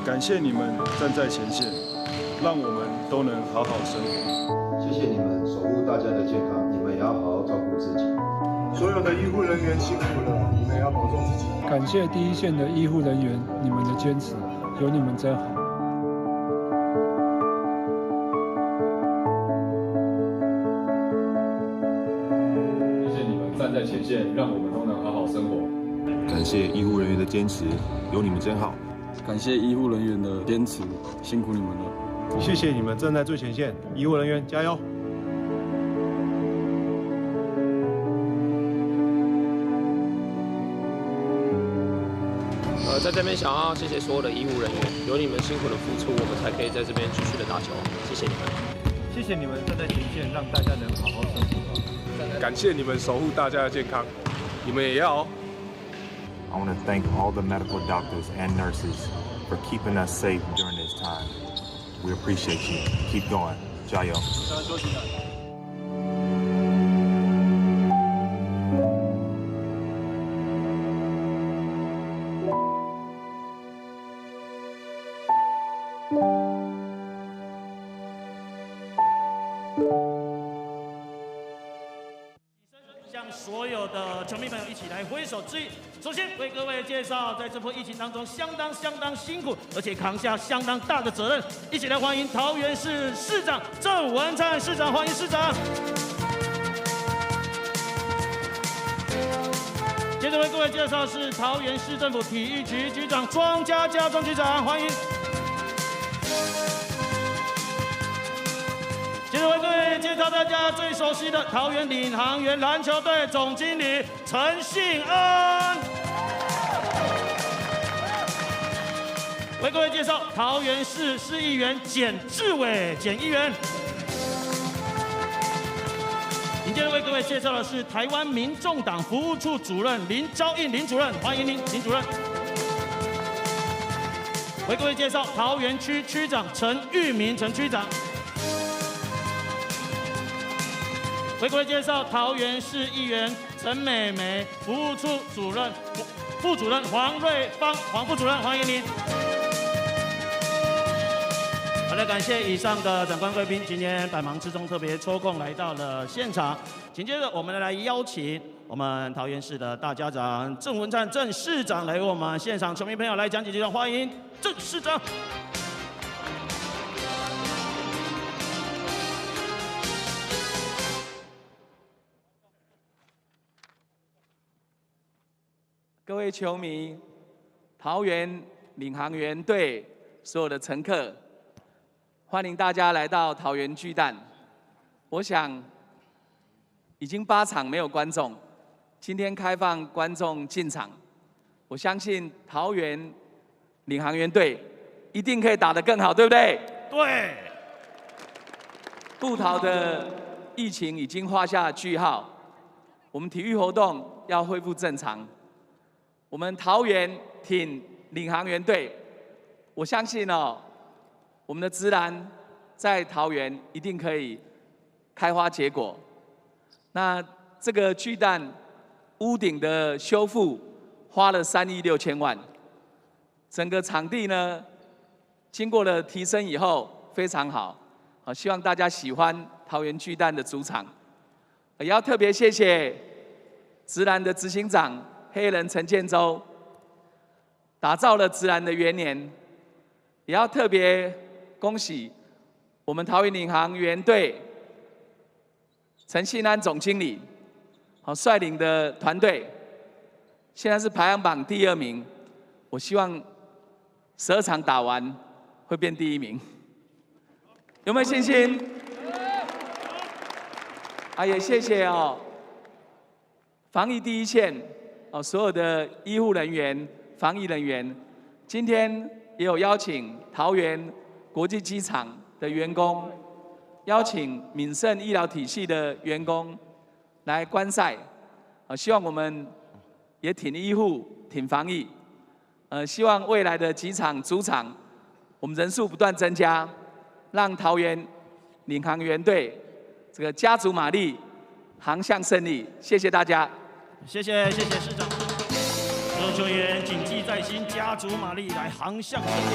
感谢你们站在前线，让我们都能好好生活。谢谢你们守护大家的健康，你们也要好好照顾自己。所有的医护人员辛苦了，你们也要保重自己。感谢第一线的医护人员，你们的坚持，有你们真好。谢谢你们站在前线，让我们都能好好生活。感谢医护人员的坚持，有你们真好。感谢医护人员的坚持，辛苦你们了。谢谢你们站在最前线，医护人员加油！在这边想要谢谢所有的医护人员，有你们辛苦的付出，我们才可以在这边继续的打球。谢谢你们，谢谢你们站在前线，让大家能好好生活。感谢你们守护大家的健康，你们也要哦。I want to thank all the medical doctors and nurses for keeping us safe during this time. We appreciate you. Keep going. 加油！向所有的球迷朋友一起来挥手致意。首先为各位介绍，在这波疫情当中相当辛苦，而且扛下相当大的责任。一起来欢迎桃园市市长郑文灿市长，欢迎市长。接着为各位介绍是桃园市政府体育局局长庄家佳庄局长，欢迎。接着为各位介绍大家最熟悉的桃园领航员篮球队总经理陈信恩，为各位介绍桃园市市议员简志伟简议员。紧接着为各位介绍的是台湾民众党服务处主任林昭印林主任，欢迎林主任。为各位介绍桃园区区长陈玉明陈区长。为各位介绍桃园市议员陈美眉，服务处主任副主任黄瑞芳黄副主任，欢迎您。好的，感谢以上的长官贵宾，今天百忙之中特别抽空来到了现场。紧接着我们来邀请我们桃园市的大家长郑文灿郑市长来为我们现场球迷朋友来讲几句话，欢迎郑市长。各位球迷、桃园领航员队所有的乘客，欢迎大家来到桃园巨蛋。我想，已经8场没有观众，今天开放观众进场，我相信桃园领航员队一定可以打得更好，对不对？对。布桃的疫情已经画下句号，我们体育活动要恢复正常。我们桃园挺领航员队，我相信哦，我们的职篮在桃园一定可以开花结果。那这个巨蛋屋顶的修复花了3亿6千万，整个场地呢经过了提升以后非常好，希望大家喜欢桃园巨蛋的主场。也要特别谢谢职篮的执行长。黑人陈建州打造了职篮的元年，也要特别恭喜我们桃园领航员队陈信安总经理，率领的团队，现在是排行榜第2名。我希望12场打完会变第1名，有没有信心？也谢谢防疫第一线。所有的医护人员、防疫人员，今天也有邀请桃园国际机场的员工，邀请敏盛医疗体系的员工来观赛。希望我们也挺医护、挺防疫。希望未来的几场主场，我们人数不断增加，让桃园领航员队这个加足马力，航向胜利。谢谢大家。谢谢市长。球员谨记在心，加足马力来航向胜利。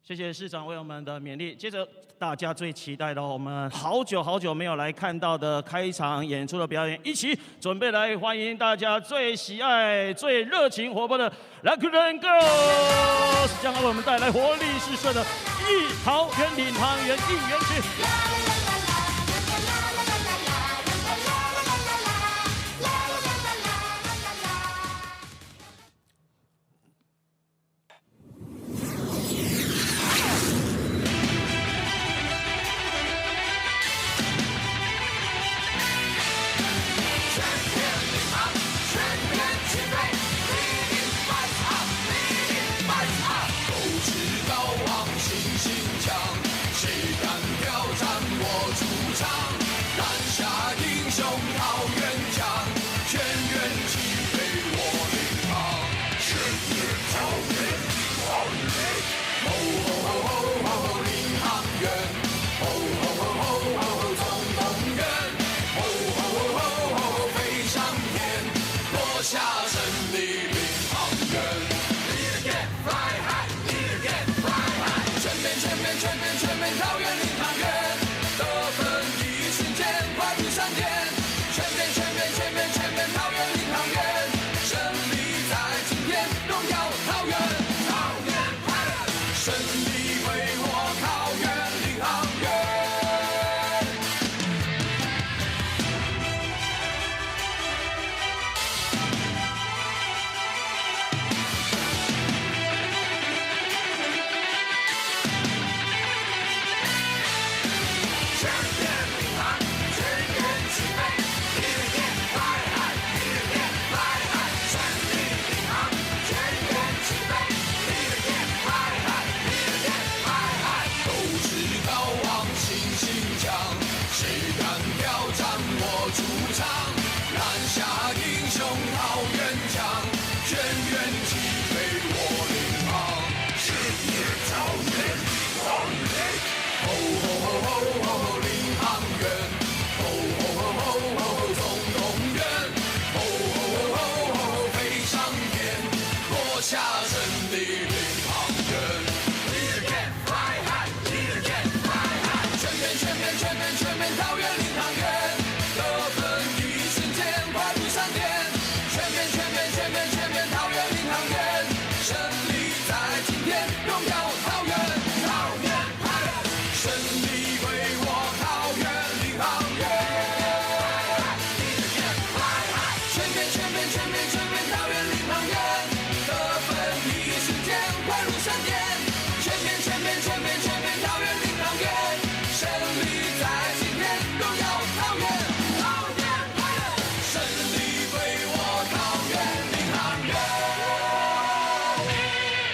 谢谢市长为我们的勉励。接着，大家最期待的，我们好久没有来看到的开场演出的表演，一起准备来欢迎大家最喜爱、最热情活泼的 Lioneers Girls， 将为我们带来活力四射的桃园领航员应援曲。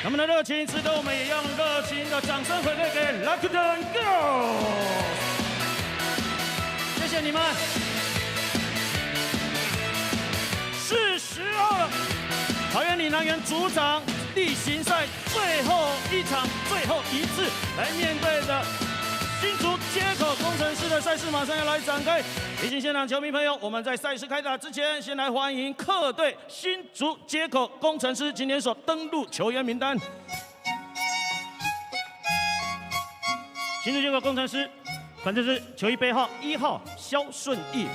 他们的热情值得我们也用热情的掌声回馈给 Lioneers Girls， 谢谢你们。40号了，桃园领航员主场例行赛最后一场、最后一次来面对的新竹街口工程师的赛事，马上要来展开。提醒现场球迷朋友，我们在赛事开打之前，先来欢迎客队新竹街口工程师今天所登录球员名单。新竹街口工程师，本队是球衣背号1号肖顺义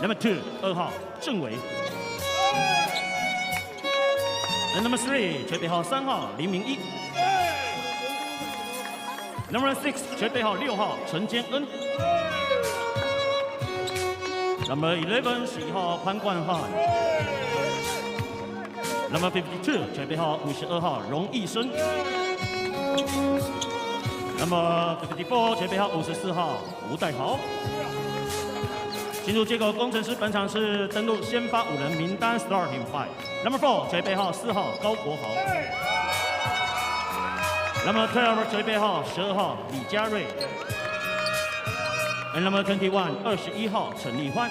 ，Number 2 2号郑伟 ，Number 3球衣背号3号林明一。Number 6， 球衣背号6号陈坚恩。Number 11， 11号潘冠汉。Number 52， 球衣背号52号荣义生。Number 54， 球衣背号54号吴代豪。新竹街口工程师本场是登录先发5人名单 Starting 5。Number 4， 球衣背号4号高国豪。Number 12， 球衣背号12号李佳瑞。And Number 21， 21号陈立欢。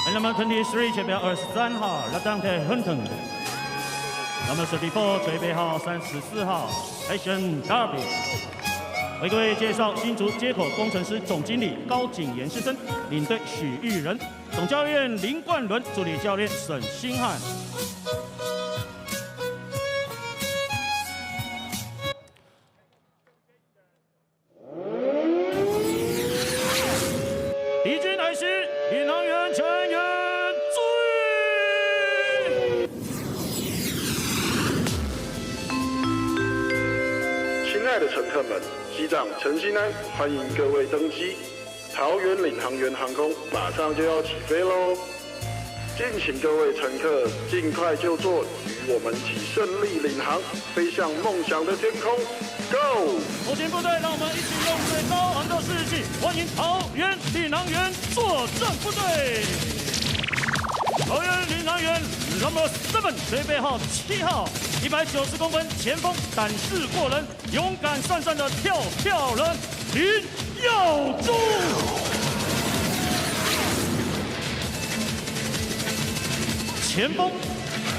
And Number 23， 球衣背号23号 Ladante Hunton。Number 34， 球衣背号34号 Asian Darby。为各位介绍新竹街口工程师总经理高景言师生，领队许玉仁，总教练林冠伦，助理教练沈星汉。敌军来袭，领航员全员注意！亲爱的乘客们，机长陈新安欢迎各位登机。桃园领航员航空马上就要起飞喽，敬请各位乘客尽快就座，与我们一起胜利领航，飞向梦想的天空。Go！ 后勤部队，让我们一起用最高昂的士气欢迎桃园领航员作战部队。桃园领航员 No. 7随备号7号，190公分，前锋胆识过人，勇敢善战的跳跳人林耀珠。前锋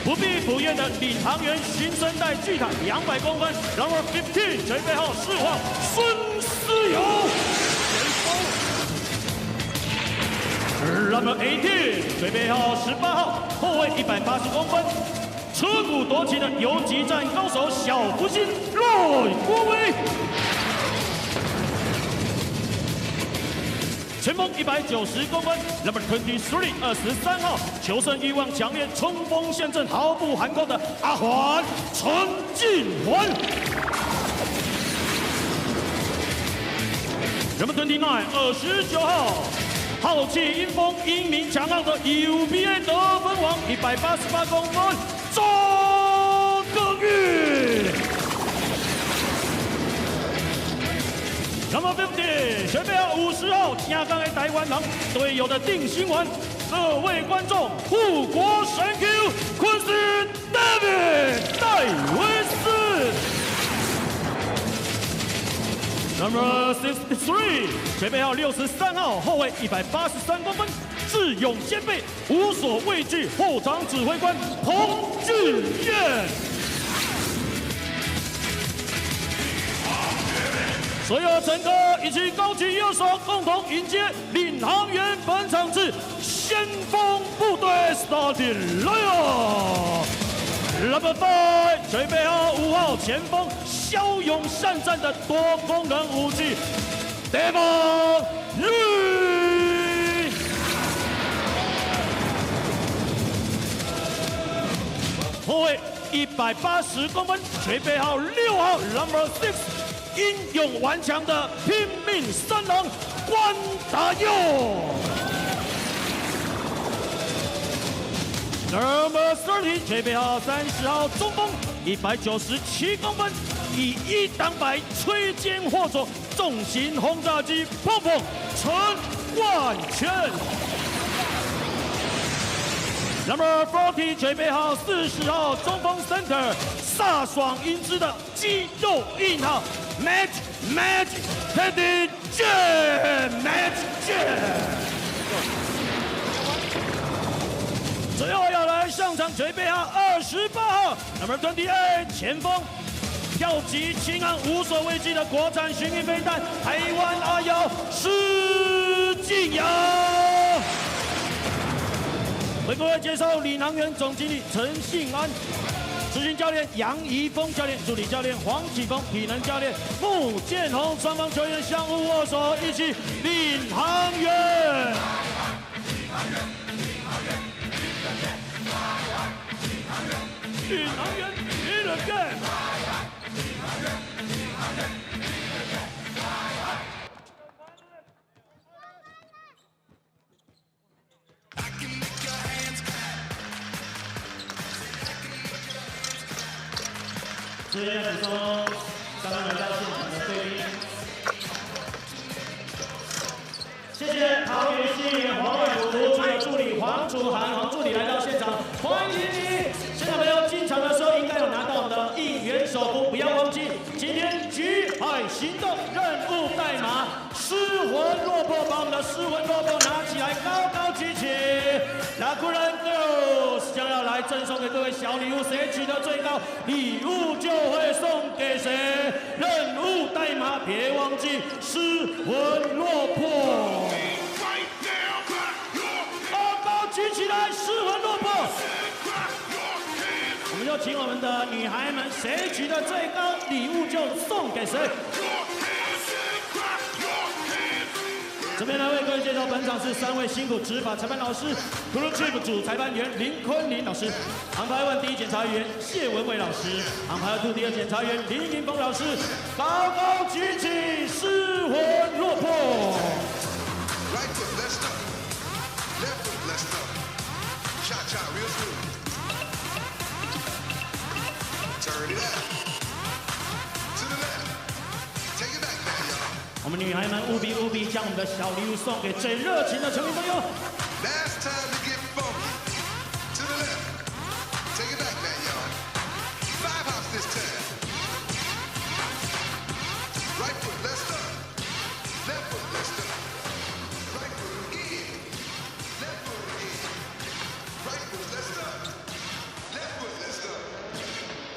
不避不厌的领航员新生代巨塔200公分 No. 15随备号4号孙思友。No. 18随备号18号后卫180公分，车骨夺旗的游击战高手小福星骆国威。前锋190公分 No. 23 23号，求胜欲望强烈，冲锋陷阵，毫不含扣的阿环陈进环。No. 29 29号，浩气英风，英明强悍的 UBA 得分王188公分周耕聿。No. 50随备号50号，正港的台湾人，队友的定心丸。各位观众，护国神 Q 昆斯 David 戴维斯。No. 63随备号63号，后卫183公分，智勇兼备，无所畏惧，后场指挥官彭俊彦。所有乘客一起高举右手，共同迎接领航员本场次先锋部队 starting line。No. 5随备号5号，前锋骁勇善战的多功能武器 Devon 绿。后卫180公分，随备号6号 No. 6。英勇顽强的拼命三郎关达佑。No. 30随备号30号中锋197公分，以一挡百摧坚惑左，重型轰炸机碰碰陈万全。No. 40随备号40号中锋 center 飒爽英姿的肌肉硬汉 Match Teddy Chen。最后要来上场随备号28号 No. 28前锋，跳级轻安无所畏惧的国产巡弋飞弹台湾阿瑶施晋尧。为各位介绍领航员总经理陈信安，执行教练杨怡峰教练，助理教练黄启峰，体能教练穆建宏，双方球员相互握手，一起领航员。领航员，领航员。接下来说，刚刚来到现场的贵宾，谢谢桃园市黄伟福还有助理黄楚涵黄助理来到现场，欢迎你！现场朋友进场的时候应该有拿到我们的应援手幅，不要忘记，今天举海行动任务代码失魂若破，把我们的失魂落魄拿起来，高高举起。那库人 girls 将要来赠送给各位小礼物，谁取得最高礼物就会送给谁。任务代码别忘记失魂落魄。高高举起来，失魂落魄。我们就请我们的女孩们，谁取得最高礼物就送给谁。这边来为各位介绍，本场是3位辛苦执法裁判老师 ，Crew Chief 主裁判员林坤林老师，Umpire 1第一检察员谢文伟老师，Umpire 2第二检察员林云峰老师，高高举起，失魂落魄。Right foot, let's stop. Left foot, let's stop. Cha cha, real smooth. Turn it out. To the left. Take it back now, y'all. 我们女孩们务必将我们的小礼物送给最热情的球迷朋友。Last time to get funky. To the left. Take it back now, y'all. 5 hops this time. Right foot, let's stop. Left foot, let's stop. Right foot again. Left foot again. Right foot, let's stop. Left foot, let's stop.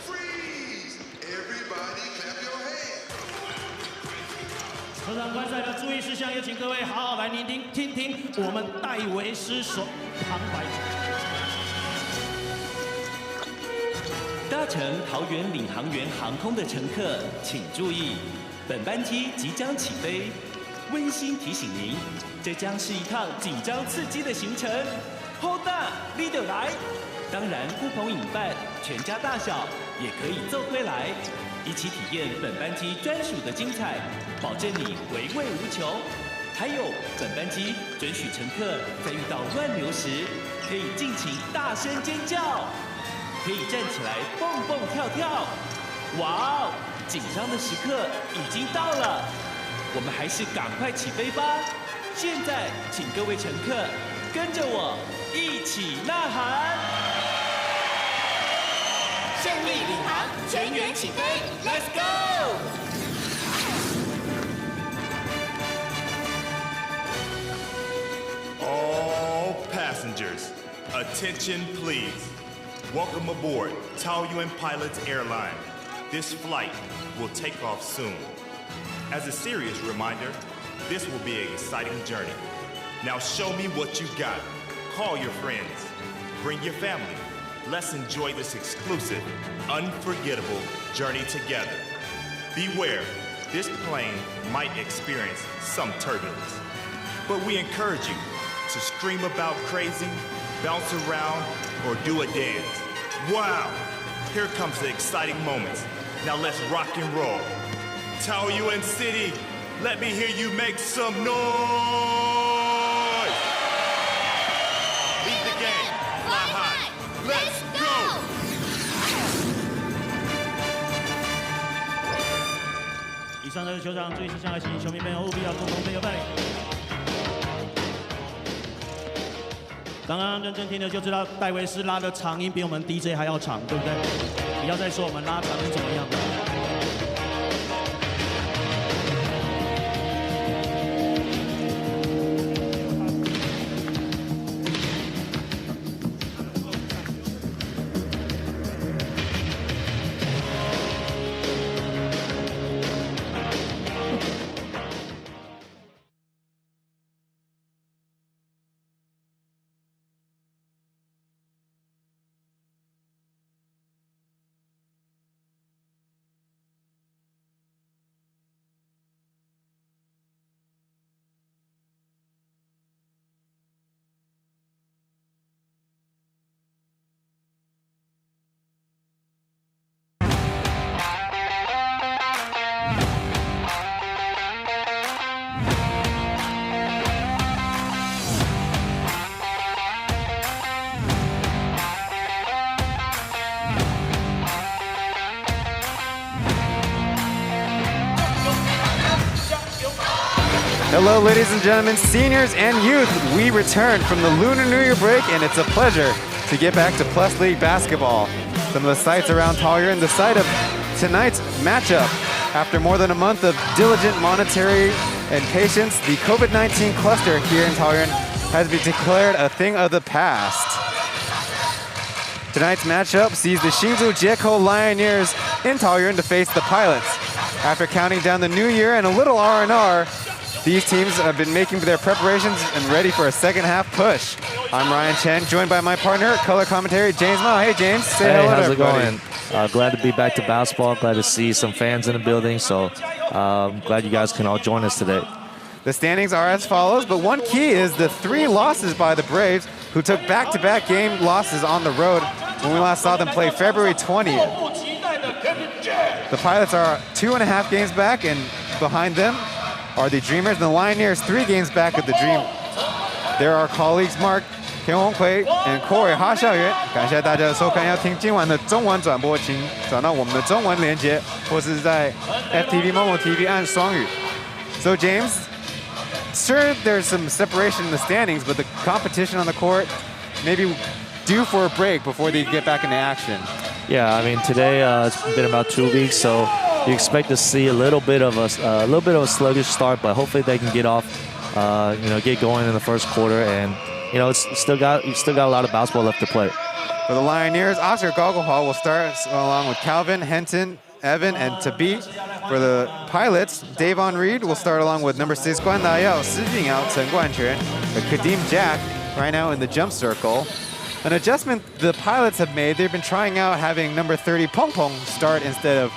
Freeze! Everybody clap your hands. 这场观赛的注意事项，也请各位好好来聆听，听听我们戴维斯所旁白。搭乘桃园领航员航空的乘客，请注意，本班机即将起飞。温馨提醒您，这将是一趟紧张刺激的行程。Hold on， leader 来！当然，呼朋引伴，全家大小也可以奏归来。一起体验本班机专属的精彩，保证你回味无穷。还有，本班机准许乘客在遇到乱流时，可以尽情大声尖叫，可以站起来蹦蹦跳跳。哇哦，紧张的时刻已经到了，我们还是赶快起飞吧！现在，请各位乘客跟着我一起呐喊。胜利领航，全员起飞 ，Let's go！ All passengers, attention please. Welcome aboard Taoyuan Pilots Airline. This flight will take off soon. As a serious reminder, this will be an exciting journey. Now show me what you got. Call your friends. Bring your family. Let's enjoy this exclusive, unforgettable journey together. Beware, this plane might experience some turbulence. But we encourage you to scream about crazy, bounce around, or do a dance. Wow! Here comes the exciting moments. Now let's rock and roll. Taoyuan City, let me hear you make some noise! Lead the game, fly high, let's go! 以上的球场注意事项，还请球迷朋友务必要共同配合办理。刚刚认真听的就知道，戴维斯拉的长音比我们 DJ 还要长，对不对？不要再说我们拉长音怎么样了。Hello, ladies and gentlemen, seniors and youth. We return from the Lunar New Year break, and it's a pleasure to get back to Plus League basketball. Some of the sights around Taoyuan, the site of tonight's matchup. After more than a month of diligent monetary and patience, the COVID-19 cluster here in Taoyuan has been declared a thing of the past. Tonight's matchup sees the Hsinchu Jiekou Lioneers in Taoyuan to face the Pilots. After counting down the new year and a little R&R, these teams have been making their preparations and ready for a second half push. I'm Ryan Chen, joined by my partner, color commentary, James Mao. Hey, James. Say hello to everybody. How's it going? Glad to be back to basketball. Glad to see some fans in the building. So glad you guys can all join us today. The standings are as follows, but one key is the 3 losses by the Braves, who took back-to-back game losses on the road when we last saw them play February 20th. The Pilots are 2.5 games back, and behind them are the Dreamers and the Lioneers 3 games back at the Dream. There are colleagues Mark, Ken Honghui, and Corey Ha Xiaoyuan. 感谢大家的收看，要听今晚的中文转播，请转到我们的中文连接，或是在 FTV Momo TV 按双语。So James, sure there's some separation in the standings, but the competition on the court maybe due for a break before they get back into action. Yeah, I mean today it's been about 2 weeks, so you expect to see a little bit of a sluggish start, but hopefully they can get off, get going in the first quarter, and it's still got a lot of basketball left to play. For the Lioneers, Oscar Gogohua will start along with Calvin, Henton, Evan, and Tabit. For the Pilots, Davon Reed will start along with number 6 Guan Dayao, Si Jingyao, Chen Guanquan, and Kadeem Jack right now in the jump circle. An adjustment the Pilots have made, they've been trying out having number 30 Pong Pong start instead of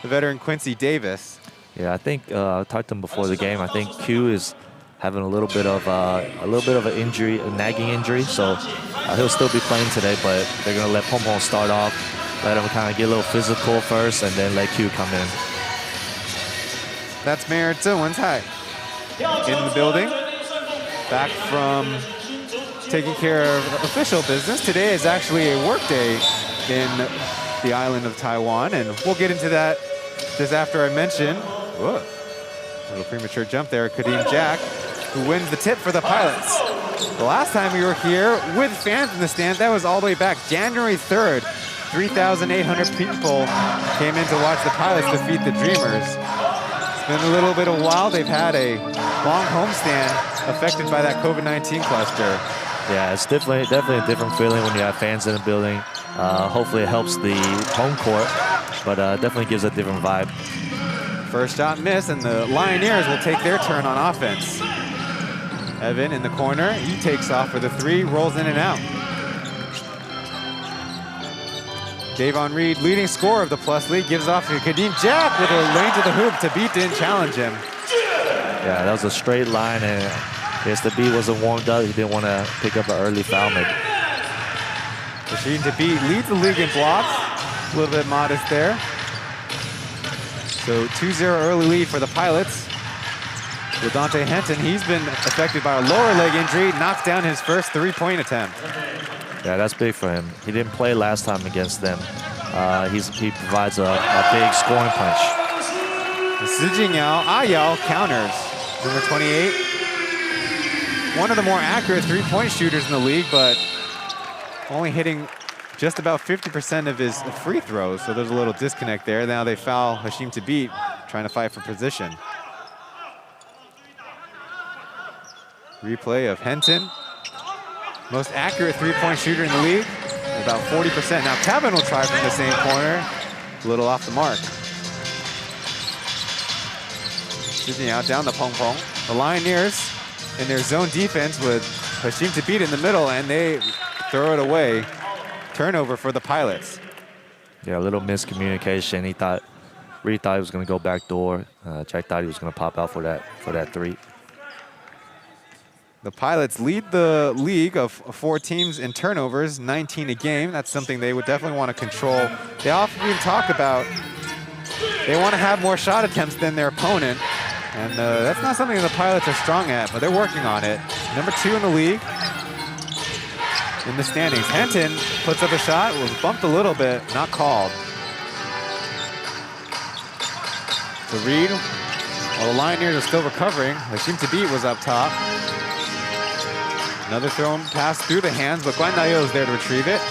the veteran Quincy Davis. Yeah, I think I talked to him before the game. I think Q is having a little bit of an injury, a nagging injury, so he'll still be playing today. But they're gonna let Pong Pong start off, let him kind of get a little physical first, and then let Q come in. That's Mayor Zheng Wencai in the building, back from taking care of official business. Today is actually a work day in the island of Taiwan, and we'll get into that just after I mention, whoa, a little premature jump there, Kadeem Jack, who wins the tip for the Pilots. The last time we were here with fans in the stands, that was all the way back January 3rd. 3,800 people came in to watch the Pilots defeat the Dreamers. It's been a little bit of a while. They've had a long homestand affected by that COVID-19 cluster. Yeah, it's definitely a different feeling when you have fans in the building. Hopefully it helps the home court, but definitely gives a different vibe. First shot missed, and the Lioneers will take their turn on offense. Evan in the corner, he takes off for the 3, rolls in and out. Davon Reed, leading scorer of the Plus League, gives off to Kadeem Jack with a lane to the hoop. Tabit didn't challenge him. Yeah, that was a straight line, and yes, Tabit wasn't warmed up. He didn't want to pick up an early foul maybe. Rashid Tabit leads the league in blocks. A little bit modest there. So 2-0 early lead for the Pilots. With Dante Henton, he's been affected by a lower leg injury, knocks down his first 3-point attempt. Yeah, that's big for him. He didn't play last time against them. He provides a big scoring punch. Si Jingyao, Ayao counters. Number 28. One of the more accurate 3-point shooters in the league, but only hitting just about 50% of his free throws, so there's a little disconnect there. Now they foul Hashim Tabit, trying to fight for position. Replay of Henton. Most accurate 3-point shooter in the league, about 40%. Now Kevin will try from the same corner, a little off the mark. Sitting out down the Pong Pong. The Lioneers in their zone defense with Hashim Tabit in the middle, and they throw it away. Turnover for the Pilots. Yeah, a little miscommunication. Reed thought he was going to go back door. Jack thought he was going to pop out for that 3. The Pilots lead the league of 4 teams in turnovers, 19 a game. That's something they would definitely want to control. They often talk about they want to have more shot attempts than their opponent, and that's not something the Pilots are strong at, but they're working on it. Number 2 in the league in the standings. Henton puts up a shot, was bumped a little bit, not called. So Reed, while the Lioneers are still recovering, Hashim Tabit was up top. Another thrown pass through the hands, but Guan Dayao is there to retrieve it.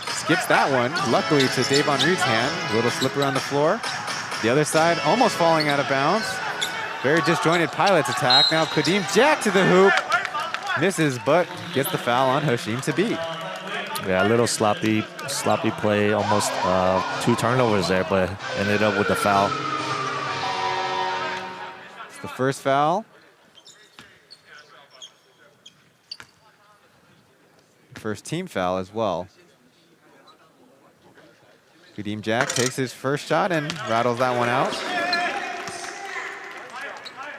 Skips that one, luckily to Davon Reed's hand. A little slip around the floor. The other side almost falling out of bounds. Very disjointed Pilots attack. Now Kadeem Jack to the hoop. Misses, but gets the foul on Hashim to beat. Yeah, a little sloppy play, almost 2 turnovers there, but ended up with the foul. It's the first foul. First team foul as well. Kadeem Jack takes his first shot and rattles that one out.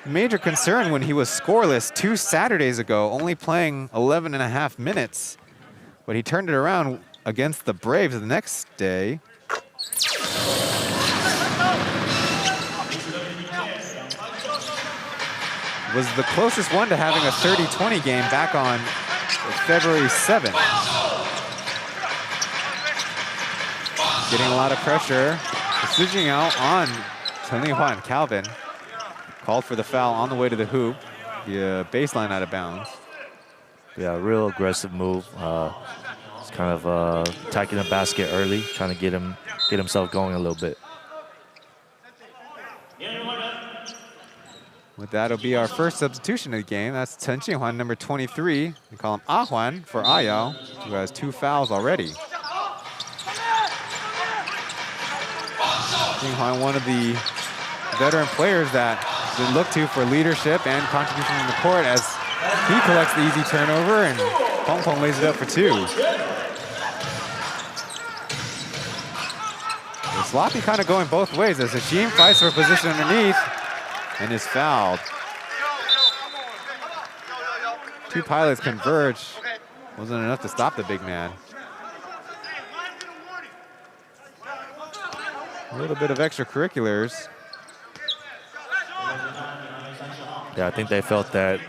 Major concern when he was scoreless 2 Saturdays ago, only playing 11.5 minutes. But he turned it around against the Braves the next day. Was the closest one to having a 30-20 game back on February 7th. Getting a lot of pressure. Switching out on Chen Lihuan. Calvin called for the foul on the way to the hoop. The baseline out of bounds. Yeah, real aggressive move. It's kind of attacking the basket early, trying to get himself going a little bit. With that, it'll be our first substitution of the game. That's Chen Qinghuan, number 23. We call him Ah Huan for Ah Yao, who has 2 fouls already. Qinghuan, one of the veteran players that we look to for leadership and contribution in the court, as he collects the easy turnover and Pong Pong lays it up for 2. The sloppy kind of going both ways as Hashim fights for a position underneath and is fouled. 2 Pilots converge. Wasn't enough to stop the big man. A little bit of extracurriculars. Yeah, I think they felt that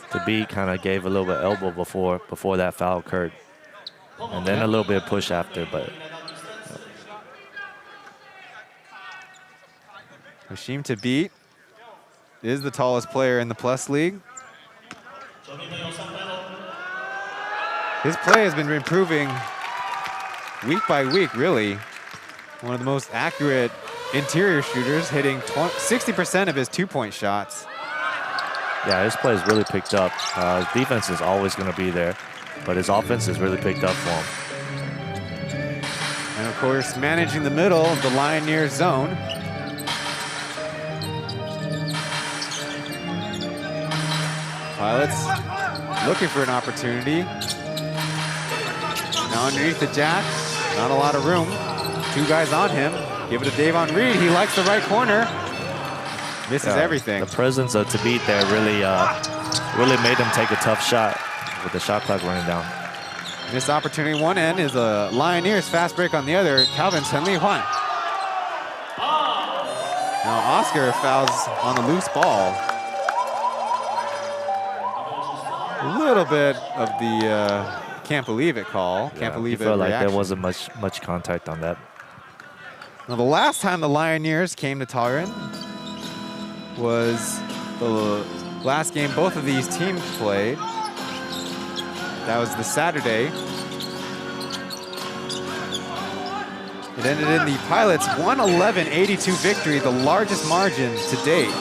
Tabit kind of gave a little bit elbow before that foul occurred. And then a little bit of push after, but. Hashim Tabit is the tallest player in the Plus League. His play has been improving week by week, really. One of the most accurate interior shooters, hitting 60% of his 2-point shots. Yeah, his play has really picked up. His defense is always going to be there, but his offense has really picked up for him. And of course, managing the middle of the Lioneers zone. Pilots looking for an opportunity. Now underneath the jack, not a lot of room. 2 guys on him. Give it to Davon Reed. He likes the right corner. Misses everything. The presence of Tabit there really made him take a tough shot with the shot clock running down. This opportunity one end is a Lioneers fast break on the other. Calvin Chen Lihuan. Now Oscar fouls on the loose ball. A little bit of the can't believe it call. Can't believe it felt like reaction. there wasn't much contact on that. Now the last time the Lioneers came to Taoyuan was the last game both of these teams played. That was the Saturday. It ended in the Pilots' 111-82 victory, the largest margin to date.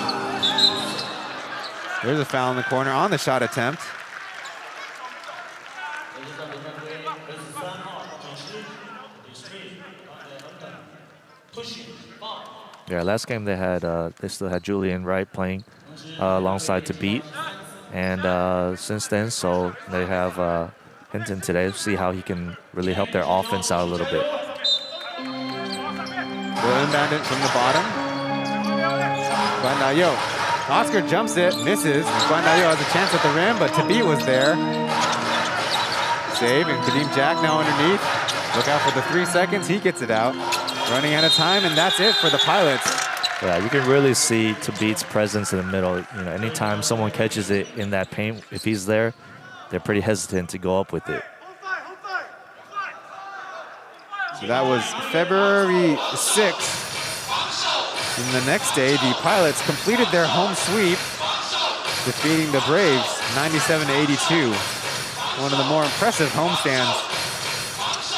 There's a foul in the corner on the shot attempt. Yeah, last game they still had Julian Wright playing alongside Tabit, and since then, so they have Hinton today. See how he can really help their offense out a little bit. Will inbound it from the bottom. Guan Dayo. Oscar jumps it, misses. Guan Dayo has a chance at the rim, but Tabit was there. Save, and Kadeem Jack now underneath. Look out for the 3 seconds, he gets it out. Running out of time, and that's it for the Pilots. Yeah, you can really see Tabit's presence in the middle. You know, anytime someone catches it in that paint, if he's there, they're pretty hesitant to go up with it. So that was February 6th. And the next day, the Pilots completed their home sweep, defeating the Braves 97-82. One of the more impressive homestands,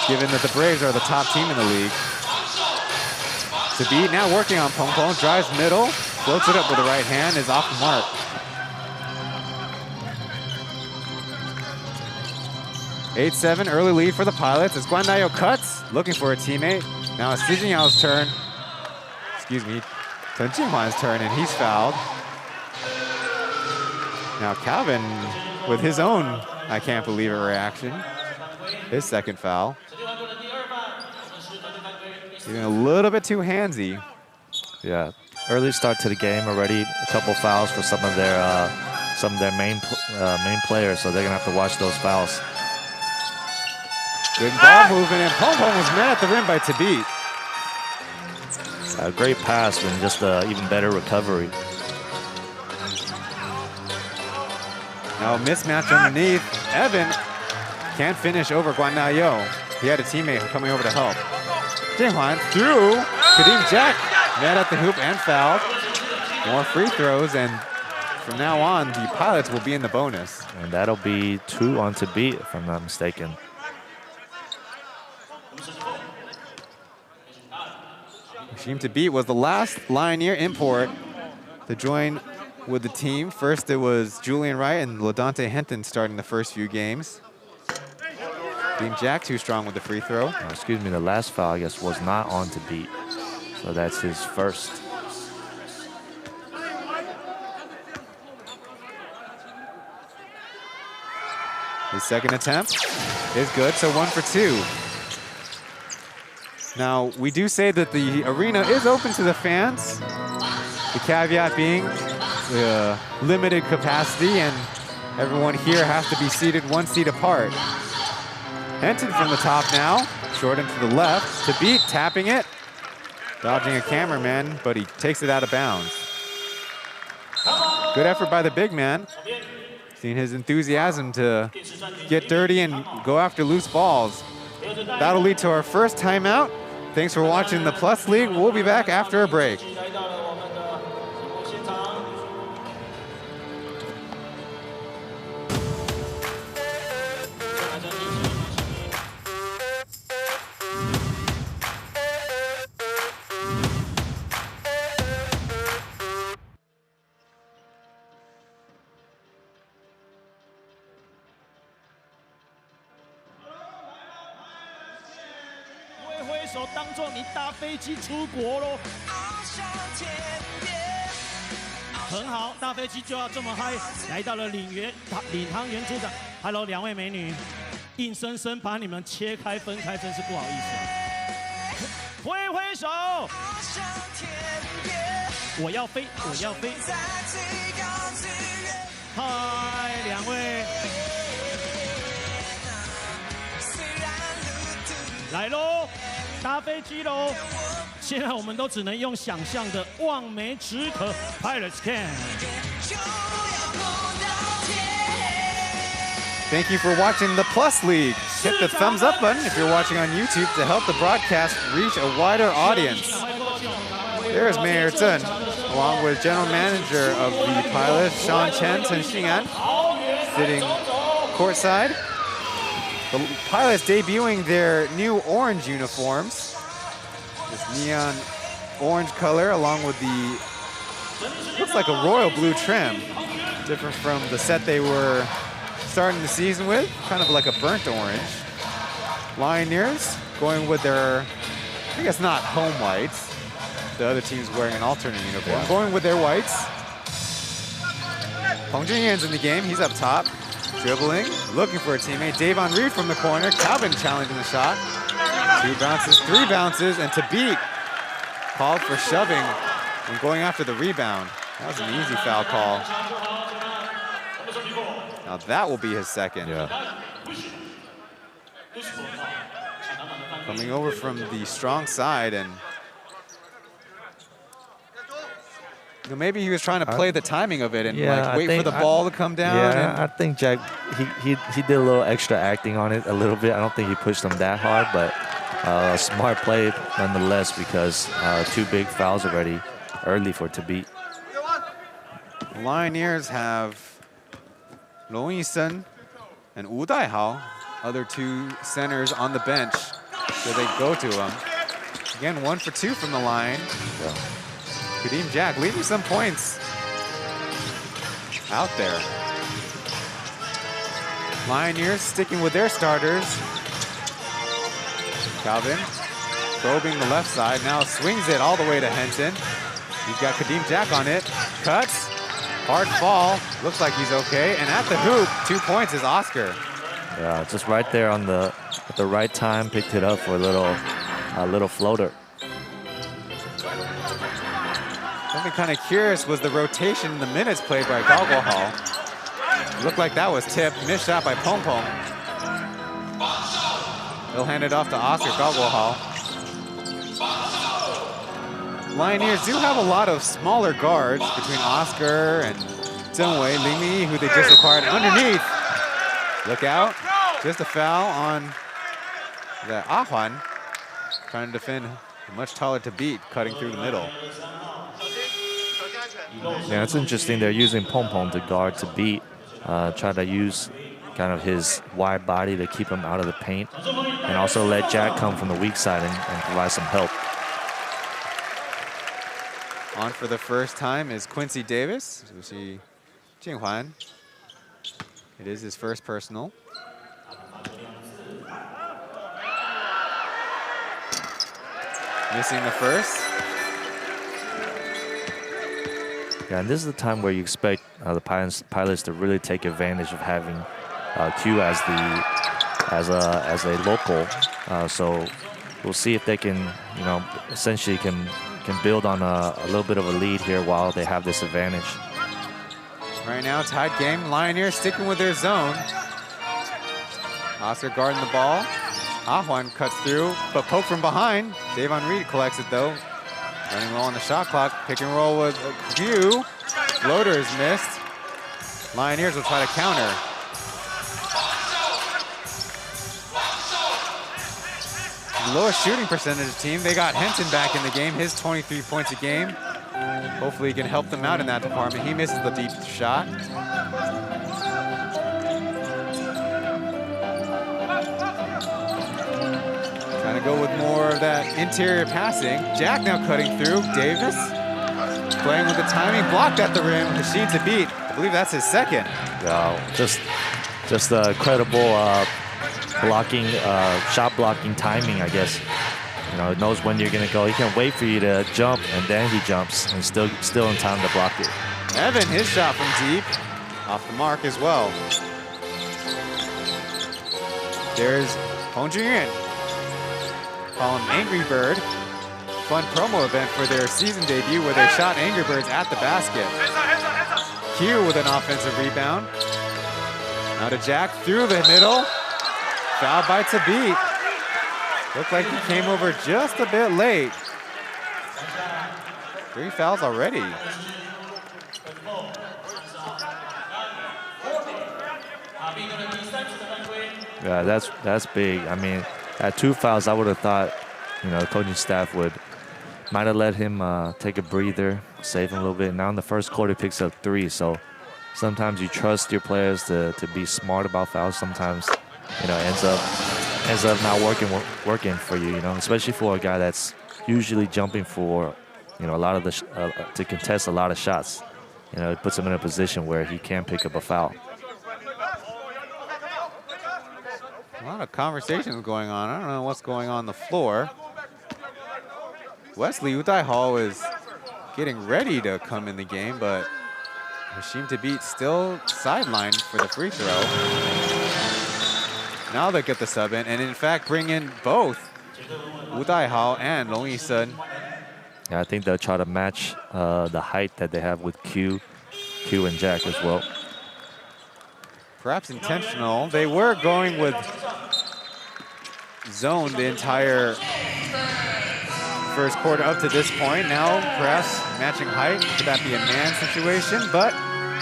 given that the Braves are the top team in the league. Tabit now working on Pong Pong, drives middle, floats it up with the right hand, is off the mark. (8-7), early lead for the Pilots as Guandayo cuts, looking for a teammate. Now it's Xu Jingyao's turn. Excuse me, Chen Jinhuan's turn, and he's fouled. Now Calvin with his own I can't believe it reaction. His second foul. Getting a little bit too handsy. Yeah, early start to the game already. A couple fouls for some of their main players, so they're gonna have to watch those fouls. Good ball movement, and Pom Pom was met at the rim by Tabit. A great pass and just an even better recovery. Now a mismatch underneath. Evan can't finish over Guandayo. He had a teammate coming over to help. Jinhuan through. Kadeem Jack met at the hoop and fouled. More free throws, and from now on, the Pilots will be in the bonus. And that'll be 2 on Tabit, if I'm not mistaken. Hashim Tabit was the last Lioneer import to join with the team. First, it was Julian Wright and LaDante Henton starting the first few games. Kadeem Jack too strong with the free throw. Excuse me, the last foul, I guess, was not on Tabit. So that's his first. His second attempt is good, so 1 for 2. Now, we do say that the arena is open to the fans. The caveat being the limited capacity, and everyone here has to be seated 1 seat apart. Henton from the top now, short into the left. Tabit tapping it, dodging a cameraman, but he takes it out of bounds. Good effort by the big man. Seeing his enthusiasm to get dirty and go after loose balls. That'll lead to our first timeout. Thanks for watching the Plus League. We'll be back after a break.很好，大飞机就要这么嗨，来到了领航员组长。Hello， 2位美女，硬生生把你们切开分开，真是不好意思啊。挥挥手，我要飞，我要飞。嗨，2位，来喽，搭飞机喽！现在我们都只能用想象的，望梅止渴 ，Pilots can。Thank you for watching the Plus League. Hit the thumbs up button if you're watching on YouTube to help the broadcast reach a wider audience. There's Mayor Chen, along with General Manager of the Pilots, Chen Xinyan, sitting courtside. The Pilots debuting their new orange uniforms. This neon orange color along with the, looks like a royal blue trim. Different from the set they were starting the season with, kind of like a burnt orange. Lioneers going with their, I guess not home whites. The other team's wearing an alternate uniform. Yeah. Going with their whites. Hong Junyan's in the game, he's up top. Dribbling, looking for a teammate. Davon Reed from the corner, Calvin challenging the shot. 2 bounces, 3 bounces, and Tabit called for shoving and going after the rebound. That was an easy foul call. Now that will be his second. Yeah. Coming over from the strong side, and maybe he was trying to play the timing of it and like wait for the ball to come down. Yeah, I think Jack, he did a little extra acting on it a little bit. I don't think he pushed him that hard, but a smart play nonetheless, because 2 big fouls already early for Tabit. The Lioneers have Lo Yisen and Wu Daihao, other 2 centers on the bench, so they go to him. Again, 1 for 2 from the line. Yeah. Kadeem Jack leaving some points out there. Lioneers sticking with their starters. Calvin probing the left side, now swings it all the way to Henson. He's got Kadeem Jack on it, cuts, hard fall, looks like he's okay, and at the hoop, 2 points is Oscar. Yeah, just right there on at the right time, picked it up for a little floater. Something kind of curious was the rotation in the minutes played by Goggle Hall. Looked like that was tipped, missed shot by Pong Pong. He'll hand it off to Oscar Goggle Hall. Lioneers do have a lot of smaller guards between Oscar and Zhengwei, Limi, who they just acquired underneath. Look out, just a foul on the Ahuan, trying to defend a much taller to beat, cutting through the middle. Yeah, it's interesting. They're using Pong Pong to guard to beat, try to use kind of his wide body to keep him out of the paint, and also let Jack come from the weak side and provide some help. On for the first time is Quincy Davis. We see Jinghuan. It is his first personal. Missing the first. Yeah, and this is the time where you expect the pilots to really take advantage of having Q as a local. So we'll see if they can, essentially can build on a little bit of a lead here while they have this advantage. Right now, tied game. Lioneers sticking with their zone. Oscar guarding the ball. Ahuan cuts through, but poke from behind. Davon Reed collects it though. Running low on the shot clock. Pick and roll with Q. Floater is missed. Lioneers will try to counter. The lowest shooting percentage team. They got Henson back in the game. His 23 points a game. Hopefully he can help them out in that department. He misses the deep shot. Trying to go with more of that interior passing. Jack now cutting through. Davis playing with the timing. Blocked at the rim. Hashid to beat. I believe that's his second. Wow, just credible blocking, shot blocking timing, I guess. It knows when you're gonna go. He can wait for you to jump, and then he jumps, and still in time to block it. Evan, his shot from deep, off the mark as well. There's Hong Junyuan. Call him Angry Bird. Fun promo event for their season debut where they shot Angry Birds at the basket. Q with an offensive rebound. Now to Jack through the middle. Foul by Tabit. Looked like he came over just a bit late. 3 fouls already. Yeah, that's big. I mean, at 2 fouls, I would have thought, the coaching staff might have let him take a breather, save him a little bit. Now in the first quarter, he picks up 3. So sometimes you trust your players to be smart about fouls. Sometimes, ends up not working for you. Especially for a guy that's usually jumping for, a lot of to contest a lot of shots. It puts him in a position where he can pick up a foul. A lot of conversations going on. I don't know what's going on the floor. Wesley Udai Hall is getting ready to come in the game, but Hashim Tabit still sidelined for the free throw. Now they get the sub in, and in fact bring in both Udai Hao and Long Yi-sun. Yeah, I think they'll try to match the height that they have with Q and Jack as well. Perhaps intentional. They were going with zone the entire first quarter up to this point. Now perhaps matching height. Could that be a man situation? But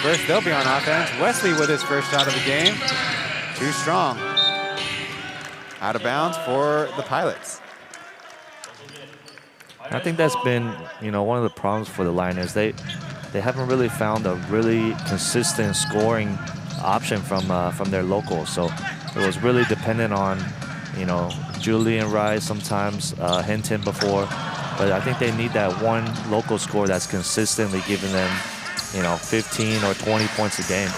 first they'll be on offense. Wesley with his first shot of the game. Too strong. Out of bounds for the Pilots. I think that's been, one of the problems for the Lioneers. They haven't really found a really consistent scoring option from their locals. So it was really dependent on, Julian Rice sometimes, Hinton before, But I think they need that one local score that's consistently giving them, 15 or 20 points a game.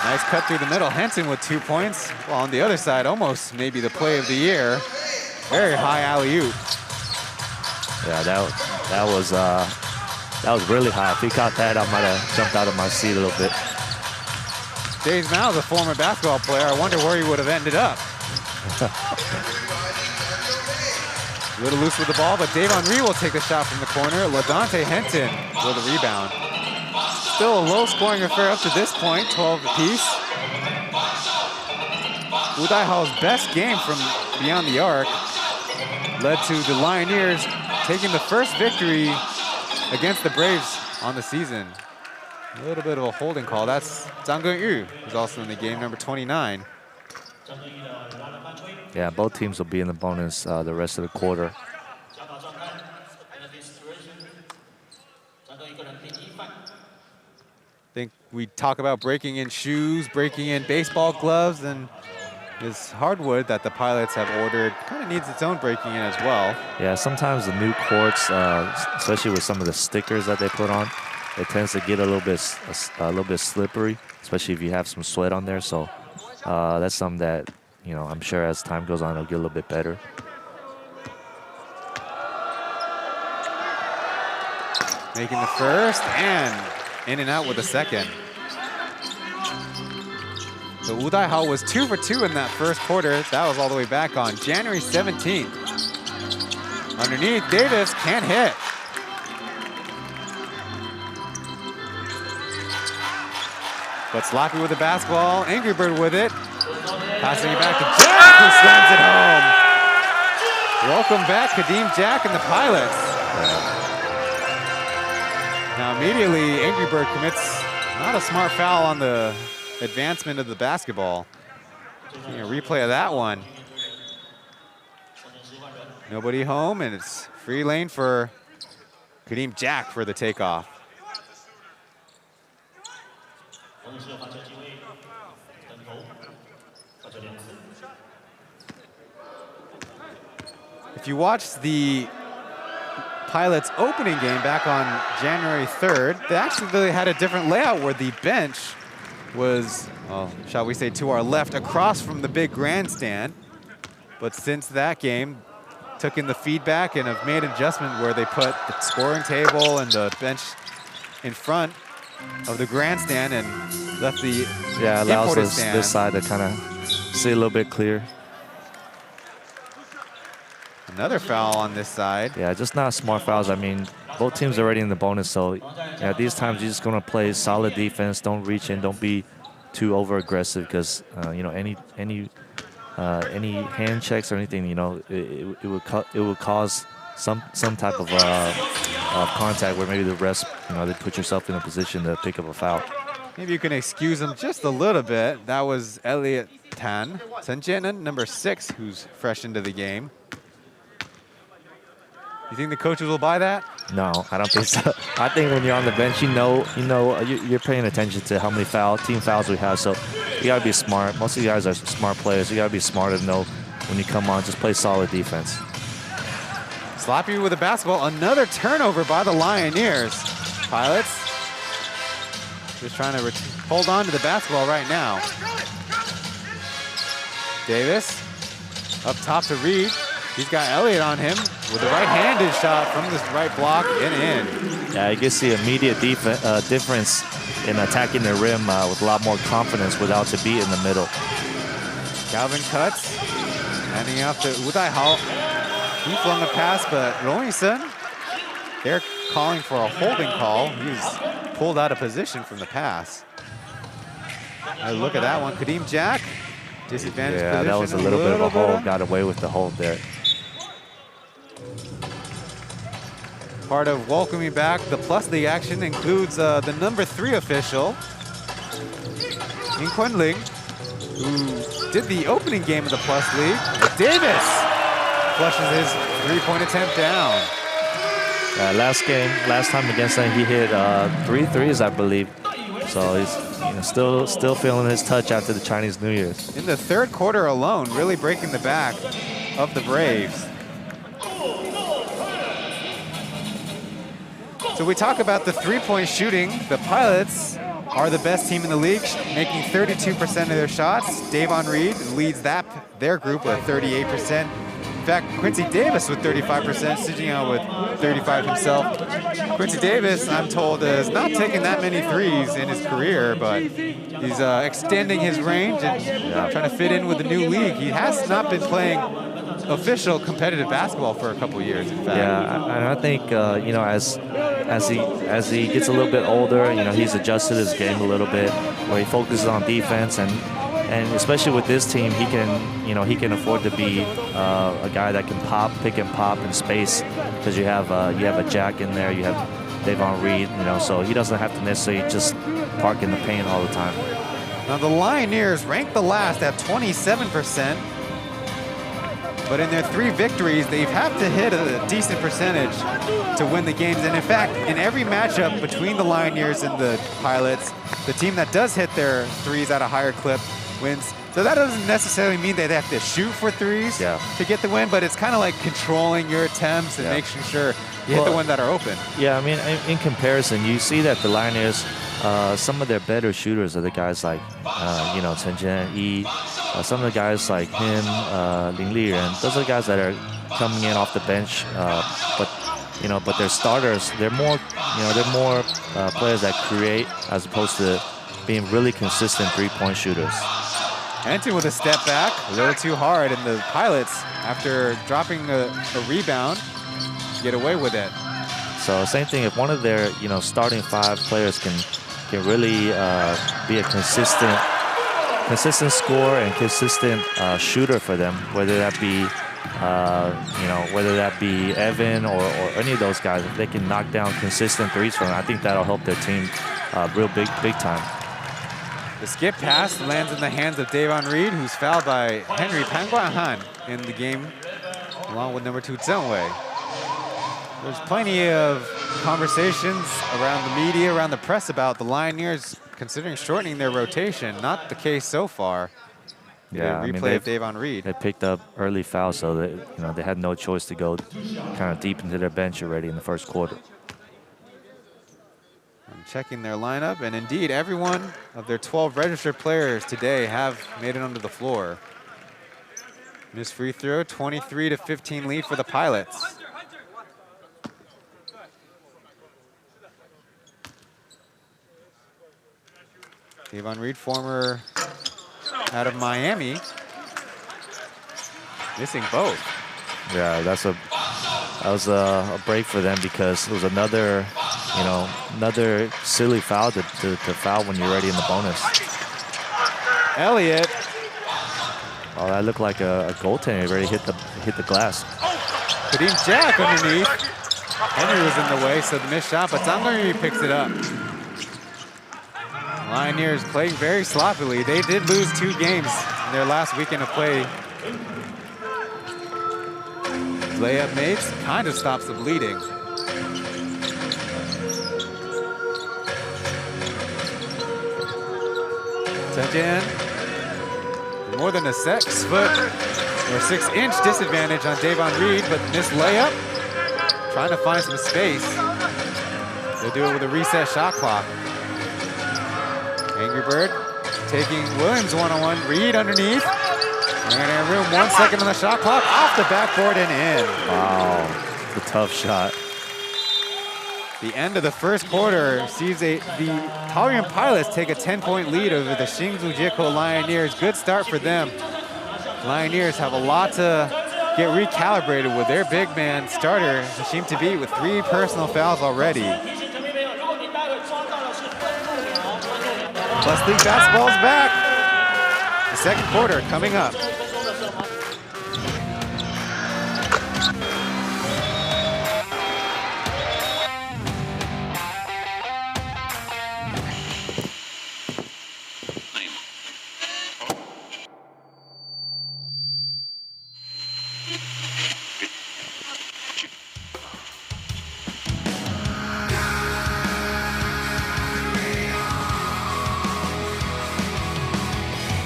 Nice cut through the middle. Henson with 2 points. Well, on the other side, almost maybe the play of the year. Very high alley-oop. Yeah, that was really high. If he caught that, I might have jumped out of my seat a little bit. Days Mao is a former basketball player. I wonder where he would have ended up. A little loose with the ball, but Dave Henry will take the shot from the corner. LaDante Henton with a rebound. Still a low-scoring affair up to this point, 12 apiece. Wu Daihao's best game from beyond the arc led to the Lioneers taking the first victory against the Braves on the season. A little bit of a holding call. That's Zhang Geyu, who's also in the game, number 29. Yeah, both teams will be in the bonus the rest of the quarter. I think we talk about breaking in shoes, breaking in baseball gloves, and this hardwood that the Pilots have ordered kind of needs its own breaking in as well. Yeah, sometimes the new courts, especially with some of the stickers that they put on, it tends to get a little bit slippery, especially if you have some sweat on there. So that's something that, I'm sure as time goes on, it'll get a little bit better. Making the first and in and out with the second. So Wu Daihao was 2 for 2 in that first quarter. That was all the way back on January 17th. Underneath, Davis can't hit. But Sloppy with the basketball, Angry Bird with it. Passing it back to Jack, who slams it home. Welcome back, Kadeem Jack and the Pilots. Now immediately, Angry Bird commits not a smart foul on the advancement of the basketball. Seeing a replay of that one. Nobody home, and it's free lane for Kadeem Jack for the takeoff. If you watch the Pilots opening game back on January 3rd, they actually had a different layout where the bench was, well, shall we say, to our left across from the big grandstand. But since that game, took in the feedback and have made an adjustment where they put the scoring table and the bench in front of the grandstand and left the allows imported stand. This side to kind of see a little bit clear. Another foul on this side. Yeah, just not smart fouls. I mean, both teams are already in the bonus, so at these times you're just going to play solid defense. Don't reach in. Don't be too over aggressive because any hand checks or anything, it would cause some type of contact where maybe the refs, they put yourself in a position to pick up a foul. Maybe you can excuse him just a little bit. That was Elliot Tan, Chen Jian, number 6, who's fresh into the game. You think the coaches will buy that? No, I don't think so. I think when you're on the bench, you're paying attention to how many team fouls we have. So you gotta be smart. Most of you guys are smart players. You gotta be smart to know when you come on, just play solid defense. Sloppy with the basketball. Another turnover by the Lioneers. Pilots just trying to hold on to the basketball right now. Davis up top to Reed. He's got Elliott on him with a right-handed shot from this right block and in. Yeah, you can see immediate difference in attacking the rim with a lot more confidence without to be in the middle. Calvin cuts, handing off to Wu Daihao. He flung a pass, but Roingsen, they're calling for a holding call. He's pulled out of position from the pass. Look at that one, Kadeem Jack, disadvantaged position. Yeah, that was a little bit of a hold. Got away with the hold there. Part of welcoming back the Plus League action includes the number 3 official, In Kunling, who did the opening game of the Plus League. Davis flushes his 3-point attempt down. Last time against them, he hit 3 threes, I believe. So he's still feeling his touch after the Chinese New Year. In the third quarter alone, really breaking the back of the Braves. So we talk about the three-point shooting. The Pilots are the best team in the league, making 32% of their shots. Davon Reed leads their group with 38%. In fact, Quincy Davis with 35%, Sijinho with 35 himself. Quincy Davis, I'm told, has not taken that many threes in his career, but he's extending his range and trying to fit in with the new league. He has not been playing official competitive basketball for a couple of years, in fact. Yeah, and I think you know, as he gets a little bit older, you know, he's adjusted his game a little bit, where he focuses on defense, and especially with this team, he can afford to be a guy that can pick and pop in space, because you have a Jack in there, you have Davon Reed, you know, so he doesn't have to necessarily just park in the paint all the time. Now the Lioneers ranked the last at 27%. But in their 3 victories, they've had to hit a decent percentage to win the games. And in fact, in every matchup between the Lioneers and the Pilots, the team that does hit their threes at a higher clip wins. So that doesn't necessarily mean they have to shoot for threes to get the win, but it's kind of like controlling your attempts and making sure you hit the ones that are open. Yeah, I mean, in comparison, you see that the Lioneers, some of their better shooters are the guys like, you know, Chen, Yi, some of the guys like him, Lin Liren. Those are the guys that are coming in off the bench, but their starters, they're more players that create as opposed to being really consistent three-point shooters. Henton with a step back, a little too hard, and the Pilots, after dropping a rebound, get away with it. So same thing, if one of their starting 5 players can really be a consistent scorer and consistent shooter for them, whether that be Evan or any of those guys, if they can knock down consistent threes for them, I think that'll help their team real big time. The skip pass lands in the hands of Davon Reed, who's fouled by Henry Panguahan in the game, along with number 2 Zheng Wei. There's plenty of conversations around the media, around the press about the Lioneers considering shortening their rotation. Not the case so far. Yeah, replay of Davon Reed. They picked up early fouls, so they had no choice to go kind of deep into their bench already in the first quarter. I'm checking their lineup, and indeed, every one of their 12 registered players today have made it onto the floor. Missed free throw, 23-15 lead for the Pilots. Davon Reed, former out of Miami, missing both. Yeah, that was a break for them, because it was another silly foul to foul when you're already in the bonus. Elliott. Oh, that looked like a goaltender. It already hit the glass. Kadeem Jack underneath. Henry was in the way, so the missed shot, but Zhang picks it up. Lioneers playing very sloppily. They did lose 2 games in their last weekend of play. Layup mates kind of stops the bleeding. Chen, more than a 6-foot or 6-inch disadvantage on Davon Reed, but missed layup. Trying to find some space. They'll do it with a reset shot clock. Angry Bird taking Williams one-on-one. Reed underneath. And in room, 1 second on the shot clock. Off the backboard and in. Wow, the tough shot. The end of the first quarter sees the Taoyuan Pilots take a 10-point lead over the Hsinchu Jiko Lioneers. Good start for them. Lioneers have a lot to get recalibrated with their big man starter, Hashim Tabi, with 3 personal fouls already. Plus League basketball's back. The second quarter coming up.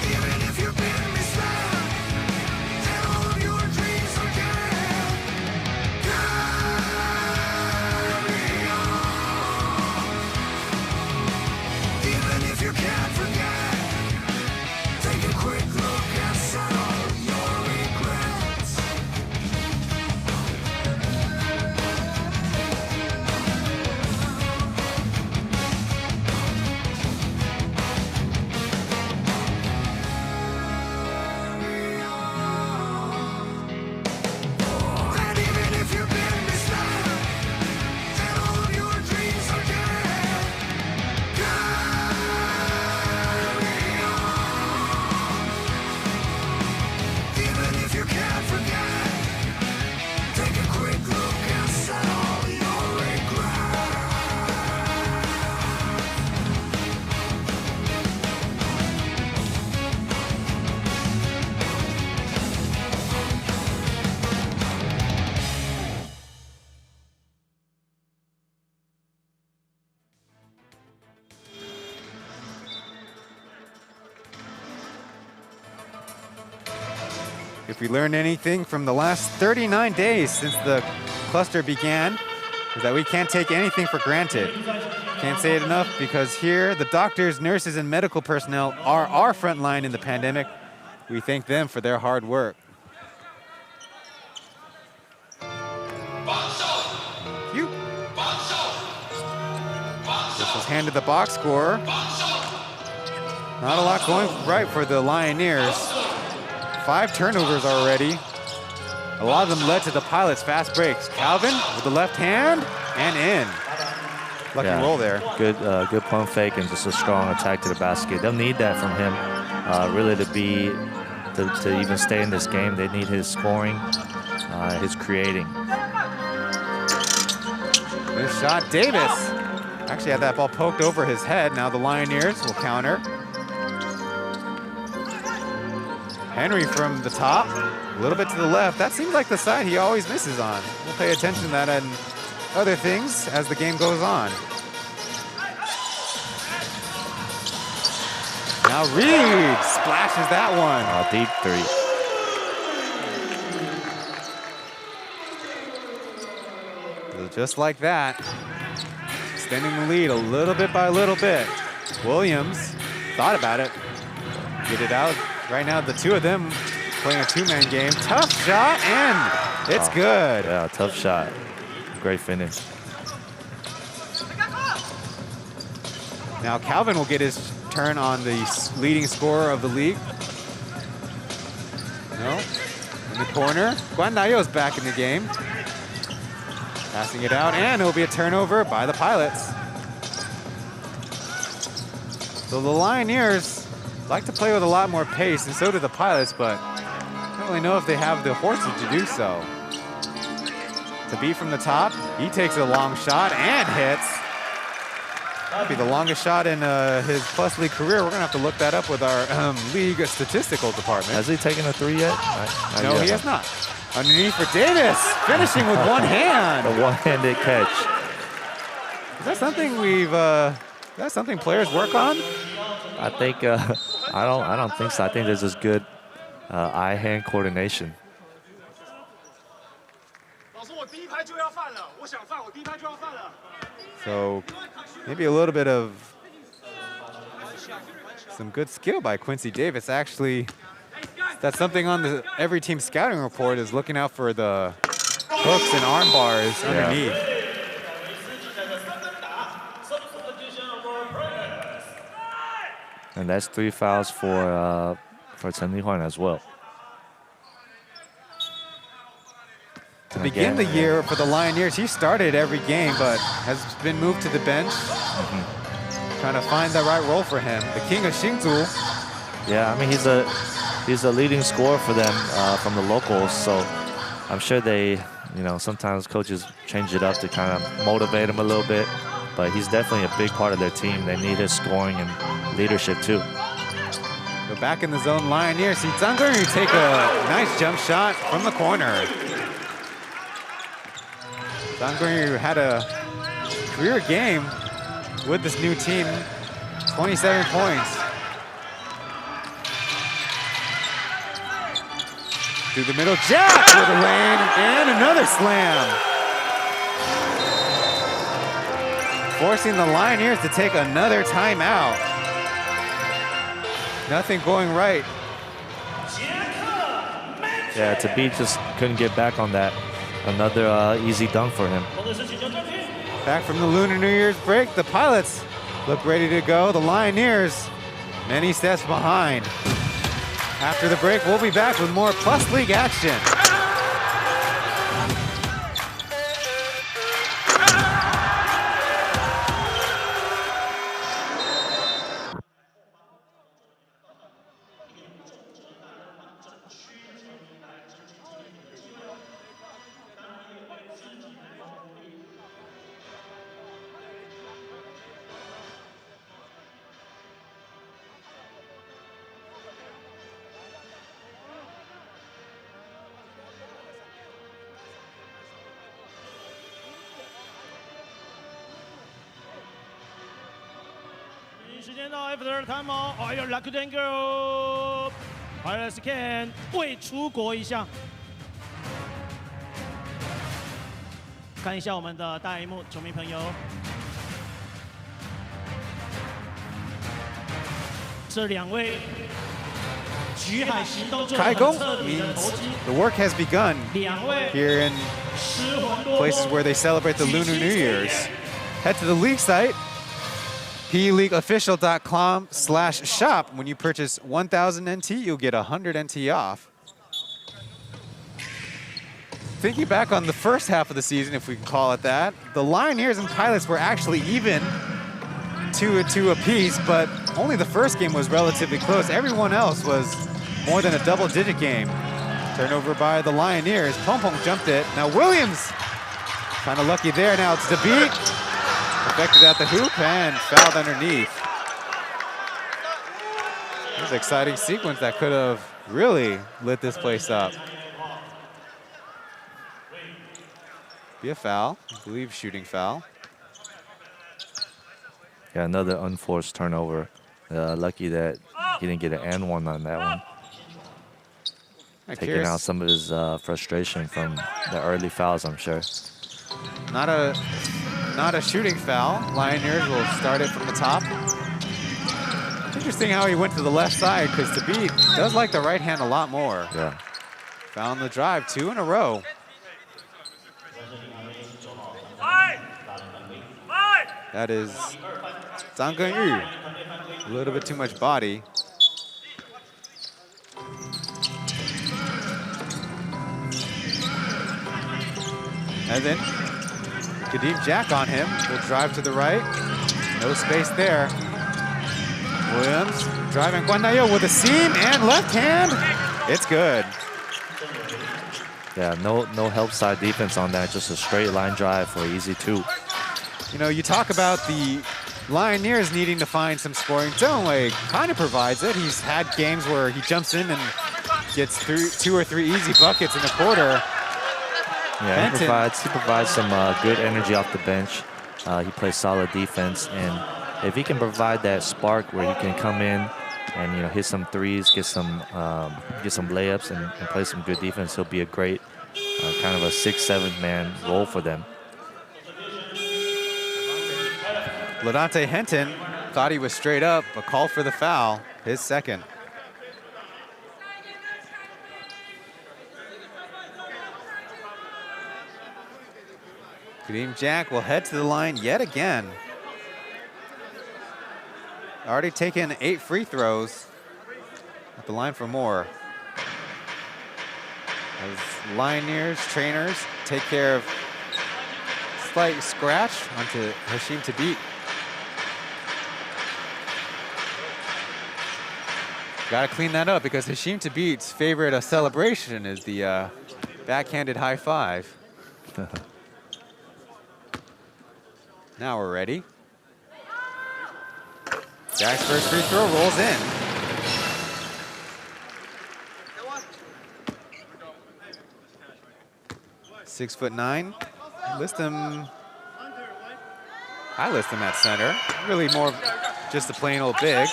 Even if you've been misled. if we learned anything from the last 39 days since the cluster began, is that we can't take anything for granted. Can't say it enough because here, the doctors, nurses, and medical personnel are our front line in the pandemic. We thank them for their hard work. Cute. This was handed the box score. Not a lot going right for the Lioneers. 5 turnovers already. A lot of them led to the Pilots' fast breaks. Calvin with the left hand and in. Lucky roll there. Good pump fake and just a strong attack to the basket. They'll need that from him, really, to even stay in this game. They need his scoring, his creating. Good shot, Davis. Actually had that ball poked over his head. Now the Lioneers will counter. Henry from the top, a little bit to the left. That seems like the side he always misses on. We'll pay attention to that and other things as the game goes on. Now Reed splashes that one. Deep 3. Just like that, extending the lead a little bit by little bit. Williams thought about it, get it out. Right now, the two of them playing a two-man game. Tough shot, and it's good. Yeah, tough shot. Great finish. Now Calvin will get his turn on the leading scorer of the league. No, in the corner. Guan Dayo's back in the game. Passing it out, and it'll be a turnover by the Pilots. So the Lioneers like to play with a lot more pace, and so do the Pilots, but I don't really know if they have the horses to do so. To beat from the top, he takes a long shot and hits. That'll be the longest shot in his Plus League career. We're gonna have to look that up with our league statistical department. Has he taken a 3 yet? No, he has not. Underneath for Davis, finishing with one hand. The one-handed catch. Is that something that's something players work on? I think I don't think so. I think there's just good eye-hand coordination. So maybe a little bit of some good skill by Quincy Davis. Actually, that's something on the every team scouting report is looking out for the hooks and arm bars underneath. And that's 3 fouls for Chen Lihuan as well. To begin the year for the Lioneers, he started every game, but has been moved to the bench. Trying to find the right role for him. The king of Hsinchu. Yeah, I mean he's a leading scorer for them from the locals, so I'm sure they, sometimes coaches change it up to kind of motivate him a little bit. But he's definitely a big part of their team. They need his scoring and leadership too. Go back in the zone, Lioneers. See Zhang Guanyu take a nice jump shot from the corner. Zhang Guanyu had a career game with this new team, 27 points. Through the middle, Jack with a lane and another slam. Forcing the Lioneers to take another timeout. Nothing going right. Yeah, Tabi just couldn't get back on that. Another easy dunk for him. Back from the Lunar New Year's break, the Pilots look ready to go. The Lioneers, many steps behind. After the break, we'll be back with more Plus League action. After time, Rakuten Group Pilots Ken 未出国一项。看一下我们的大荧幕，球迷朋友，这2位举海行动做得很彻底的投击。 The work has begun here in places where they celebrate the Lunar New Year's. Head to the league site, pleagueofficial.com/shop. When you purchase 1,000 NT, you'll get 100 NT off. Thinking back on the first half of the season, if we can call it that, the Lioneers and Pilots were actually even 2-2 apiece, but only the first game was relatively close. Everyone else was more than a double-digit game. Turnover by the Lioneers. Pong Pong jumped it. Now Williams, kind of lucky there. Now it's Dabit. Affected at the hoop and fouled underneath. This is an exciting sequence that could have really lit this place up. Be a foul, I believe shooting foul. Yeah, another unforced turnover. Lucky that he didn't get an and one on that one. Taking out some of his frustration from the early fouls, I'm sure. Not a shooting foul. Lioneers will start it from the top. Interesting how he went to the left side, because Dabit does like the right hand a lot more. Yeah. Found the drive, 2 in a row. That is Zhang Genyu. A little bit too much body. And then Kadeem Jack on him. Will drive to the right. No space there. Williams driving Guandayo with a seam and left hand. It's good. Yeah, no help side defense on that. Just a straight line drive for easy 2. You know, you talk about the Lioneers needing to find some scoring. Zhongwei kind of provides it. He's had games where he jumps in and gets 2 or 3 easy buckets in the quarter. Yeah, he provides some good energy off the bench. He plays solid defense, and if he can provide that spark where he can come in and hit some threes, get some layups, and play some good defense, he'll be a great kind of a 6-7 man role for them. Ladante Henton thought he was straight up, but called for the foul, his second. Kadeem Jack will head to the line yet again. Already taken 8 free throws. At the line for more. As Lioneers trainers take care of slight scratch onto Hashim Tabit. Got to clean that up, because Hashim Tabit's favorite celebration is the backhanded high five. Now we're ready. Jack's first free throw rolls in. .6'9". I list him at center. Really more just a plain old big.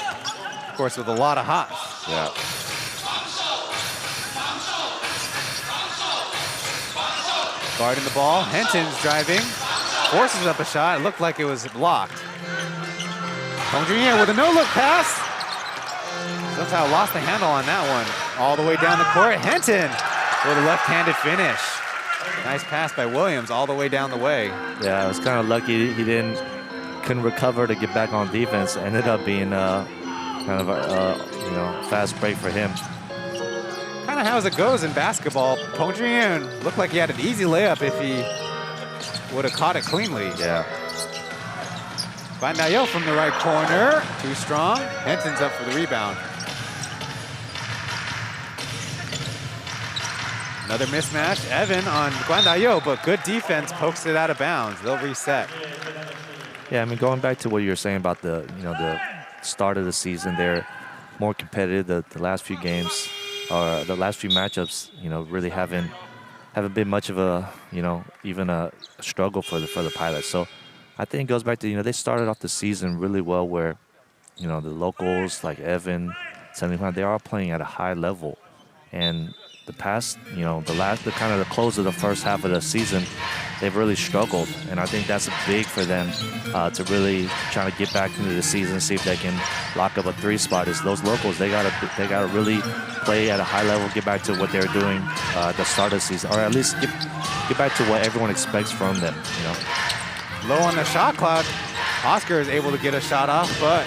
Of course, with a lot of hops. Yeah. Guarding the ball. Henton's driving. Forces up a shot. It looked like it was blocked. Hong Junye with a no-look pass. Somehow lost the handle on that one. All the way down the court. Henton with a left-handed finish. Nice pass by Williams all the way down the way. Yeah, it was kind of lucky he couldn't recover to get back on defense. Ended up being kind of a fast break for him. Kind of how it goes in basketball. Hong Junye looked like he had an easy layup if he would have caught it cleanly. Yeah. Guandayo from the right corner. Too strong. Henton's up for the rebound. Another mismatch. Evan on Guandayo, but good defense pokes it out of bounds. They'll reset. Yeah, I mean, going back to what you were saying about the start of the season, they're more competitive. The last few games, or the last few matchups, really haven't been much of a, even a struggle for the Pilots. So I think it goes back to, they started off the season really well, where, the locals like Evan, they are playing at a high level. And the past, the kind of the close of the first half of the season, they've really struggled. And I think that's big for them to really try to get back into the season, see if they can lock up a 3 spot. Is those locals, they gotta really play at a high level, get back to what they were doing at the start of the season, or at least get back to what everyone expects from them. Low on the shot clock. Oscar is able to get a shot off, but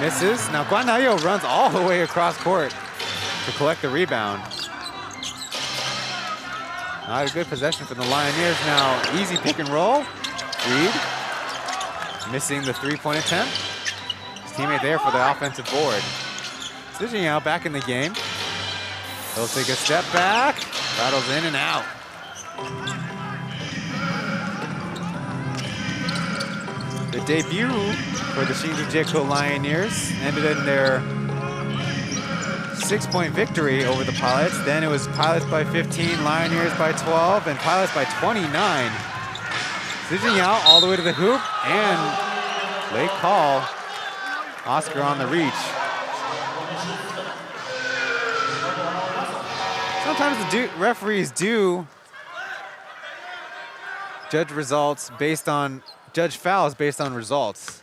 misses. Now Guanayo runs all the way across court to collect the rebound. Not a good possession for the Lioneers now. Easy pick and roll. Reed missing the 3-point attempt. His teammate there for the offensive board. Hsinchu back in the game. He'll take a step back. Rattles in and out. The debut for the Hsinchu Lioneers ended in their 6-point victory over the Pilots. Then it was Pilots by 15, Lioneers by 12, and Pilots by 29. Hsinchu all the way to the hoop, and late call. Oscar on the reach. Sometimes the referees do judge fouls based on results.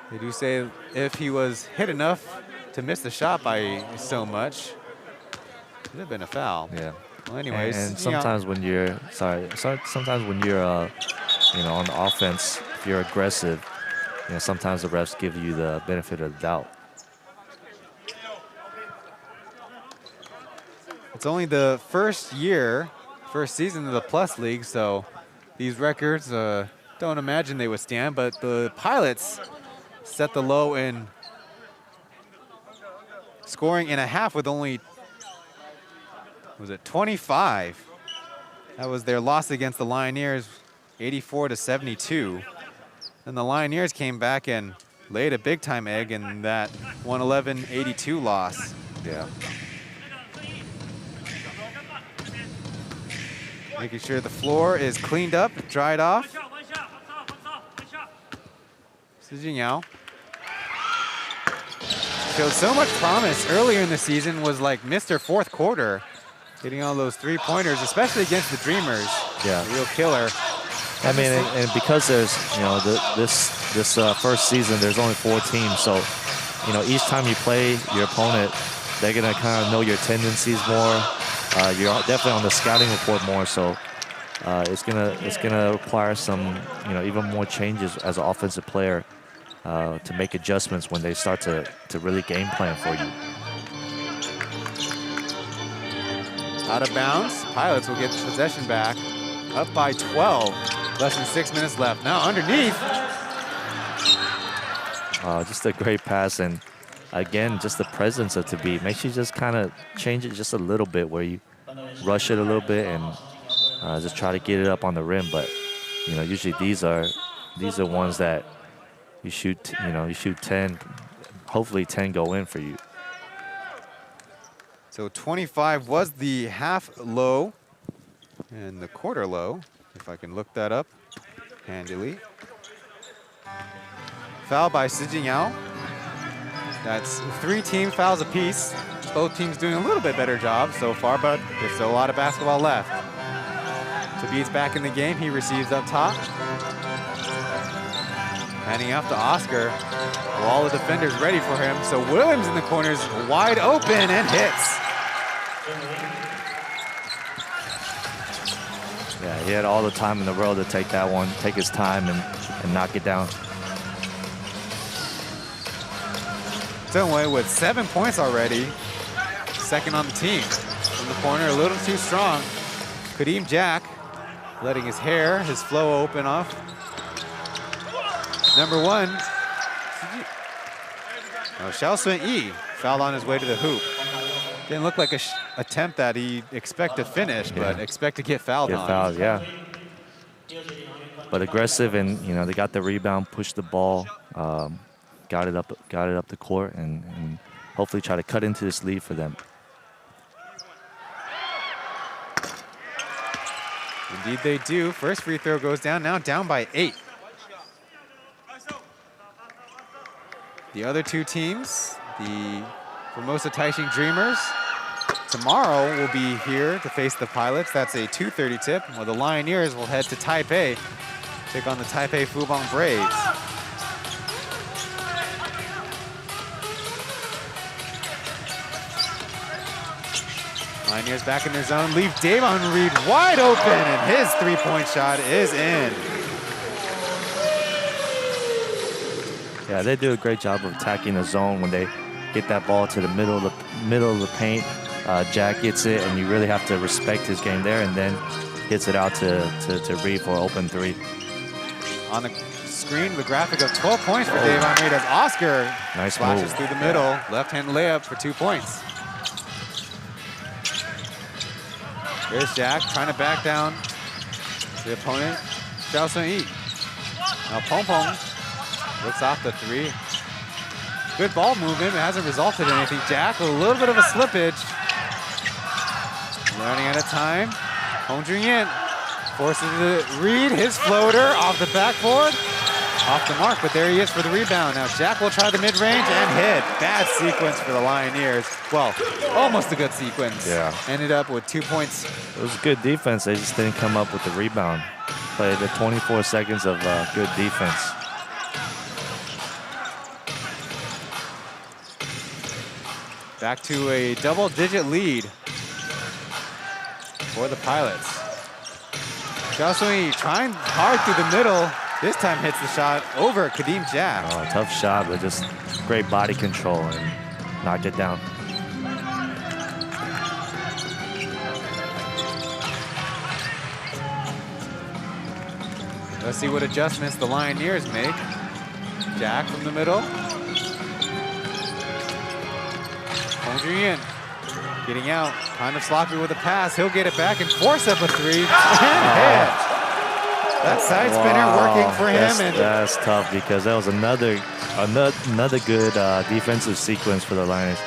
They do say if he was hit enough to miss the shot by so much, it would have been a foul. Yeah. Well, anyways, and sometimes when you're sometimes when you're on the offense, if you're aggressive, sometimes the refs give you the benefit of the doubt. It's only the first season of the Plus League, so these records don't imagine they would stand, but the Pilots set the low in scoring in a half with only, 25? That was their loss against the Lioneers, 84-72. And the Lioneers came back and laid a big-time egg in that 111-82 loss. Yeah. Making sure the floor is cleaned up, dried off. Hsinchu showed so much promise earlier in the season, was like Mr. Fourth Quarter, hitting all those 3-pointers, especially against the Dreamers. Yeah. A real killer. I mean, and because there's, this first season, there's only 4 teams, so, each time you play your opponent, they're gonna kind of know your tendencies more. You're definitely on the scouting report more, so it's gonna require some, even more changes as an offensive player to make adjustments when they start to really game plan for you. Out of bounds. Pilots will get possession back. Up by 12. Less than 6 minutes left. Now underneath. Just a great pass, and again, just the presence of Tabi. Make sure you just kind of change it just a little bit, where you rush it a little bit and just try to get it up on the rim. But usually these are ones that you shoot 10, hopefully 10 go in for you. So 25 was the half low and the quarter low, if I can look that up handily. Foul by Hsinchu. That's 3 team fouls apiece. Both teams doing a little bit better job so far, but there's still a lot of basketball left. Tabi's back in the game. He receives up top. Handing off to Oscar. All the defenders ready for him. So Williams in the corners, wide open and hits. Yeah, he had all the time in the world to take that one, take his time and knock it down. Zhengwei with 7 points already. Second on the team. From the corner, a little too strong. Kadeem Jack letting his flow open off. Number 1. Xiao Sun Yi fouled on his way to the hoop. Didn't look like an attempt that he expect to finish, but expect to get fouled on. Fouled, yeah. But aggressive, and they got the rebound, pushed the ball, got it up the court, and hopefully try to cut into this lead for them. Indeed they do. First free throw goes down, now down by 8. The other 2 teams the Formosa Taishing Dreamers tomorrow will be here to face the Pilots. That's a 2:30 tip, while the Lioneers will head to Taipei, take on the Taipei Fubon Braves. Lioneers back in their zone, leave Davon Reed wide open, and his three-point shot is in. Yeah, they do a great job of attacking the zone when they get that ball to the middle of the paint. Jack gets it, and you really have to respect his game there, and then hits it out to Reed for an open three. On the screen, the graphic of 12 points for Davon Reed as Oscar flashes through the middle. Left-hand layup for 2 points. Here's Jack trying to back down the opponent, Xiao Sun-yi. Now Pong Pong looks off the three. Good ball movement, it hasn't resulted in anything. Jack with a little bit of a slippage. Running out of time. Hong Jun-yin forces to Reed, his floater off the backboard. Off the mark, but there he is for the rebound. Now Jack will try the mid-range and hit. Bad sequence for the Lioneers. Well, almost a good sequence. Yeah. Ended up with 2 points. It was good defense. They just didn't come up with the rebound. Played the 24 seconds of good defense. Back to a double-digit lead for the Pilots. Xiao Sun-yi trying hard through the middle. This time hits the shot over Kadeem Jack. Oh, tough shot, but just great body control and knocked it down. Let's see what adjustments the Lioneers make. Jack from the middle. Hong Jun-yin getting out, kind of sloppy with a pass. He'll get it back and force up a three. And hit. That side spinner working for him. That's tough because that was another good defensive sequence for the Lioneers,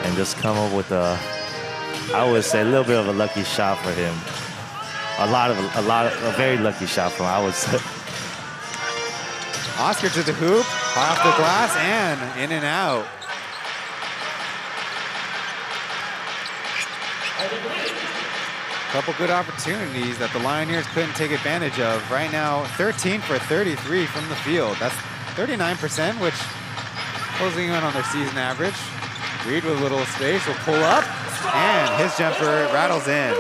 and just come up with I would say a little bit of a lucky shot for him. A very lucky shot for him, I would say. Oscar to the hoop, off the glass, and in and out. Couple good opportunities that the Lioneers couldn't take advantage of. Right now, 13 for 33 from the field. That's 39%, which closing in on their season average. Reed with a little space will pull up, and his jumper rattles in.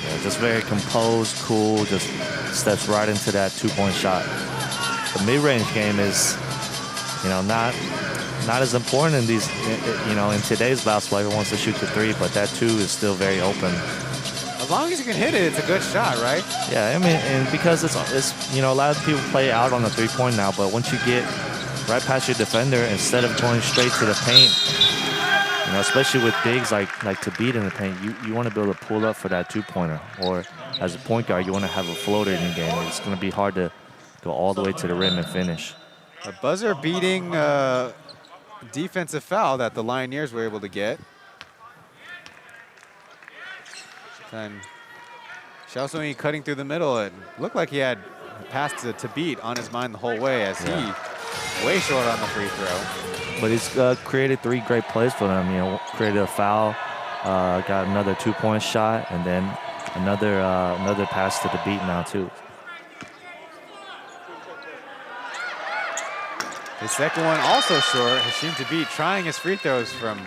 Yeah, just very composed, cool, just steps right into that two-point shot. The mid-range game is, not as important in these, in today's basketball. Everyone wants to shoot the three, but that two is still very open. As long as you can hit it, it's a good shot, right? Yeah, I mean, and because it's a lot of people play out on the three-point now, but once you get right past your defender, instead of going straight to the paint, especially with bigs like to beat in the paint, you want to be able to pull up for that two-pointer, or as a point guard, you want to have a floater in your game. It's going to be hard to go all the way to the rim and finish. A buzzer-beating defensive foul that the Lioneers were able to get. And Xiao Sun-yi cutting through the middle. It looked like he had a pass to beat on his mind the whole way, as he way short on the free throw. But he's created 3 great plays for them. Created a foul, got another two-point shot, and then another pass to the beat now too. The second one also short. Hashim Thabit trying his free throws from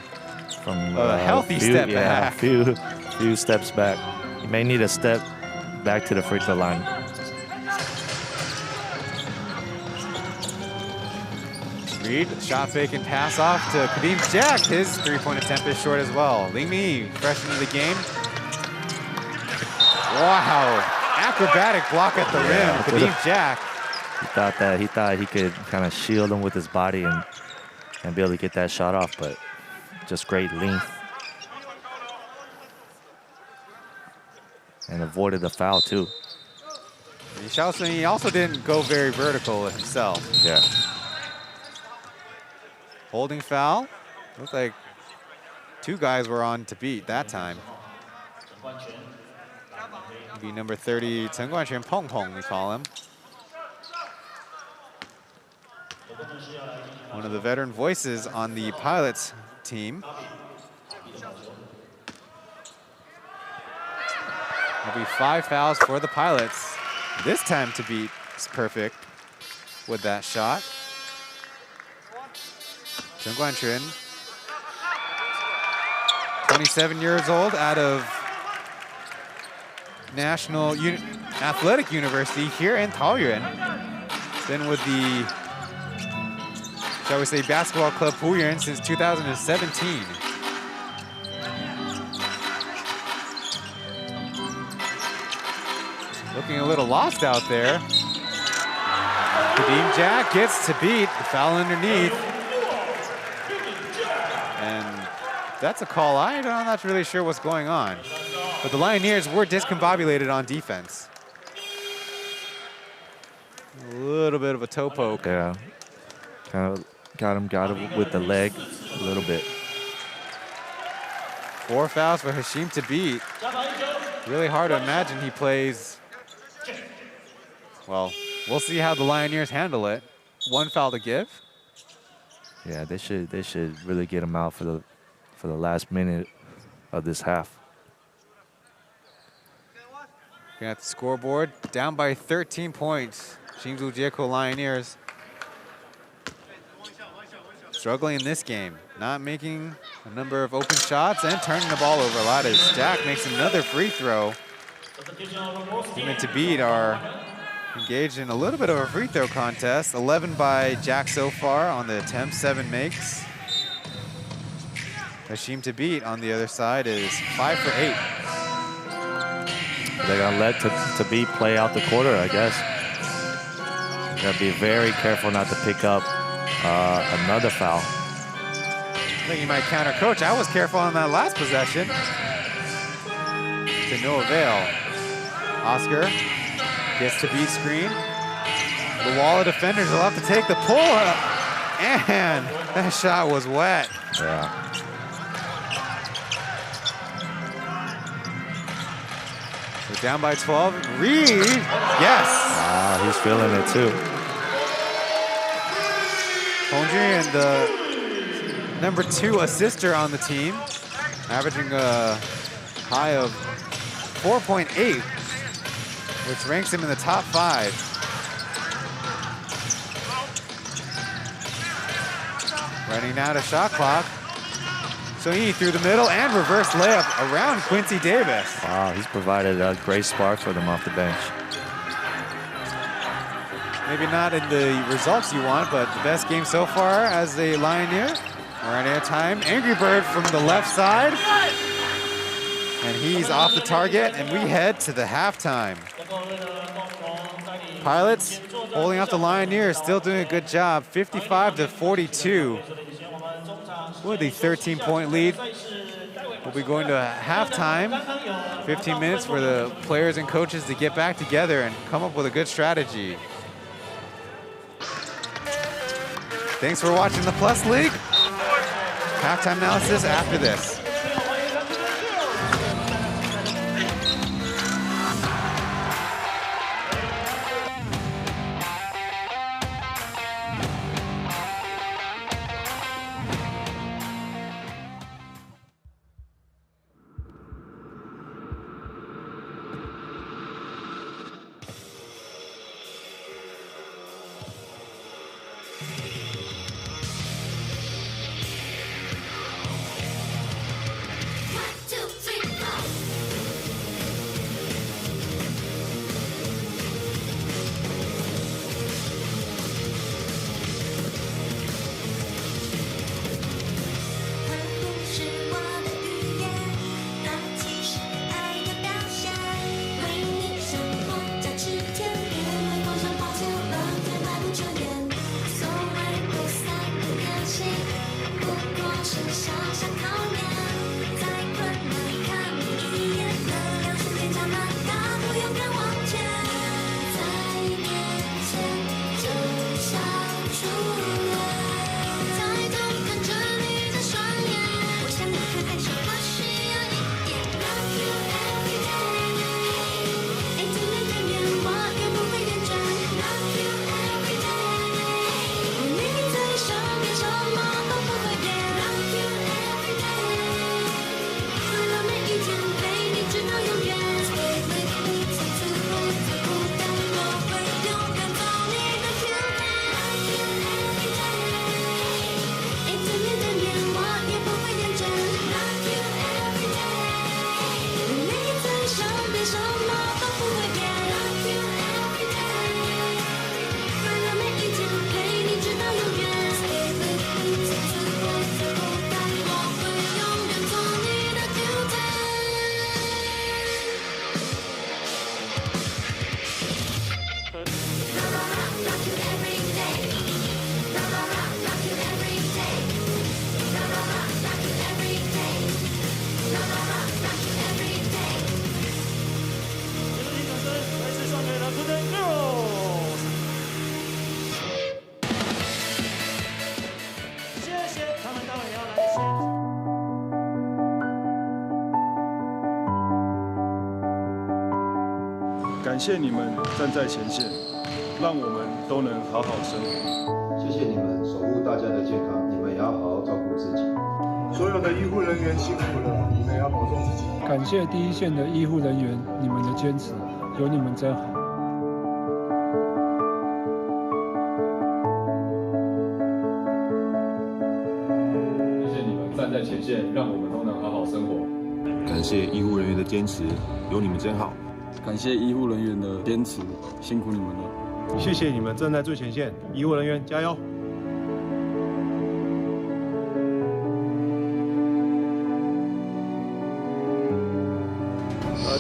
a healthy step back. Few steps back. You may need a step back to the free throw line. Reed, shot fake and pass off to Kadeem Jack. His three-point attempt is short as well. Ling Mi, fresh into the game. Wow, acrobatic block at the rim. Kadeem Jack. He thought he could kind of shield him with his body and be able to get that shot off, but just great length. And avoided the foul too. Xiao Sun-yi also didn't go very vertical himself. Yeah. Holding foul. Looked like 2 guys were on to beat that time. Be number 30, Chen Guanquan Pong Pong, we call him. one of the veteran voices on the Pilots team. There'll be 5 fouls for the Pilots. This time to beat is perfect with that shot. Chen Guanchun, 27 years old, out of National Athletic University here in Taoyuan. Been with the, shall we say, basketball club Puyuan since 2017. Looking a little lost out there. Kadeem Jack gets to beat the foul underneath. And that's a call. I'm not really sure what's going on. But the Lioneers were discombobulated on defense. A little bit of a toe poke. Yeah, kind of got him with the leg a little bit. 4 fouls for Hashim to beat. Really hard to imagine he plays. Well, we'll see how the Lioneers handle it. 1 foul to give. Yeah, they should really get him out for the last minute of this half. Looking at the scoreboard, down by 13 points. Hsinchu Jiekou Lioneers struggling in this game, not making a number of open shots and turning the ball over a lot as Jack makes another free throw. Him and Tabit are engaged in a little bit of a free throw contest. 11 by Jack so far on the attempt, 7 makes. Hashim Tabit on the other side is 5 for 8. They're gonna let Tabit play out the quarter, I guess. Gotta be very careful not to pick up another foul. I think he might counter coach. I was careful on that last possession. To no avail. Oscar gets to beat screen. The wall of defenders will have to take the pull up. And that shot was wet. Yeah. We're down by 12. Reed, yes. Wow, he's feeling it too. Hongji and the #2 assister on the team, averaging a high of 4.8, which ranks him in the top 5. Running out of shot clock. So he through the middle and reverse layup around Quincy Davis. Wow, he's provided a great spark for them off the bench. Maybe not in the results you want, but the best game so far as a Lioneer. We're on airtime. Angry Bird from the left side. And he's off the target, and we head to the halftime. Pilots holding off the Lioneers, still doing a good job. 55-42 with a 13-point lead. We'll be going to halftime. 15 minutes for the players and coaches to get back together and come up with a good strategy. Thanks for watching the Plus League. Halftime analysis after this. Show me 感谢你们站在前线，让我们都能好好生活。谢谢你们守护大家的健康，你们也要好好照顾自己。所有的医护人员辛苦了，你们也要保重自己。感谢第一线的医护人员，你们的坚持，有你们真好。谢谢你们站在前线，让我们都能好好生活。感谢医护人员的坚持，有你们真好。感谢医护人员的坚持，辛苦你们了。谢谢你们站在最前线，医护人员加油！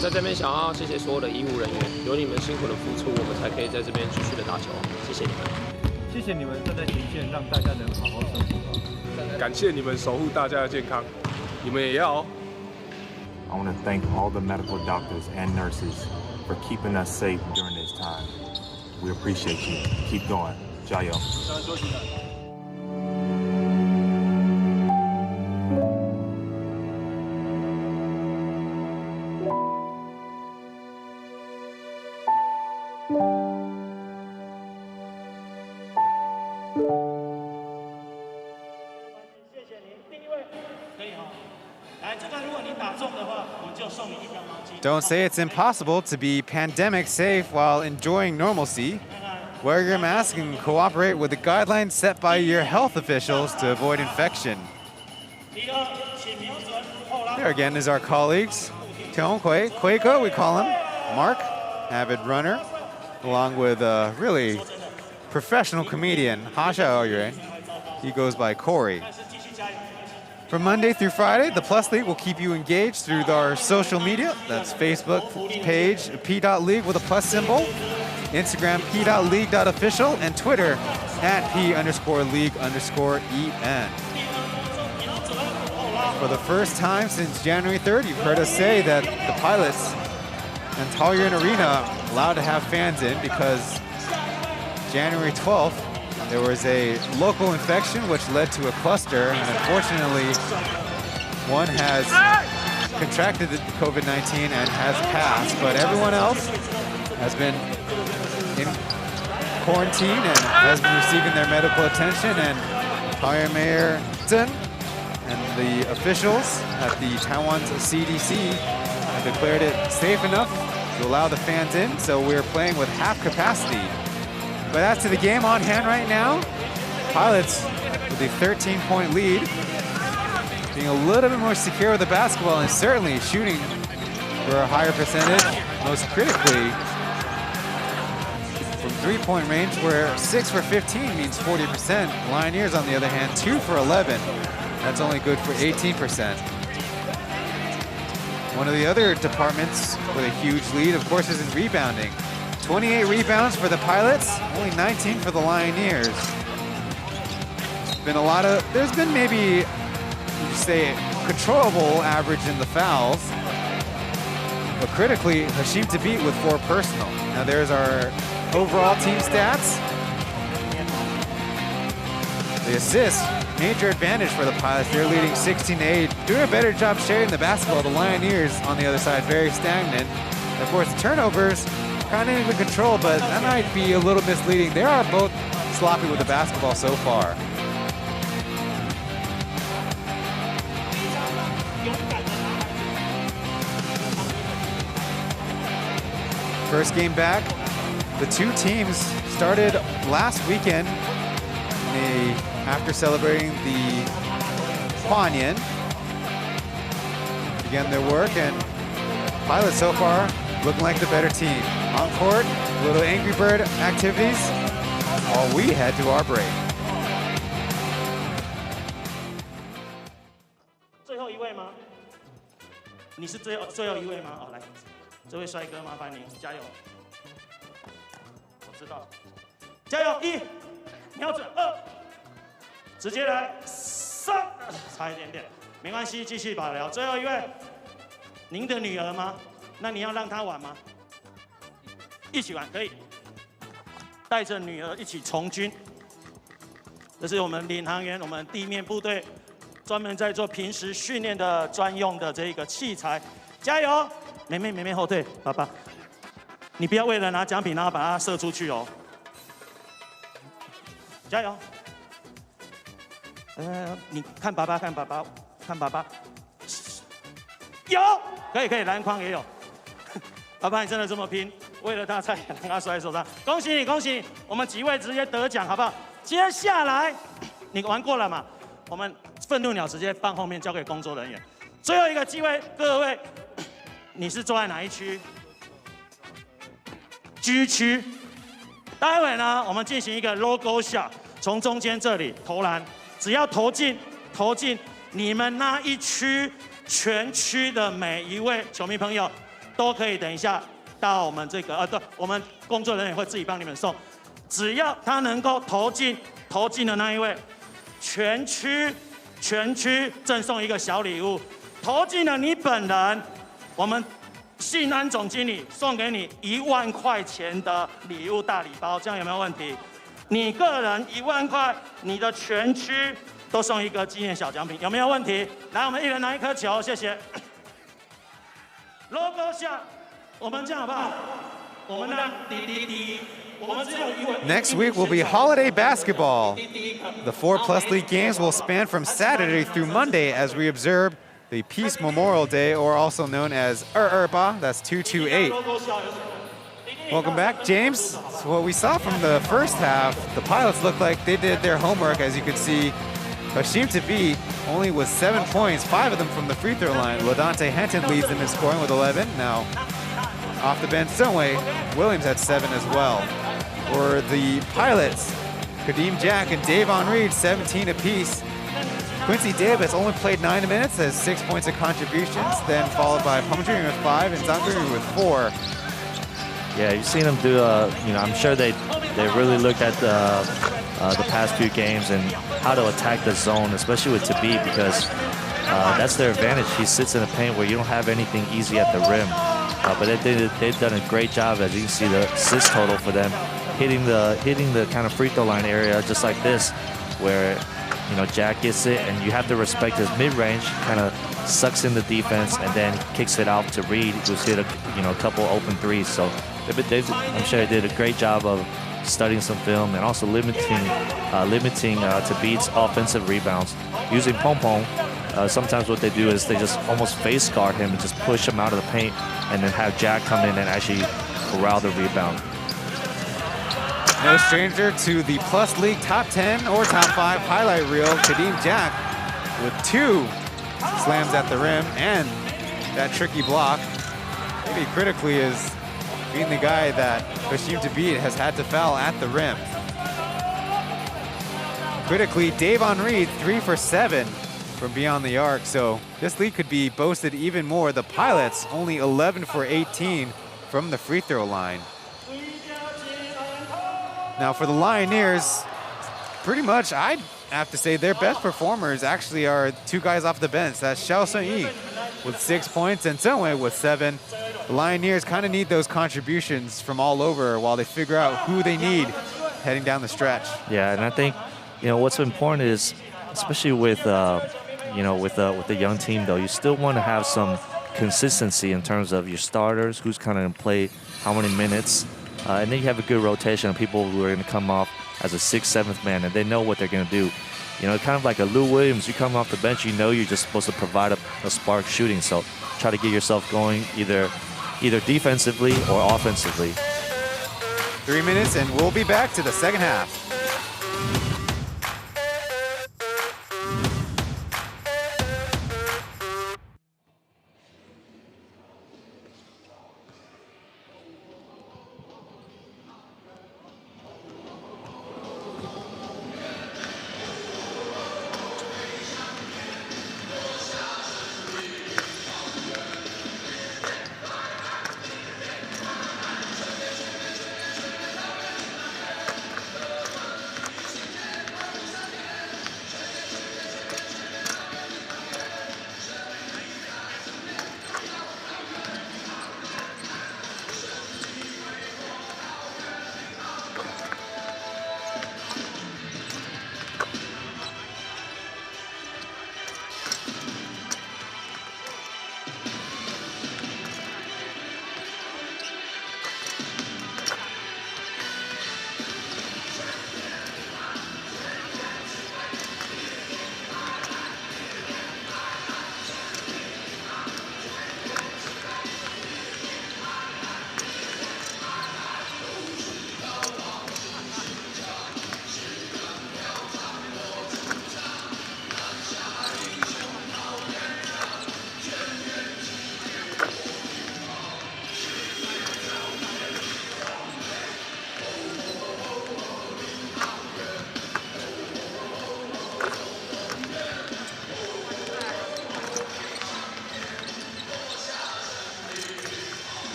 在这边想要谢谢所有的医护人员，有你们辛苦的付出，我们才可以在这边继续的打球。谢谢你们，谢谢你们站在前线，让大家能好好生活。感谢你们守护大家的健康，你们也要。I want to thank all the medical doctors and nurses for keeping us safe during this time. We appreciate you. Keep going. 加油！Don't say it's impossible to be pandemic safe while enjoying normalcy. Wear your mask and cooperate with the guidelines set by your health officials to avoid infection. There again is our colleagues. Tiong Hui, Kuiko, we call him. Mark, avid runner, along with a really professional comedian, Ha Xiaoyuan. He goes by Corey. From Monday through Friday, the Plus League will keep you engaged through our social media. That's Facebook page, P.LEAGUE with a plus symbol, Instagram, P.LEAGUE.official, and Twitter, @P_League_EN. For the first time since January 3rd, you've heard us say that the Pilots and Taoyuan Arena allowed to have fans in because January 12th, there was a local infection which led to a cluster, and unfortunately, one has contracted the COVID-19 and has passed, but everyone else has been in quarantine and has been receiving their medical attention, and Taoyuan Mayor Chen and the officials at the Taiwan's CDC have declared it safe enough to allow the fans in, so we're playing with half capacity. But as to the game on hand right now, Pilots with a 13-point lead, being a little bit more secure with the basketball and certainly shooting for a higher percentage, most critically from three-point range, where 6 for 15 means 40%. Lioneers, on the other hand, 2 for 11. That's only good for 18%. One of the other departments with a huge lead, of course, is in rebounding. 28 rebounds for the Pilots, only 19 for the Lioneers. There's been maybe, you say, controllable average in the fouls, but critically, Hsinchu to beat with 4 personal. Now there's our overall team stats. The assists, major advantage for the Pilots. They're leading 16-8, doing a better job sharing the basketball. The Lioneers, on the other side, very stagnant. And of course, the turnovers, kind of in control, but that might be a little misleading. They are both sloppy with the basketball so far. First game back, the two teams started last weekend after celebrating the Huanian. Began their work, and Pilots so far looking like the better team. On court, little Angry Bird activities, while we head to our break. 最后一位吗？你是最后一位吗？好，来，这位帅哥，麻烦您加油。我知道，加油！1，瞄准2，直接来3，差一点点，没关系，继续保留。最后一位，您的女儿吗？那你要让她玩吗？一起玩可以，带着女儿一起从军。这是我们领航员，我们地面部队专门在做平时训练的专用的这个器材。加油，妹妹后退，爸爸。你不要为了拿奖品然后把它射出去哦。加油！你看爸爸，看爸爸，看爸爸。有，可以，篮筐也有。爸爸，你真的这么拼？为了他差点让他摔手上，恭喜你，恭喜你！我们几位直接得奖，好不好？接下来你玩过了嘛？我们愤怒鸟直接放后面，交给工作人员。最后一个机会，各位，你是坐在哪一区 ？G 区。待会呢，我们进行一个 logo shot， 从中间这里投篮，只要投进，你们那一区全区的每一位球迷朋友都可以等一下到我们这个对，我们工作人员会自己帮你们送，只要他能够投进的那一位，全区赠送一个小礼物，投进了你本人，我们信安总经理送给你1万块钱的礼物大礼包，这样有没有问题？你个人1万块，你的全区都送一个纪念小奖品，有没有问题？来，我们一人拿一颗球，谢谢。logo 下，我们这样好不好？我们让滴，我们只有一位。Next week will be holiday basketball. The 4+ league games will span from Saturday through Monday as we observe the Peace Memorial Day, or also known as Erba, that's 228. Welcome back, James. So what we saw from the first half, the Pilots looked like they did their homework, as you could see. Hsinchu only with 7 points, 5 of them from the free throw line. Ladante Henton leads them in scoring with 11. Now, off the bench, Stoneway Williams had 7 as well. For the Pilots, Kadeem Jack and Davon Reed, 17 apiece. Quincy Davis only played 9 minutes, has 6 points of contributions, then followed by Pumdream with 5 and Zanguri with 4. Yeah, you've seen them do, I'm sure they really looked at the past few games and how to attack the zone, especially with Tabi, because that's their advantage. He sits in the paint where you don't have anything easy at the rim. But they've done a great job, as you can see the assist total for them, hitting the kind of free throw line area just like this, where Jack gets it and you have to respect his mid-range, kind of sucks in the defense and then kicks it out to Reed, who's hit a couple open threes. So I'm sure they did a great job of studying some film and also limiting Tabi's offensive rebounds. Using Pom Pom, sometimes what they do is they just almost face guard him and just push him out of the paint and then have Jack come in and actually corral the rebound. No stranger to the Plus League top 10 or top 5 highlight reel, Kadeem Jack with 2 slams at the rim and that tricky block. Maybe critically is being the guy that Hsinchu has had to foul at the rim. Critically, Davon Reed, 3 for 7 from beyond the arc, so this lead could be boasted even more. The Pilots only 11 for 18 from the free throw line. Now for the Lioneers, pretty much I'd have to say their best performers actually are 2 guys off the bench. That's Xiao Sun-yi with 6 points and Songwei with 7. The Lioneers kind of need those contributions from all over while they figure out who they need heading down the stretch. Yeah, and I think what's important is, especially with with the young team though, you still want to have some consistency in terms of your starters, who's kind of play how many minutes. And then you have a good rotation of people who are going to come off as a 6th, 7th man, and they know what they're going to do. Kind of like a Lou Williams, you come off the bench, you're just supposed to provide a spark shooting. So try to get yourself going either defensively or offensively. 3 minutes, and we'll be back to the second half.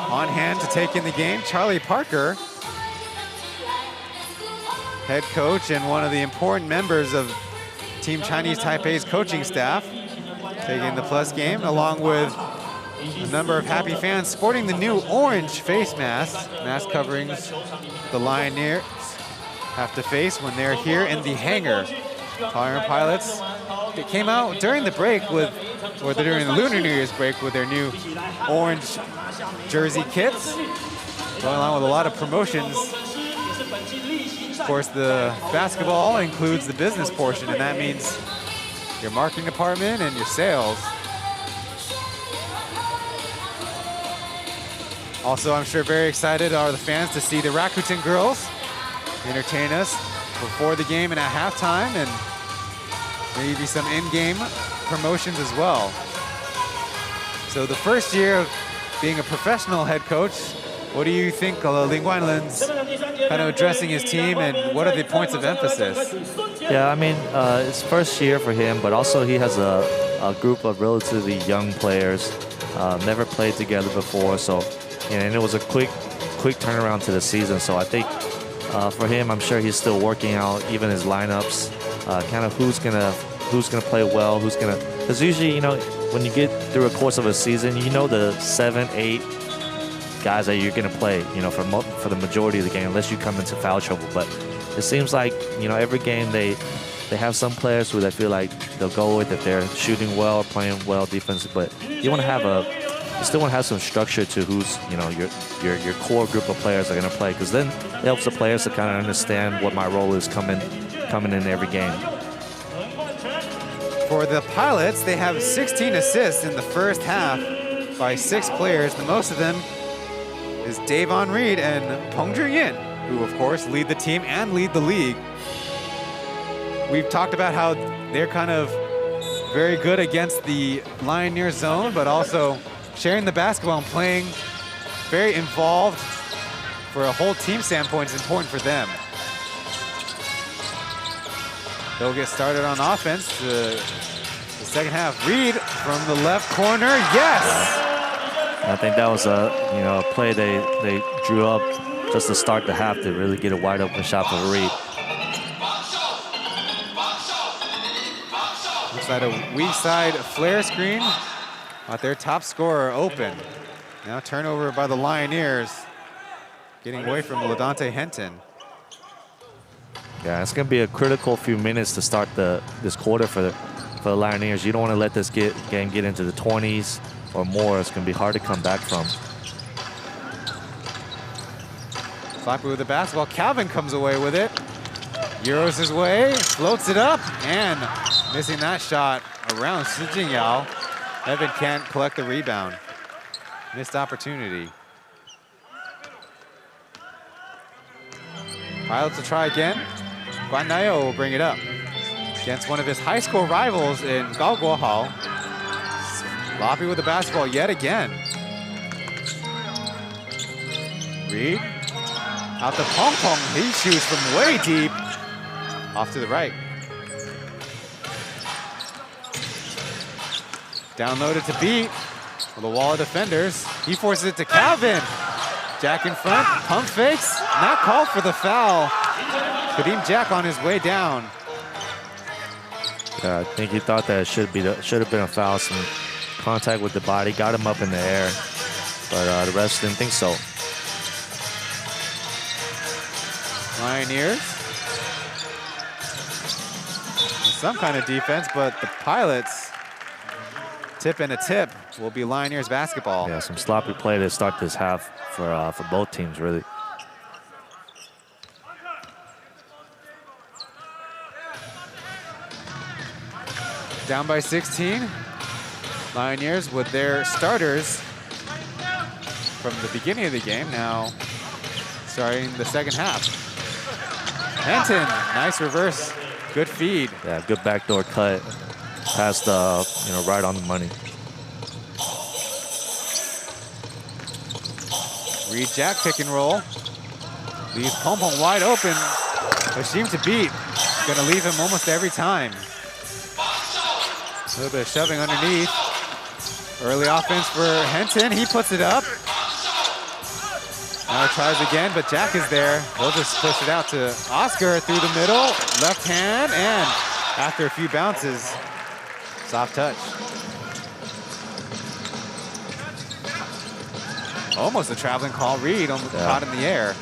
On hand to take in the game, Charlie Parker, head coach and one of the important members of Team Chinese Taipei's coaching staff, taking the plus game, along with a number of happy fans sporting the new orange face masks, mask coverings the Lioneers have to face when they're here in the hangar. Taoyuan pilots, they came out during the break with, or during the Lunar New Year's break with their new orange jersey kits, going along with a lot of promotions. Of course, the basketball includes the business portion, and that means your marketing department and your sales. Also, I'm sure very excited are the fans to see the Rakuten girls entertain us before the game and at halftime, and maybe some in-game promotions as well. So the first year of being a professional head coach, what do you think Ling Guanlin's kind of addressing his team, and what are the points of emphasis? Yeah, I mean, it's first year for him, but also he has a group of relatively young players, never played together before, so, and it was a quick turnaround to the season. So I think for him, I'm sure he's still working out even his lineups, kind of who's gonna play well, because usually, you know, when you get through a course of a season, you know the 7, 8 guys that you're gonna play, you know, for the majority of the game, unless you come into foul trouble. But it seems like, you know, every game they have some players who they feel like they'll go with, that they're shooting well, playing well defensive, but you want to have you still want to have some structure to who's, you know, your core group of players are gonna play, because then it helps the players to kind of understand what my role is coming in every game. For the Pilots, they have 16 assists in the first half by 6 players. The most of them is Davon Reed and Peng Zhiyin, who of course lead the team and lead the league. We've talked about how they're kind of very good against the Lioneer zone, but also sharing the basketball and playing very involved for a whole team standpoint is important for them. They'll get started on offense. The second half. Reed from the left corner. Yes! I think that was a play they drew up just to start the half to really get a wide open shot for Reed. Looks like a weak side flare screen. But their top scorer open. Now turnover by the Lioneers, getting away from Ladante Henton. Yeah, it's going to be a critical few minutes to start this quarter for the Lioneers. You don't want to let this game get into the 20s or more. It's going to be hard to come back from. Slappy with the basketball. Calvin comes away with it. Euros his way, floats it up, and missing that shot around Shi Jingyao. Evan can't collect the rebound. Missed opportunity. Pilots will try again. Guan Nayo will bring it up against one of his high school rivals in Gao Guohao. Sloppy with the basketball yet again. Reed out the pong pong. He shoots from way deep. Off to the right. Downloaded to beat with a wall of defenders. He forces it to Calvin. Jack in front, pump fakes, not called for the foul. Kadeem Jack on his way down. Yeah, I think he thought that should have been a foul. Some contact with the body, got him up in the air, but the refs didn't think so. Lioneers. Some kind of defense, but the Pilots, tip and a tip, will be Lioneers basketball. Yeah, some sloppy play to start this half for both teams, really. Down by 16. Lioneers with their starters from the beginning of the game, now starting the second half. Henton, nice reverse, good feed. Yeah, good backdoor cut, past right on the money. Reed Jack pick and roll. Leaves Pom Pom wide open. Hashim to beat. Gonna leave him almost every time. A little bit of shoving underneath. Early offense for Henton. He puts it up. Now he tries again, but Jack is there. He'll just push it out to Oscar through the middle. Left hand, and after a few bounces, soft touch. Almost a traveling call. Reed almost caught in the air.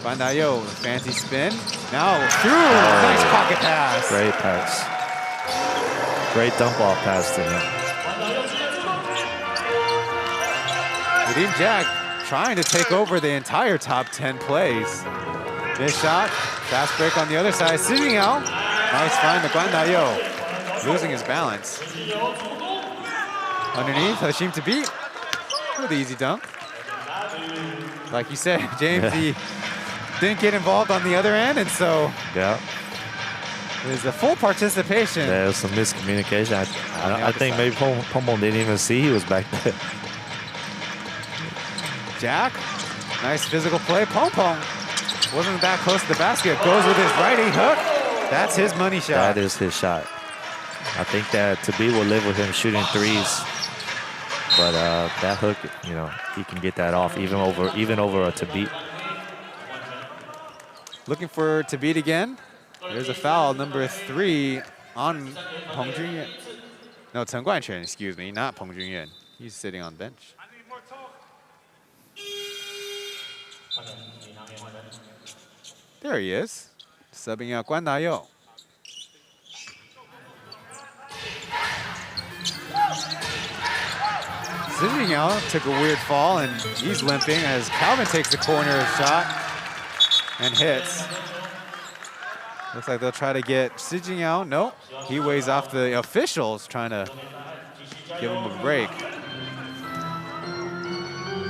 Bandayo, fancy spin. Now through. Nice pocket pass. Great pass. Great dump off pass to him. Team Jack trying to take over the entire top 10 plays. Missed shot, fast break on the other side. Sijingyao, nice find to Guandayo, losing his balance. Underneath, Hashim to beat with the easy dunk. Like you said, James, he didn't get involved on the other end, and so there's a full participation. There was some miscommunication. I think maybe Pompon didn't even see he was back there. Jack, nice physical play. Pompon wasn't that close to the basket. Goes with his righty hook. That's his money shot. That is his shot. I think that Tabi will live with him shooting threes, but that hook, you know, he can get that off even over a Tabi. Looking for Tabi again. There's a foul, number 3 on Peng Junyuan. No, Chen Guanquan, excuse me, not Peng Junyuan. He's sitting on the bench. There he is, subbing out Guan Dayo. Sijingyao took a weird fall and he's limping as Calvin takes the corner shot and hits. Looks like they'll try to get Sijingyao. Nope, he weighs off the officials trying to give him a break.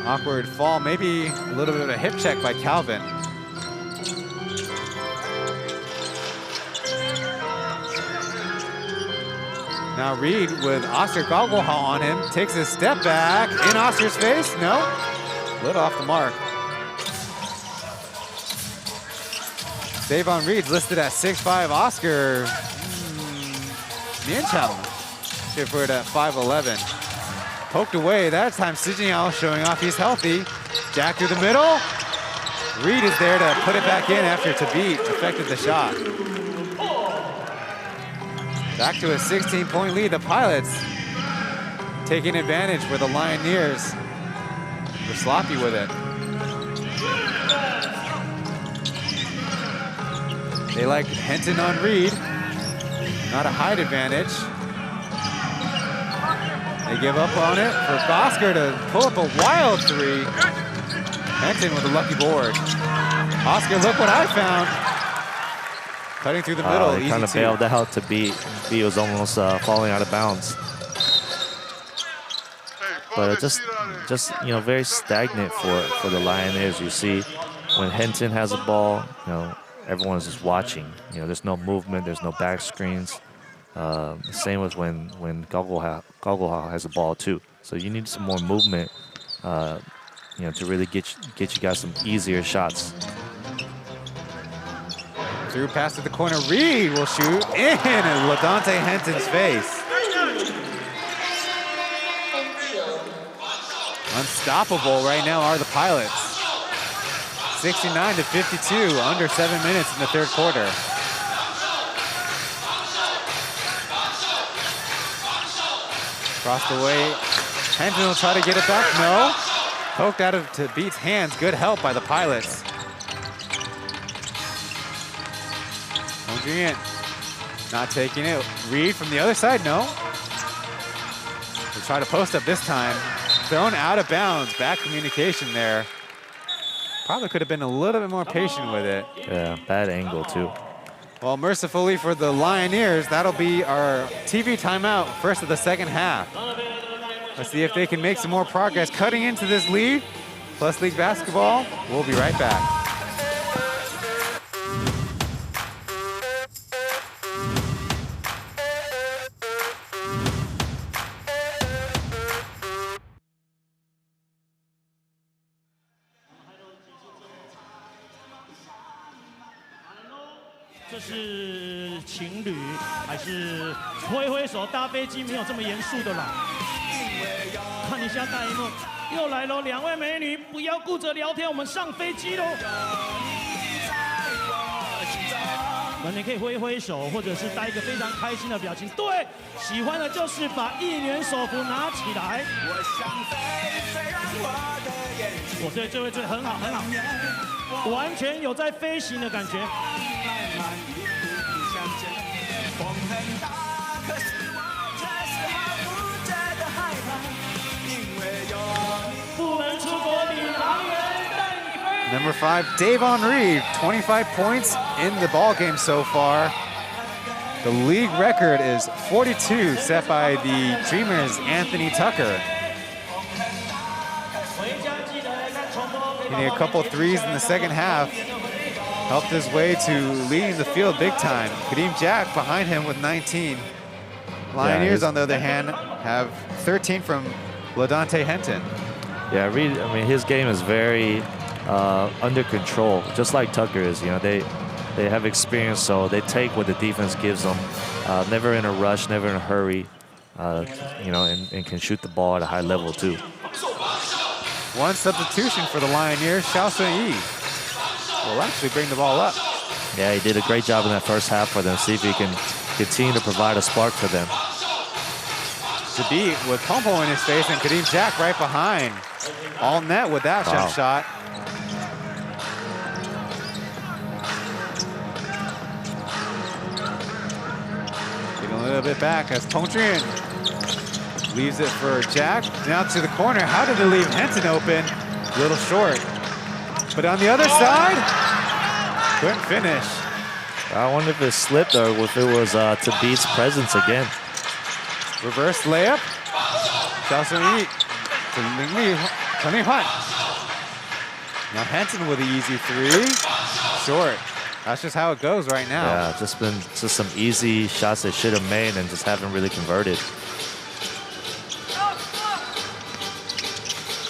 Awkward fall, maybe a little bit of a hip check by Calvin. Now Reed with Oscar Gogglehall on him, takes a step back in Oscar's face. No, a little off the mark. Davon Reed's listed at 6'5". Oscar, Mianchang, should put it at 5'11". Poked away, that time Sijingyao showing off he's healthy. Jack through the middle. Reed is there to put it back in after Tabi affected the shot. Back to a 16-point lead. The Pilots taking advantage where the Lioneers were sloppy with it. They like Henton on Reed. Not a height advantage. They give up on it for Oscar to pull up a wild 3. Henton with a lucky board. Oscar, look what I found. Cutting through the middle, He kind of bailed out to beat. He was almost falling out of bounds. But just you know, very stagnant for the Lioneers. You see, when Henton has a ball, you know, everyone's just watching. You know, there's no movement, there's no back screens. Same with when Gogglehall has a ball too. So you need some more movement, you know, to really get you guys some easier shots. Through pass to the corner, Reed will shoot in LaDante Henton's face. Unstoppable right now are the Pilots. 69-52, under 7 minutes in the third quarter. Across the way, Henton will try to get it back, no. Poked out of Tabi's hands, good help by the Pilots. Not taking it. Reed from the other side, no. They try to post up this time. Thrown out of bounds. Bad communication there. Probably could have been a little bit more patient with it. Yeah, bad angle too. Well, mercifully for the Lioneers, that'll be our TV timeout, first of the second half. Let's see if they can make some more progress cutting into this lead. Plus League Basketball. We'll be right back. 还是挥挥手搭飞机，没有这么严肃的啦。看一下大荧幕，又来了2位美女，不要顾着聊天，我们上飞机喽。那你可以挥挥手，或者是带一个非常开心的表情。对，喜欢的就是把1年手幅拿起来。我对这位很好很好，完全有在飞行的感觉。不能出国领航员带你飞。Number 5, Davon Reed, 25 points in the ball game so far. The league record is 42, set by the Dreamers' Anthony Tucker. Hitting a couple threes in the second half, helped his way to leading the field big time. Kadeem Jack behind him with 19. Lioneers, on the other hand, have 13 from LaDante Henton. Yeah, Reed, I mean, his game is very under control, just like Tucker is. You know, they have experience, so they take what the defense gives them. Never in a rush, never in a hurry. You know, and can shoot the ball at a high level too. One substitution for the Lioneers, Xiao Sun-yi will actually bring the ball up. Yeah, he did a great job in that first half for them. See if he can continue to provide a spark for them. To beat with Pompo in his face and Kadeem Jack right behind. All net with that jump shot. Getting a little bit back as Peng Jun leaves it for Jack. Now to the corner. How did it leave Henton open? A little short. But on the other side, couldn't finish. I wonder if it slipped or if it was to Beat's presence again. Reverse layup. Xiao Sun-yi to Chen Li-huan. Now Henton with the easy 3. Short. That's just how it goes right now. Yeah, just some easy shots they should have made and just haven't really converted.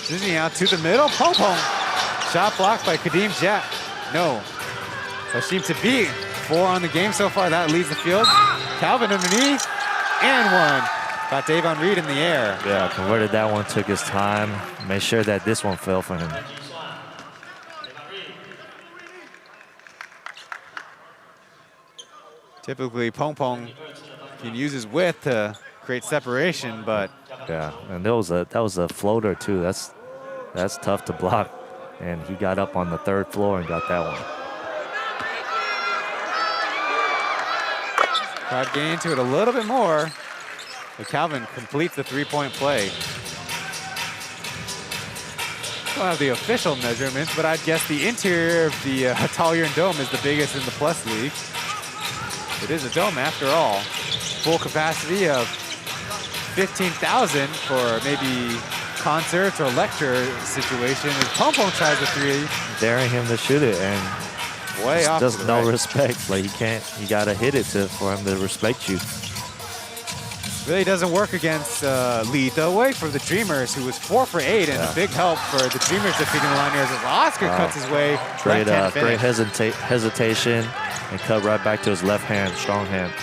Disney out to the middle. Pong. Shot blocked by Kadeem Jack. No. Hashim to beat. 4 on the game so far. That leads the field. Calvin underneath. And 1. Got Davon Reed in the air. Yeah, converted that one, took his time. Made sure that this one fell for him. Typically, Pong can use his width to create separation, but yeah, and that was a floater too. That's tough to block, and he got up on the 3rd floor and got that one. Tried to get into it a little bit more, but Calvin completes the 3-point play. I don't have the official measurements, but I'd guess the interior of the Taoyuan Dome is the biggest in the Plus League. It is a dome after all. Full capacity of 15,000 for maybe concerts or lecture situation. As Pong tries the 3. Daring him to shoot it, and way off. Just no respect. Like you gotta hit it for him to respect you. Really doesn't work against Lee Wei for the Dreamers, who was 4 for 8, and a big help for the Dreamers defeating the Lioneers as Oscar cuts his way. Great hesitation, and cut right back to his left hand, strong hand.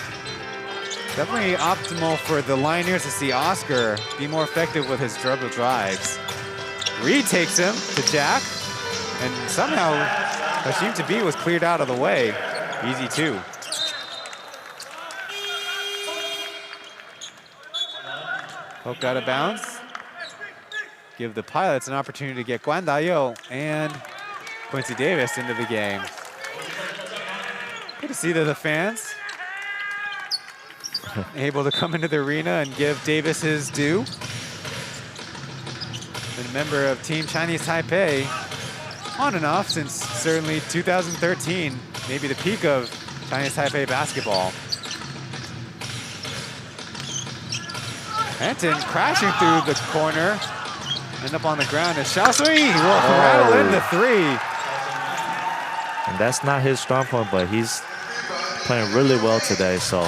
Definitely optimal for the Lioneers to see Oscar be more effective with his dribble drives. Reed takes him to Jack, and somehow Hashim Tabi was cleared out of the way. Easy 2. Hope got a bounce. Give the Pilots an opportunity to get Guan Dayo and Quincy Davis into the game. Good to see that the fans able to come into the arena and give Davis his due. Been a member of Team Chinese Taipei on and off since certainly 2013, maybe the peak of Chinese Taipei basketball. Henton crashing through the corner, end up on the ground as Xiao Sun-yi will rattle in the 3. And that's not his strong point, but he's playing really well today, so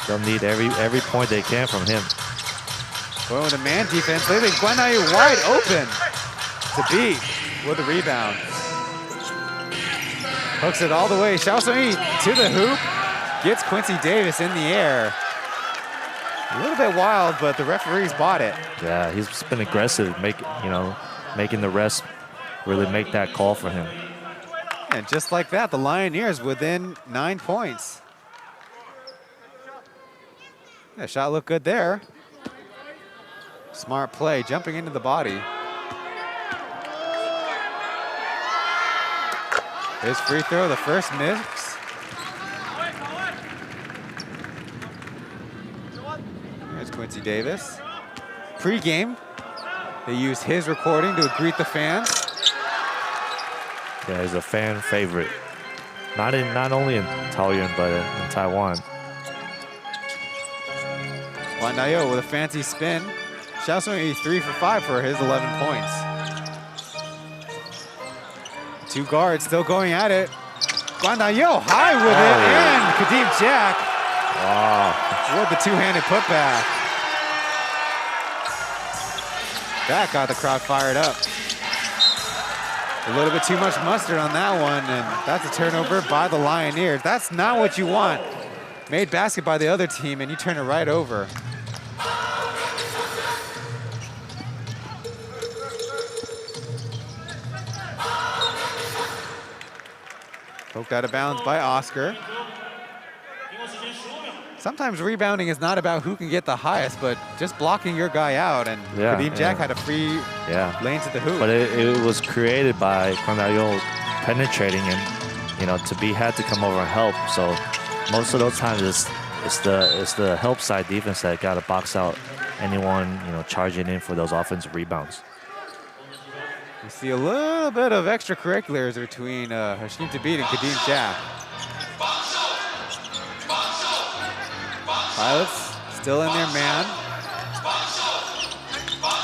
they'll need every point they can from him. Well, with a man defense, leaving Guan Dayo wide open to beat with a rebound. Hooks it all the way. Xiao Sun-yi to the hoop. Gets Quincy Davis in the air. A little bit wild, but the referees bought it. Yeah, he's been aggressive, making the refs really make that call for him. And just like that, the Lioneers within 9 points. That shot looked good there. Smart play, jumping into the body. His free throw, the first miss. There's Quincy Davis. Pre-game, they used his recording to greet the fans. Yeah, he's a fan favorite. Not only in Taoyuan, but in Taiwan. Guandayo with a fancy spin. Xiaosong 3 for 5 for his 11 points. Two guards still going at it. Guandayo high with it, and Kadeem Jack. Wow. With the two-handed putback. That got the crowd fired up. A little bit too much mustard on that one, and that's a turnover by the Lioneers. That's not what you want. Made basket by the other team, and you turn it right over. Poked out of bounds by Oscar. Sometimes rebounding is not about who can get the highest, but just blocking your guy out. And Kadeem Jack had a free lane to the hoop. But it was created by Guandayo penetrating and, had to come over and help. So most of those times it's the help side defense that got to box out anyone, charging in for those offensive rebounds. You see a little bit of extracurriculars between Hsinchu and Kadeem Jack. Pilots still in their man.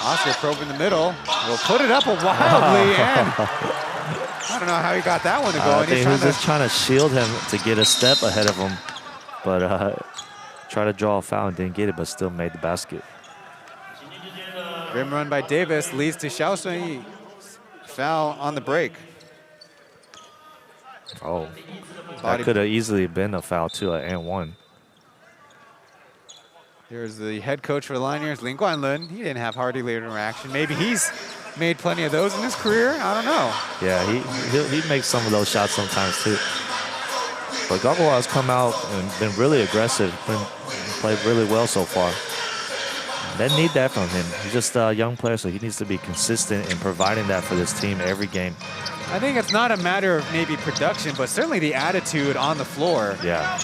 Oscar probing the middle. Will put it up wildly, and I don't know how he got that one to go. I think he was just trying to shield him to get a step ahead of him, but tried to draw a foul and didn't get it, but still made the basket. Grim run by Davis leads to Xiaosong. Foul on the break. Oh, that could have easily been a foul too, and one. Here's the head coach for the Lioneers, Lin Guanlun. He didn't have hardly interaction. Maybe he's made plenty of those in his career. I don't know. Yeah, he makes some of those shots sometimes too. But Gogol has come out and been really aggressive, played really well so far. They need that from him. He's just a young player, so he needs to be consistent in providing that for this team every game. I think it's not a matter of maybe production, but certainly the attitude on the floor. Yeah,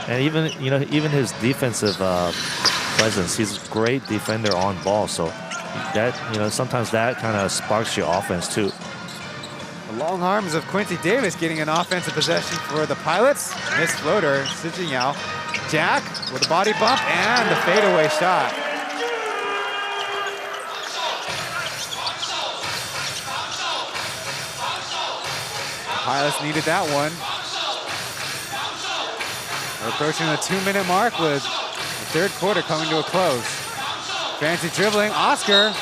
and even his defensive presence. He's a great defender on ball, so that sometimes that kind of sparks your offense too. The long arms of Quincy Davis getting an offensive possession for the Pilots. Missed floater, Hsinchu. Jack with a body bump and the fadeaway shot. Pilots needed that one. We're approaching the 2-minute mark with the third quarter coming to a close. Fancy dribbling, Oscar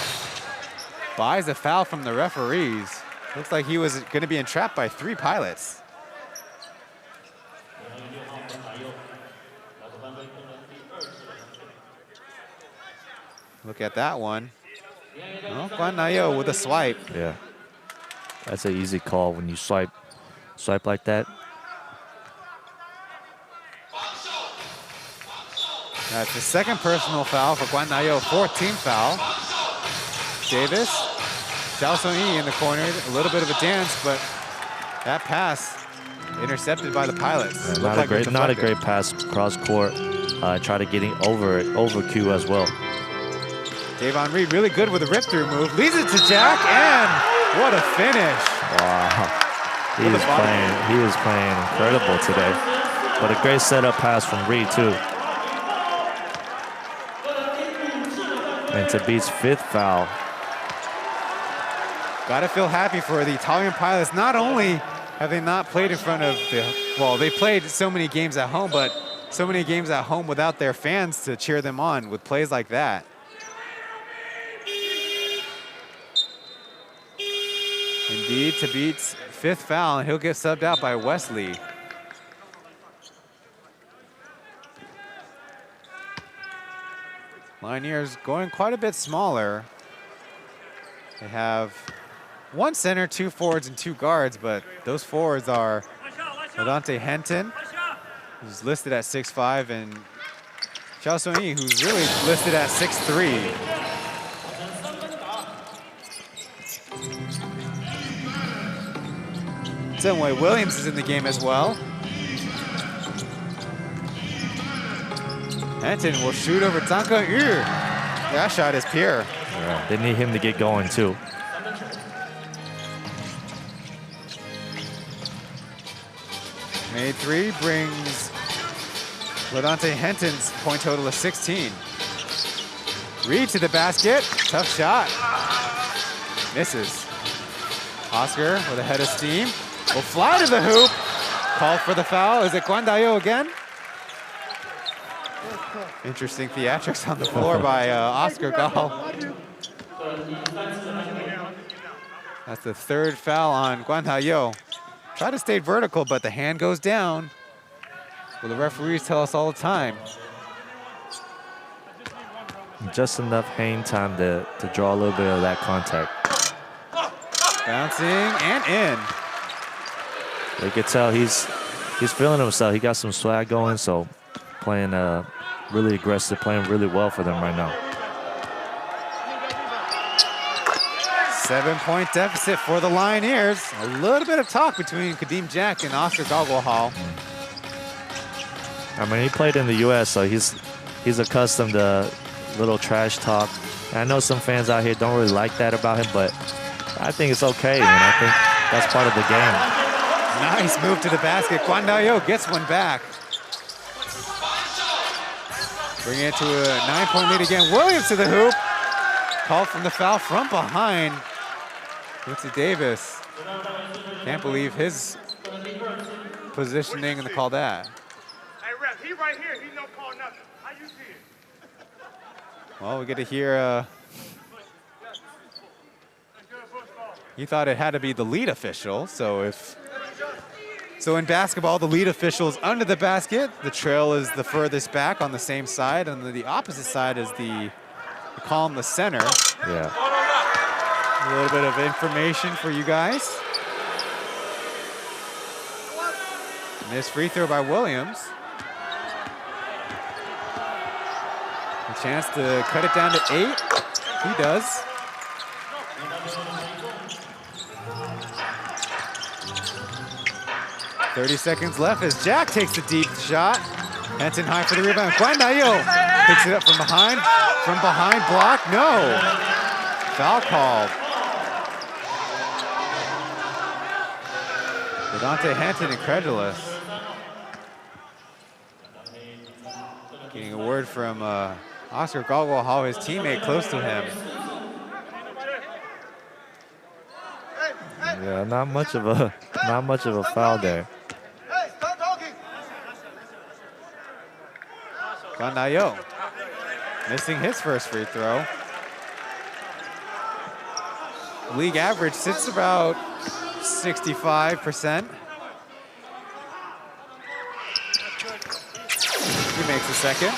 buys a foul from the referees. Looks like he was going to be entrapped by 3 Pilots. Look at that one. Oh, Guandayo with a swipe. Yeah, that's an easy call when you swipe like that. That's the second personal foul for Guandayo, 4th team foul. Davis, Xiaosong in the corner, a little bit of a dance, but that pass intercepted by the Pilots. Yeah, not a great pass cross court. Try to getting over Q as well. Davon Reed really good with a rip through move, leads it to Jack, and what a finish! Wow. He was playing incredible today. But a great setup pass from Reed too. And to beat's 5th foul. Gotta feel happy for the Taoyuan Pilots. Not only have they not played in front of they played so many games at home, but so many games at home without their fans to cheer them on with plays like that. Indeed, to beat's 5th foul, and he'll get subbed out by Wesley. Lioneers going quite a bit smaller. They have 1 center, 2 forwards, and 2 guards, but those forwards are Lodante Henton, who's listed at 6'5", and Xiao Song-yi, who's really listed at 6'3". Zhenwei Williams is in the game as well. Henton will shoot over Zhang Yu. That shot is pure. Yeah, they need him to get going too. Made 3 brings Lodante Henton's point total of 16. Reed to the basket, tough shot. Misses. Oscar with a head of steam. Will fly to the hoop. Called for the foul. Is it Guan Dayo again? Interesting theatrics on the floor by Oscar Gall. That's the 3rd foul on Guan Dayo. Try to stay vertical, but the hand goes down. Well, the referees tell us all the time. Just enough hang time to draw a little bit of that contact. Bouncing and in. You can tell he's feeling himself. He got some swag going, so playing really aggressive, playing really well for them right now. 7-point deficit for the Lioneers. A little bit of talk between Kadeem Jack and Oscar Gogolhal. I mean, he played in the U.S., so he's accustomed to little trash talk. And I know some fans out here don't really like that about him, but I think it's okay, and I think that's part of the game. Nice move to the basket. Guan Dayo gets one back. Bring it to a 9-point lead again. Williams to the hoop. Called from the foul from behind. Quincy Davis. Can't believe his positioning and the call that. Hey, ref, he right here. He don't call nothing. How you see it? Well, we get to hear. He thought it had to be the lead official. So in basketball, the lead official is under the basket. The trail is the furthest back on the same side, and the opposite side is we call him the center. Yeah. A little bit of information for you guys. Missed free throw by Williams. A chance to cut it down to 8. He does. .30 seconds left as Jack takes the deep shot. Henson high for the rebound. Guan Dayo picks it up from behind. From behind, block, no. Foul called. Lodante Henton incredulous. Getting a word from Oscar Gogolhal, his teammate close to him. Yeah, not much of a foul there. Guan Dayo missing his first free throw. League average sits about 65%. He makes the second.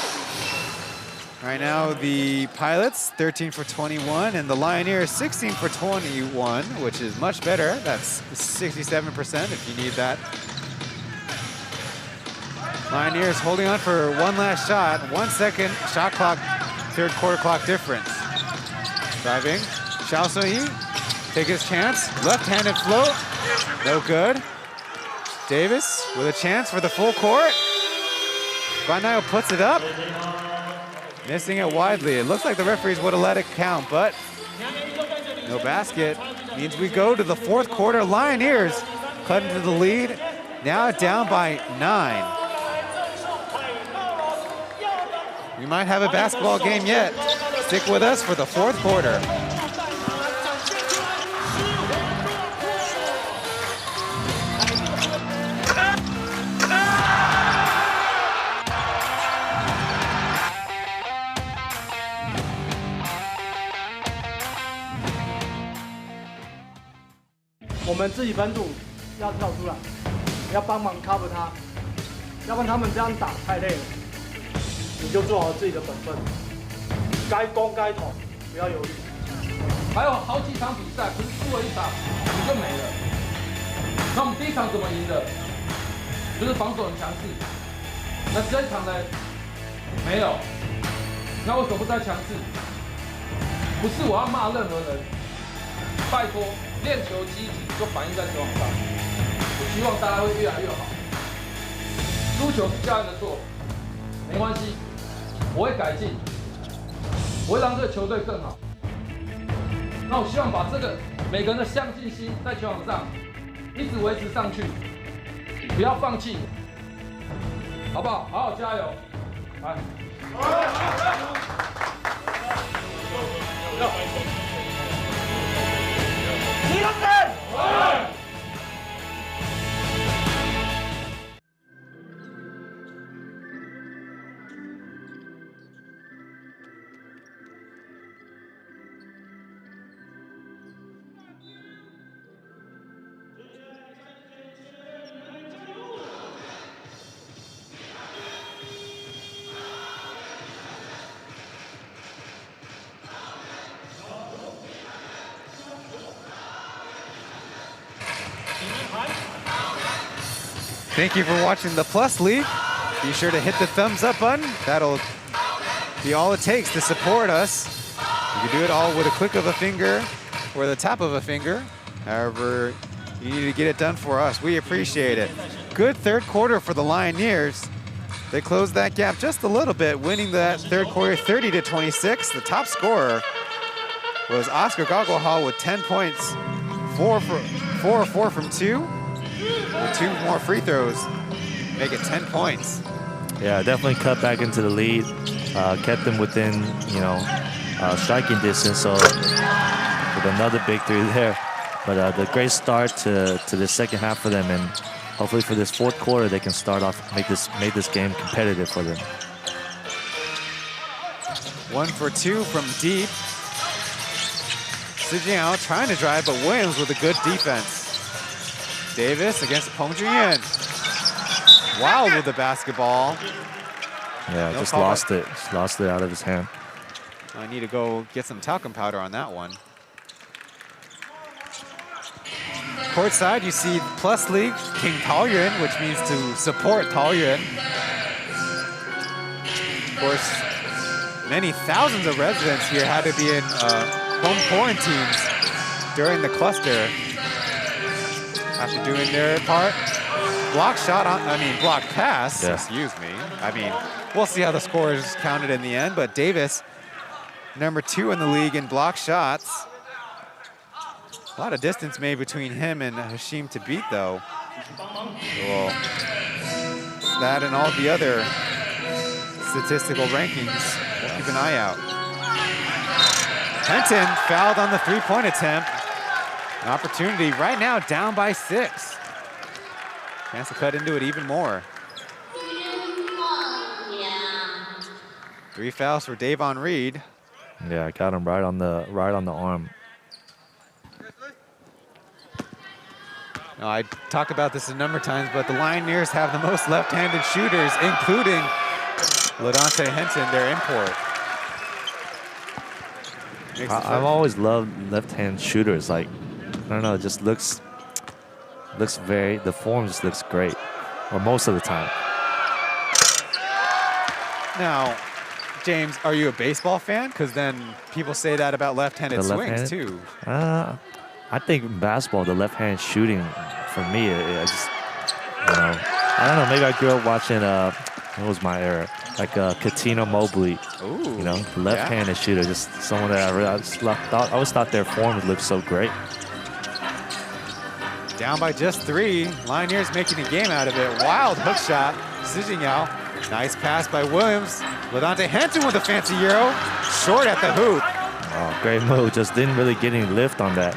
Right now, the Pilots 13 for 21, and the Lioneers 16 for 21, which is much better. That's 67% if you need that. Lioneers holding on for one last shot. 1 second shot clock, 3rd quarter clock difference. Driving, Xiao Song-yi, take his chance. Left-handed float, no good. Davis with a chance for the full court. Guan Dayo puts it up. Missing it widely. It looks like the referees would have let it count, but no basket. Means we go to the 4th quarter. Lioneers cut into the lead. Now down by 9. We might have a basketball game yet. Stick with us for the 4th quarter.我们自己本土要跳出来，要帮忙 cover 他，要不然他们这样打太累了。你就做好自己的本分。该攻该投，不要犹豫。还有好几场比赛，不是输了一场你就没了。那我们第一场怎么赢的？就是防守很强势。那这一场呢？没有。那为什么不再强势？不是我要骂任何人，拜托，练球积极就反映在球场上。我希望大家会越来越好。输球是教练的错，没关系，我会改进，我会让这个球队更好。那我希望把这个每个人的上进心在球场上一直维持上去，不要放弃，好不好？好好加油，来。Thank you for watching the Plus League. Be sure to hit the thumbs up button. That'll be all it takes to support us. You can do it all with a click of a finger or the tap of a finger. However, you need to get it done for us. We appreciate it. Good third quarter for the Lioneers. They closed that gap just a little bit, winning that third quarter 30-26. The top scorer was Oscar Gogglehall with 10 points, 4 from 2. And 2 more free throws, make it 10 points. Yeah, definitely cut back into the lead, kept them within, striking distance. So with another big three there, but the great start to the second half for them, and hopefully for this fourth quarter they can start off, make this game competitive for them. 1 for 2 from deep. Sijinao trying to drive, but Williams with a good defense. Davis against Peng Junyuan. Wild with the basketball. Yeah, just lost it. Just lost it out of his hand. I need to go get some talcum powder on that one. Courtside, you see Plus League, King Taoyuan, which means to support Taoyuan. Of course, many thousands of residents here had to be in home quarantines during the cluster. After doing their part, block pass, yeah. Excuse me. I mean, we'll see how the score is counted in the end, but Davis, number 2 in the league in block shots. A lot of distance made between him and Hashim to beat, though. Well, that and all the other statistical rankings, we'll keep an eye out. Henton fouled on the three-point attempt. An opportunity right now, down by 6. Chance to cut into it even more. 3 fouls for Davon Reed. Yeah, I got him right on the arm. Now, I talked about this a number of times, but the Lioneers have the most left-handed shooters, including Ladante Henton, their import. I've always loved left-hand shooters. Like, I don't know, it just looks the form just looks great, or most of the time. Now, James, are you a baseball fan? Because then people say that about left-handed swings too. I think in basketball, the left-hand shooting, for me, I don't know, maybe I grew up watching, what was my era? Like Katino Mobley, ooh, left-handed shooter, just someone that I always thought their form looked so great. Down by just 3. Lioneers making a game out of it. Wild hook shot. Sijinao. Nice pass by Williams. Ladante Henton with a fancy Euro. Short at the hoop. Oh, great move. Just didn't really get any lift on that.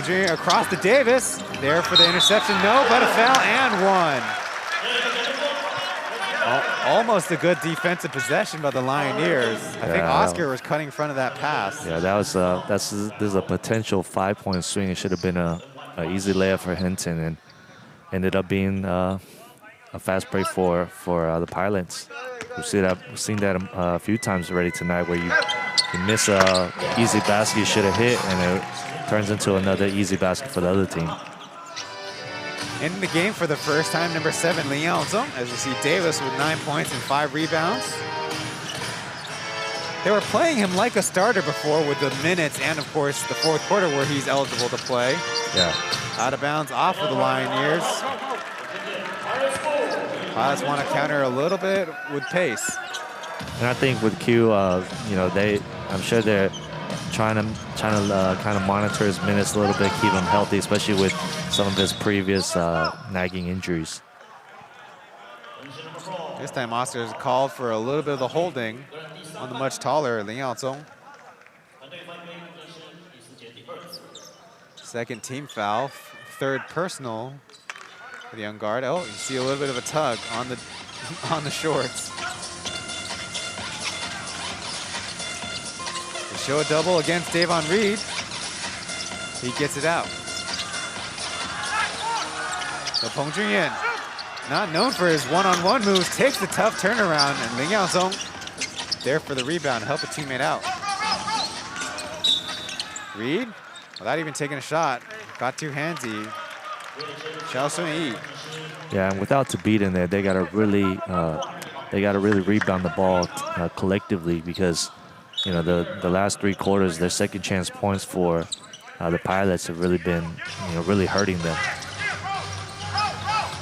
Junior across to Davis. There for the interception. No, but a foul and 1. Almost a good defensive possession by the Lioneers. I think Oscar was cutting in front of that pass. Yeah, that was this is a potential 5-point swing. It should have been an easy layup for Henton, and ended up being a fast break for the Pilots. We've seen that a few times already tonight, where you miss a easy basket you should have hit, and it turns into another easy basket for the other team. In the game for the first time, number 7, Lioneers, as we see Davis with 9 points and 5 rebounds. They were playing him like a starter before with the minutes and, of course, the fourth quarter where he's eligible to play. Yeah. Out of bounds off of the Lioneers. Pilots want to counter a little bit with pace. And I think with Q, you know, I'm sure they're trying to kind of monitor his minutes a little bit, keep him healthy, especially with some of his previous nagging injuries. This time Oscar's called for a little bit of the holding on the much taller Lioneers. Second team foul, third personal for the young guard. Oh, you see a little bit of a tug on the shorts. They show a double against Davon Reed. He gets it out. So Peng Junyan, not known for his one-on-one moves, takes the tough turnaround, and Lioneers there for the rebound, help a teammate out. Reed, without even taking a shot, got too handsy. Xiao Sun-yi. Yeah, and without Tabit in there, they gotta really rebound the ball collectively, because you know the last 3 quarters, their second chance points for the Pilots have really been really hurting them.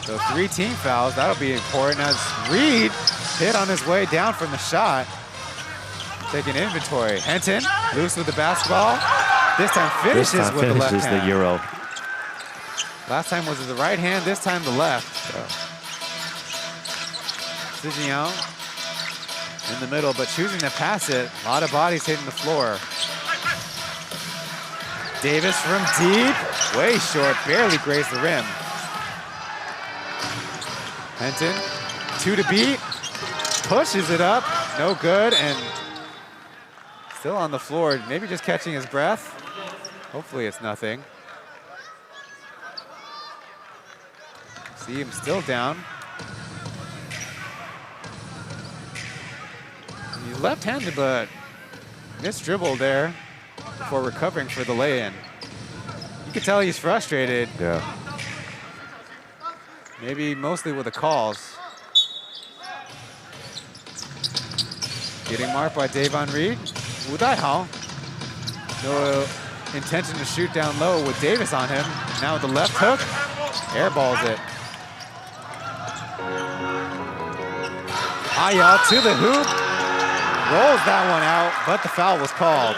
So 3 team fouls, that'll be important as Reed hit on his way down from the shot. Taking inventory. Henton loose with the basketball. This time finishes with the left hand. The Euro. Last time was with the right hand, this time the left. Zijiao in the middle, but choosing to pass it. A lot of bodies hitting the floor. Davis from deep, way short, barely grazed the rim. Henton, 2 to beat, pushes it up, no good, and still on the floor, maybe just catching his breath. Hopefully it's nothing. See him still down. He's left-handed, but missed dribble there before recovering for the lay-in. You can tell he's frustrated. Yeah. Maybe mostly with the calls. Getting marked by Davon Reed. Wu Daihao. No intention to shoot down low with Davis on him. Now with the left hook, airballs it. Ayal to the hoop. Rolls that one out, but the foul was called.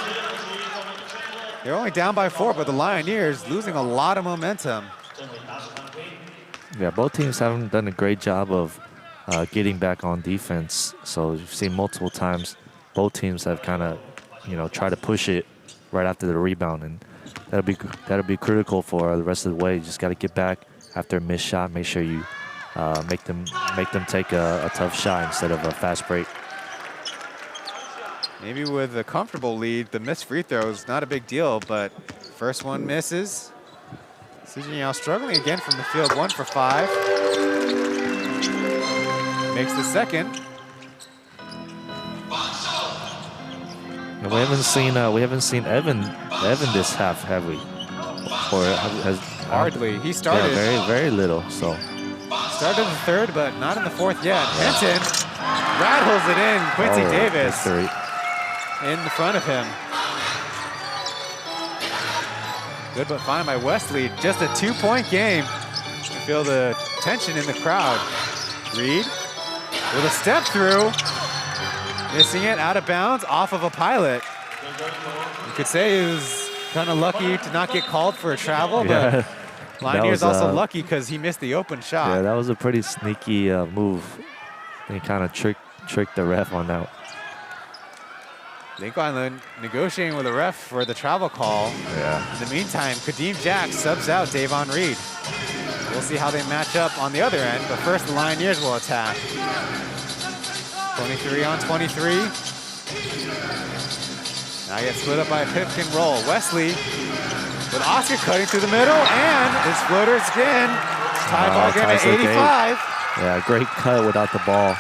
They're only down by 4, but the Lioneers losing a lot of momentum. Yeah, both teams haven't done a great job of getting back on defense. So you've seen multiple times both teams have kind of, tried to push it right after the rebound, and that'll be critical for the rest of the way. You just got to get back after a missed shot. Make sure you make them take a tough shot instead of a fast break. Maybe with a comfortable lead, the missed free throw is not a big deal, but first one misses. Zijiao struggling again from the field, 1 for 5. Makes the second. And we haven't seen Evan this half, have we? Or hardly. He started. Yeah, very little. So started the third, but not in the fourth yet. Henton rattles it in. Quincy Davis in the front of him. Good but fine by Wesley. Just a 2-point game. You feel the tension in the crowd. Reed with a step through. Missing it, out of bounds, off of a Pilot. You could say he was kind of lucky to not get called for a travel, but Lioneers also lucky because he missed the open shot. Yeah, that was a pretty sneaky move. He kind of tricked the ref on that. Lincoln negotiating with the ref for the travel call. Yeah. In the meantime, Kadeem Jack subs out Davon Reed. We'll see how they match up on the other end, but first the Lioneers will attack. 23 on 23. Now gets split up by a pick and roll. Wesley with Oscar cutting through the middle, and his floater's again. Tie ball game at 85. Yeah, great cut without the ball.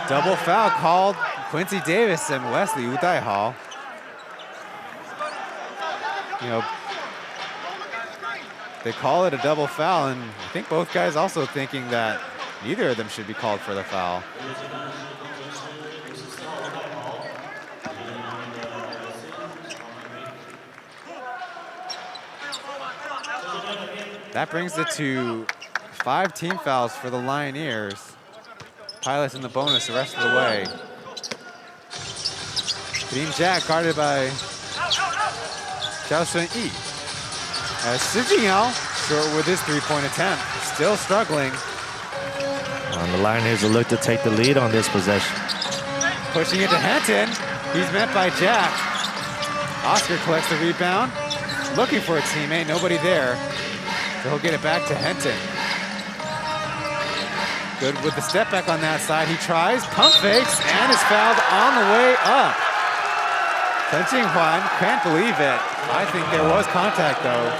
Double foul called Quincy Davis and Wesley Wu Daihao. You know, they call it a double foul, and I think both guys also thinking that neither of them should be called for the foul. That brings it to 5 team fouls for the Lioneers. Pilots in the bonus the rest of the way. Green Jack guarded by Zhao Sun-yi. As Shi Jingyao short with his three-point attempt, still struggling. The Lioneers will look to take the lead on this possession. Pushing it to Henton. He's met by Jack. Oscar collects the rebound. Looking for a teammate, nobody there. So he'll get it back to Henton. Good with the step back on that side. He tries, pump fakes, and is fouled on the way up. Chen Jingyuan can't believe it. I think there was contact though.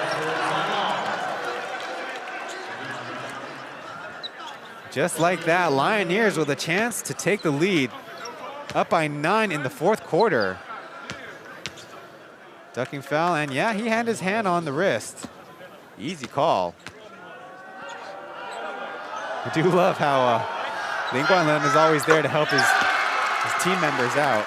Just like that, Lioneers with a chance to take the lead. Up by 9 in the fourth quarter. Ducking foul, and yeah, he had his hand on the wrist. Easy call. I do love how Lin Guanlin is always there to help his team members out.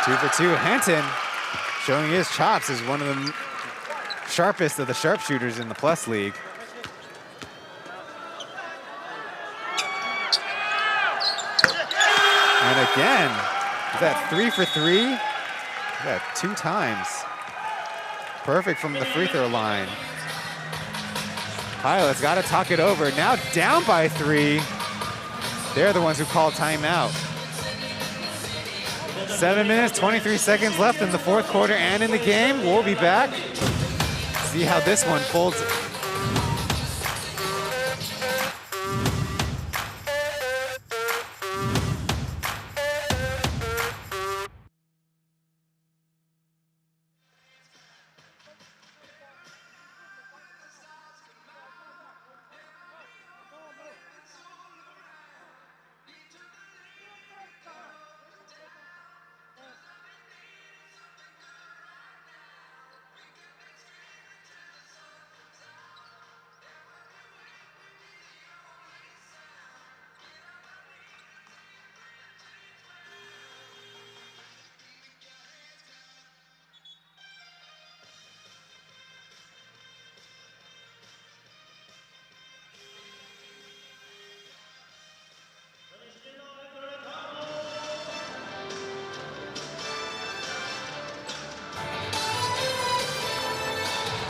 Two for two, Henton showing his chops as one of the sharpest of the sharpshooters in the Plus League. And again, is that 3 for 3? Yeah, 2 times. Perfect from the free throw line. Pilots got to talk it over. Now down by 3. They're the ones who called timeout. 7 minutes, 23 seconds left in the fourth quarter and in the game. We'll be back. See how this one folds.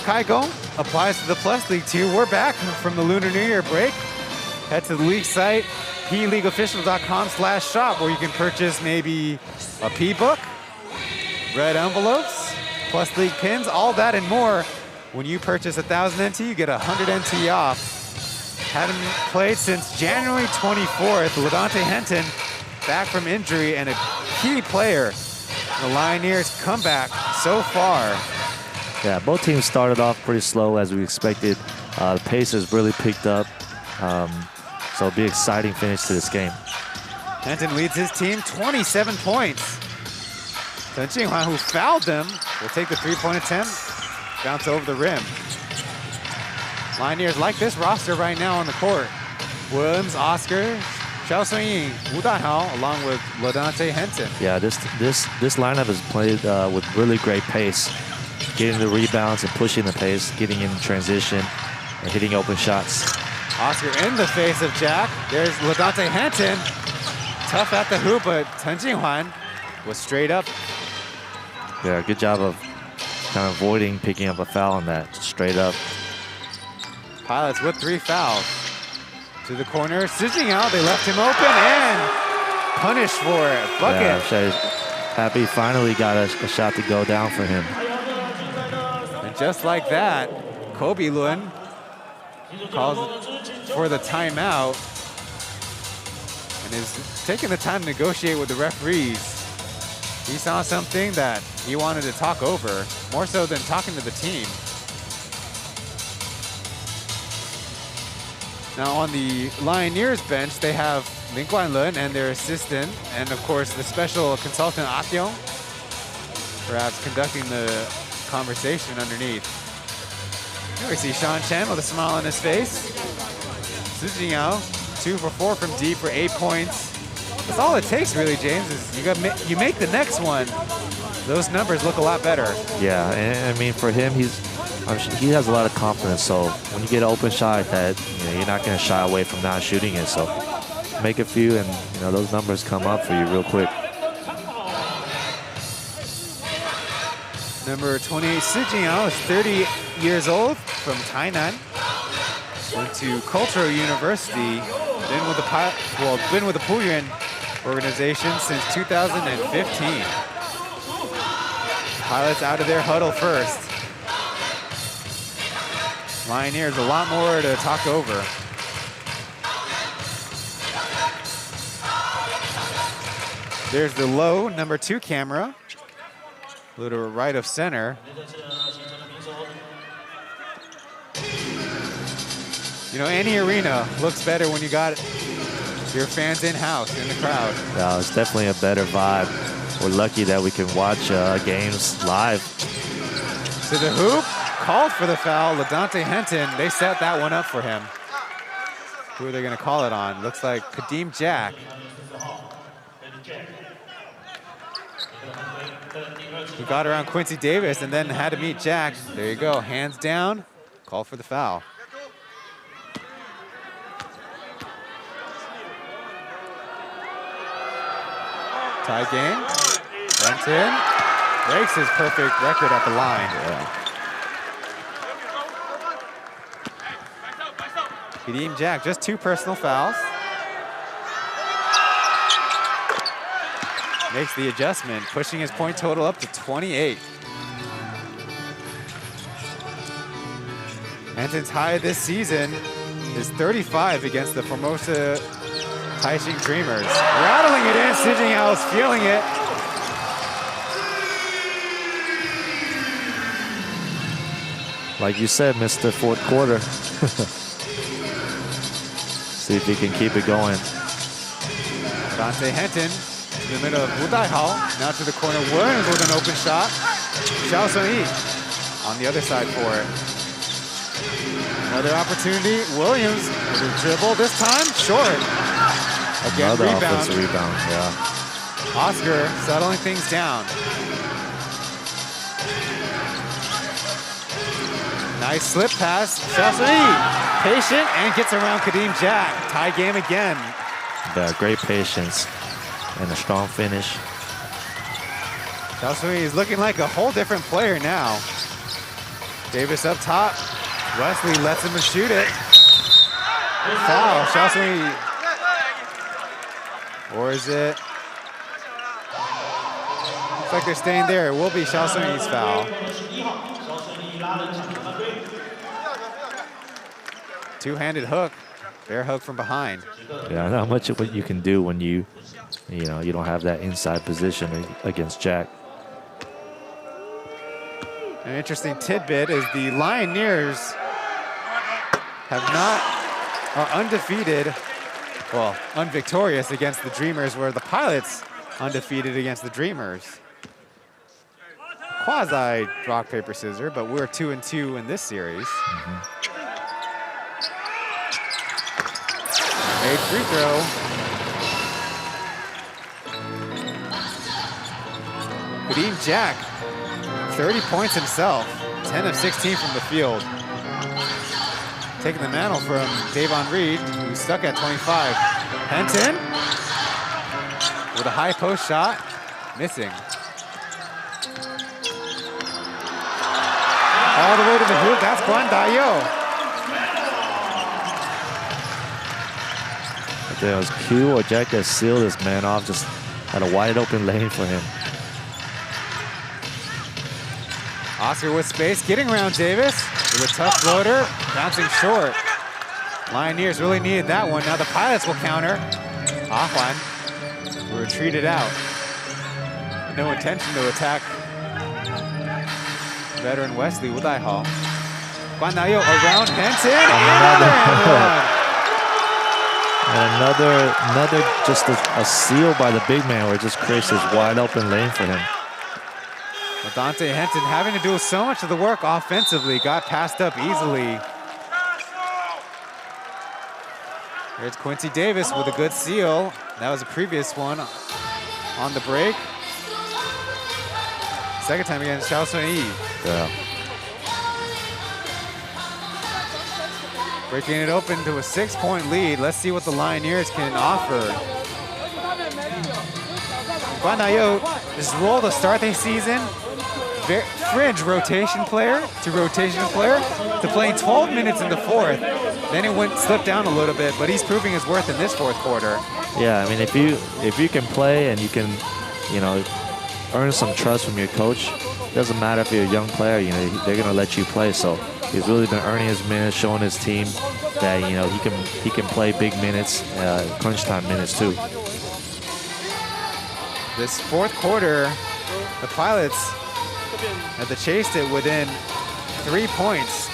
Kaigong applies to the Plus League 2. We're back from the Lunar New Year break. Head to the league site, pleagueofficial.com/shop, where you can purchase maybe a P-book, red envelopes, Plus League pins, all that and more. When you purchase 1,000 NT, you get 100 NT off. Hadn't played since January 24th. Ladante Henton back from injury and a key player. The Lioneers comeback so far. Yeah, both teams started off pretty slow as we expected. The pace has really picked up. So it'll be an exciting finish to this game. Henton leads his team 27 points. Chen Jingyuan, who fouled them, will take the three-point attempt, bounce over the rim. Lioneers like this roster right now on the court. Williams, Oscar, Zhao Sun-yi, Wu Daihao, along with Ladante Henton. Yeah, this lineup is played with really great pace. Getting the rebounds and pushing the pace, getting in transition, and hitting open shots. Oscar in the face of Jack. There's Ladante Henton. Tough at the hoop, but Chen Jingyuan was straight up. Yeah, good job of kind of avoiding picking up a foul on that, straight up. Pilots with 3 fouls. To the corner, Shi Jingyao, they left him open and punished for it. Bucket. Yeah, Shea happy finally got a shot to go down for him. And just like that, Kobe Lun calls for the timeout and is taking the time to negotiate with the referees. He saw something that he wanted to talk over, more so than talking to the team. Now on the Lioneers bench, they have Lin Guanlun and their assistant, and of course the special consultant Ah Kyung, perhaps conducting the conversation underneath. Here we see Sean Chen with a smile on his face. Su Jingyao, 2 for 4 from deep for 8 points. That's all it takes, really, James, is you make the next one. Those numbers look a lot better. Yeah, and I mean, for him, he has a lot of confidence. So when you get an open shot like that, you're not going to shy away from not shooting it. So make a few, and those numbers come up for you real quick. Number 28, Su Jingyao, is 30 years old from Tainan. Went to Cultural University. Been with the Taoyuan organization since 2015. Pilots out of their huddle first. Lioneers, a lot more to talk over. There's the low number 2 camera. A little right of center. Any arena looks better when you got your fans in-house, in the crowd. Yeah, it's definitely a better vibe. We're lucky that we can watch games live. To the hoop, called for the foul. Ladante Henton, they set that one up for him. Who are they going to call it on? Looks like Kadeem Jack. He got around Quincy Davis and then had to meet Jack. There you go, hands down, call for the foul. Tie game. Henton breaks his perfect record at the line. Kadeem Jack, just 2 personal fouls. Makes the adjustment, pushing his point total up to 28. Henton's high this season is 35 against the Formosa Taixing Dreamers. Rattling it in, Su Jingyao is feeling it. Like you said, Mr. Fourth quarter. See if he can keep it going. Dante Henton in the middle of Wu Daihao. Now to the corner, Williams with an open shot. Xiao Sun-yi on the other side for it. Another opportunity, Williams with a dribble, this time short. Again, another rebound. offensive rebound, yeah. Oscar settling things down. Nice slip pass, Xiao Sun-yi, patient and gets around Kadeem Jack. Tie game again. Yeah, great patience and a strong finish. Xiao Sun-yi is looking like a whole different player now. Davis up top. Wesley lets him shoot it. Foul, Xiao Sun-yi. Or is it? Looks like they're staying there. It will be Xiao Sun-yi's foul. Two-handed hook. Bear hook from behind. Yeah, not much of what you can do when you don't have that inside position against Jack. An interesting tidbit is the Lioneers are undefeated, well, unvictorious against the Dreamers, where the Pilots undefeated against the Dreamers. Quasi rock, paper, scissors, but we're 2-2 in this series. Made free throw. Kadeem Jack, 30 points himself, 10 of 16 from the field. Taking the mantle from Davon Reed, who's stuck at 25. Henton with a high post shot, missing. All the way to the hoop, that's Guan Dayo. There was Q or Jack that sealed this man off, just had a wide open lane for him. Oscar with space, getting around Davis with a tough floater, bouncing short. Lioneers really needed that one. Now the Pilots will counter. Ahuan will retreat it out. No intention to attack veteran Wesley with Hall. Guan Dayo around Henson. And another just a seal by the big man where it just creates this wide open lane for him. Well, Dante Henson having to do so much of the work offensively, got passed up easily. Here's Quincy Davis with a good seal. That was a previous one on the break. Second time against Xiao Sun-yi. Yeah. Breaking it open to a 6-point lead. Let's see what the Lioneers can offer. Guan Dayo, his role to start the season, fringe rotation player to playing 12 minutes in the fourth. Then it slipped down a little bit, but he's proving his worth in this fourth quarter. Yeah, I mean, if you can play and you can, earn some trust from your coach, it doesn't matter if you're a young player, they're gonna let you play. So he's really been earning his minutes, showing his team that he can play big minutes, crunch time minutes too. This fourth quarter, the Pilots had chased it within 3 points.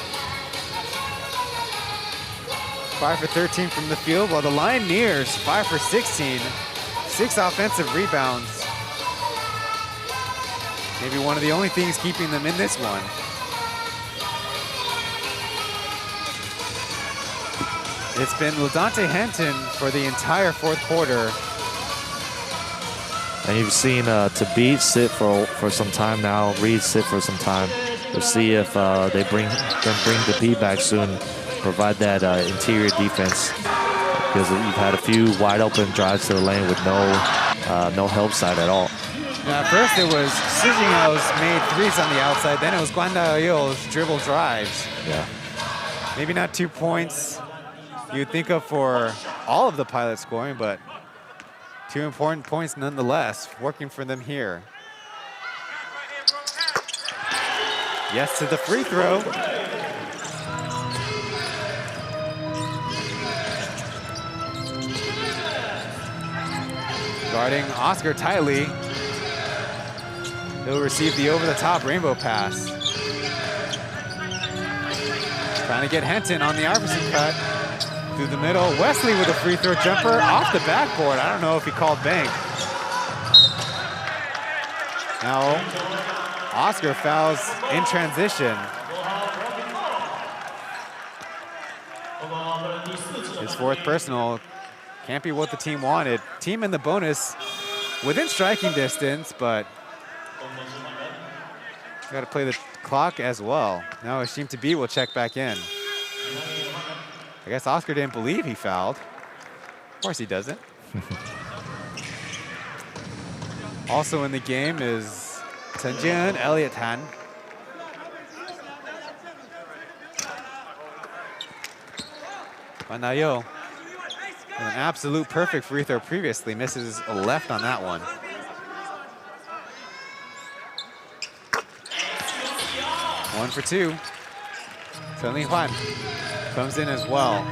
5 for 13 from the field, while the Lioneers 5 for 16, 6 offensive rebounds. Maybe one of the only things keeping them in this one. It's been LaDante Henton for the entire fourth quarter. And you've seen Tabit sit for some time now, Reed sit for some time. We'll see if they bring Tabit back soon, provide that interior defense, because you've had a few wide open drives to the lane with no help side at all. Now, at first it was Sijingao's made threes on the outside, then it was Guan Dayo's dribble drives. Yeah. Maybe not 2 points you'd think of for all of the Pilot scoring, but 2 important points nonetheless, working for them here. Yes to the free throw. Guarding Oscar tightly. He'll receive the over-the-top rainbow pass. Trying to get Henton on the Iverson cut. Through the middle, Wesley with a free throw jumper off the backboard. I don't know if he called bank. Now, Oscar fouls in transition. His fourth personal. Can't be what the team wanted. Team in the bonus within striking distance, but got to play the clock as well. Now Hashim Tabit will check back in. I guess Oscar didn't believe he fouled. Of course he doesn't. Also in the game is Chen Jian, Elliott Han. Guan Dayo, an absolute perfect free throw previously, misses a left on that one. One for 2. Chen Li-Huan comes in as well.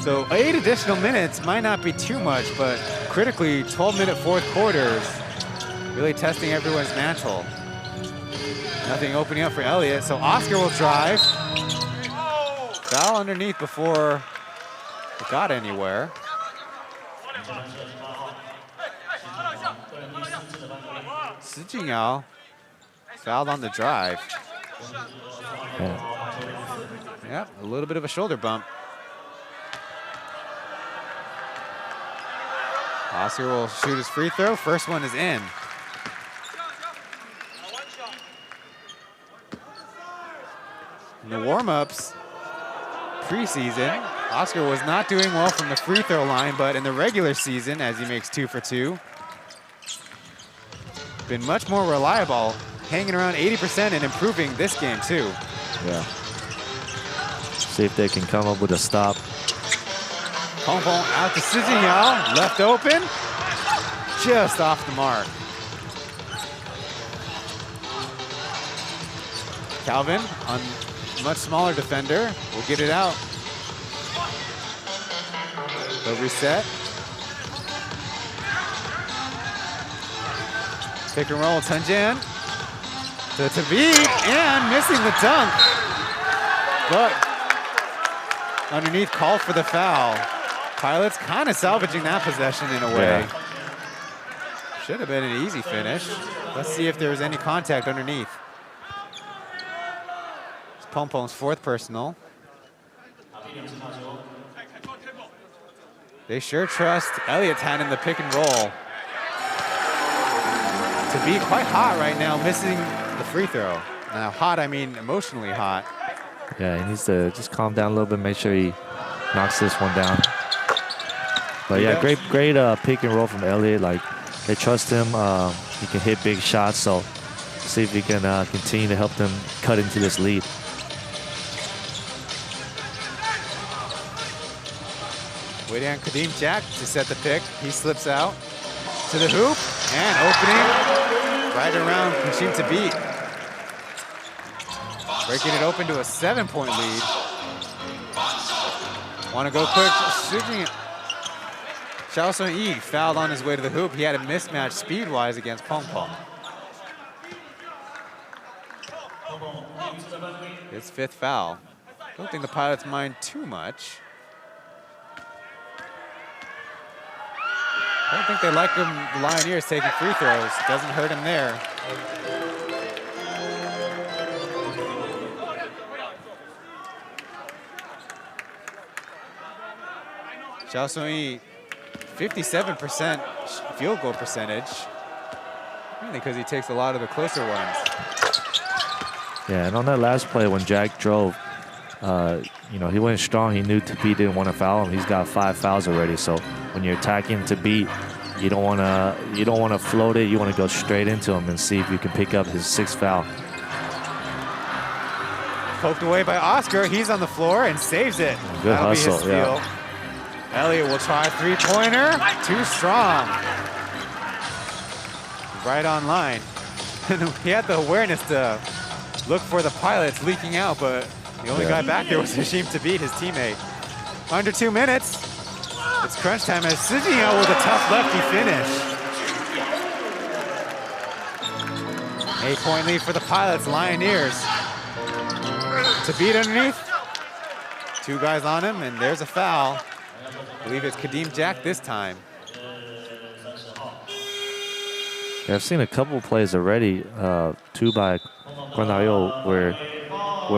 So 8 additional minutes might not be too much, but critically 12-minute fourth quarters, really testing everyone's mantle. Nothing opening up for Elliott, so Oscar will drive. Foul underneath before it got anywhere. Sijinghao fouled on the drive. Yeah, a little bit of a shoulder bump. Oscar will shoot his free throw. First one is in. In the warm-ups preseason, Oscar was not doing well from the free throw line, but in the regular season, as he makes 2 for 2, been much more reliable, hanging around 80% and improving this game too. Yeah. See if they can come up with a stop. Pong Pong out to Sijinghao, left open, just off the mark. Calvin, on much smaller defender, will get it out. They'll reset. Pick and roll, Chen to Tabit, and missing the dunk. But underneath, call for the foul. Pilots kind of salvaging that possession in a way. Yeah. Should have been an easy finish. Let's see if there's any contact underneath. It's Pompom's 4th personal. They sure trust Elliott's hand in the pick and roll. To be quite hot right now, missing the free throw. Now hot, I mean emotionally hot. Yeah, he needs to just calm down a little bit, make sure he knocks this one down. But yeah, great pick and roll from Elliott. Like, they trust him. He can hit big shots, so see if he can continue to help them cut into this lead. Waiting on Kadeem Jack to set the pick. He slips out to the hoop and opening right around Hsin to beat. Breaking it open to a 7-point lead. Want to go quick? Xiao Sun-yi fouled on his way to the hoop. He had a mismatch speed-wise against Pong Pong. His 5th foul. Don't think the Pilots mind too much. I don't think they like him, the Lioneers taking free throws. Doesn't hurt him there. Xiao Sun-yi, 57% field goal percentage. Mainly because he takes a lot of the closer ones. Yeah, and on that last play when Jack drove, you know, he went strong. He knew Tabit didn't want to foul him. He's got 5 fouls already. So when you're attacking Tabit, you don't want to float it. You want to go straight into him and see if you can pick up his 6th foul. Poked away by Oscar. He's on the floor and saves it. Good That'll hustle, be his steal. yeah. Elliott will try a 3-pointer. Too strong. Right on line. He had the awareness to look for the Pilots leaking out, but the only guy back there was Hashim to beat his teammate. Under 2 minutes. It's crunch time as Sijinho with a tough lefty finish. 8-point lead for the Pilots, Lioneers. To beat underneath. 2 guys on him, and there's a foul. I believe it's Kadeem Jack this time. Yeah, I've seen a couple plays already, 2 by Guandayo, where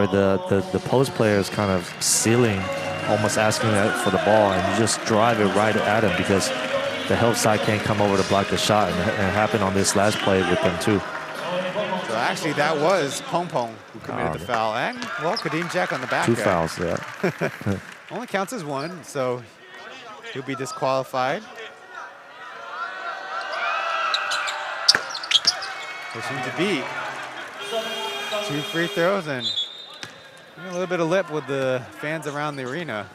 the post player is kind of sealing, almost asking for the ball, and you just drive it right at him because the help side can't come over to block the shot, and it happened on this last play with them too. So actually that was Pong Pong who committed the foul, and well, Kadeem Jack on the back. 2 fouls, yeah. Only counts as 1, so he'll be disqualified. Pushing to beat. 2 free throws and a little bit of lip with the fans around the arena.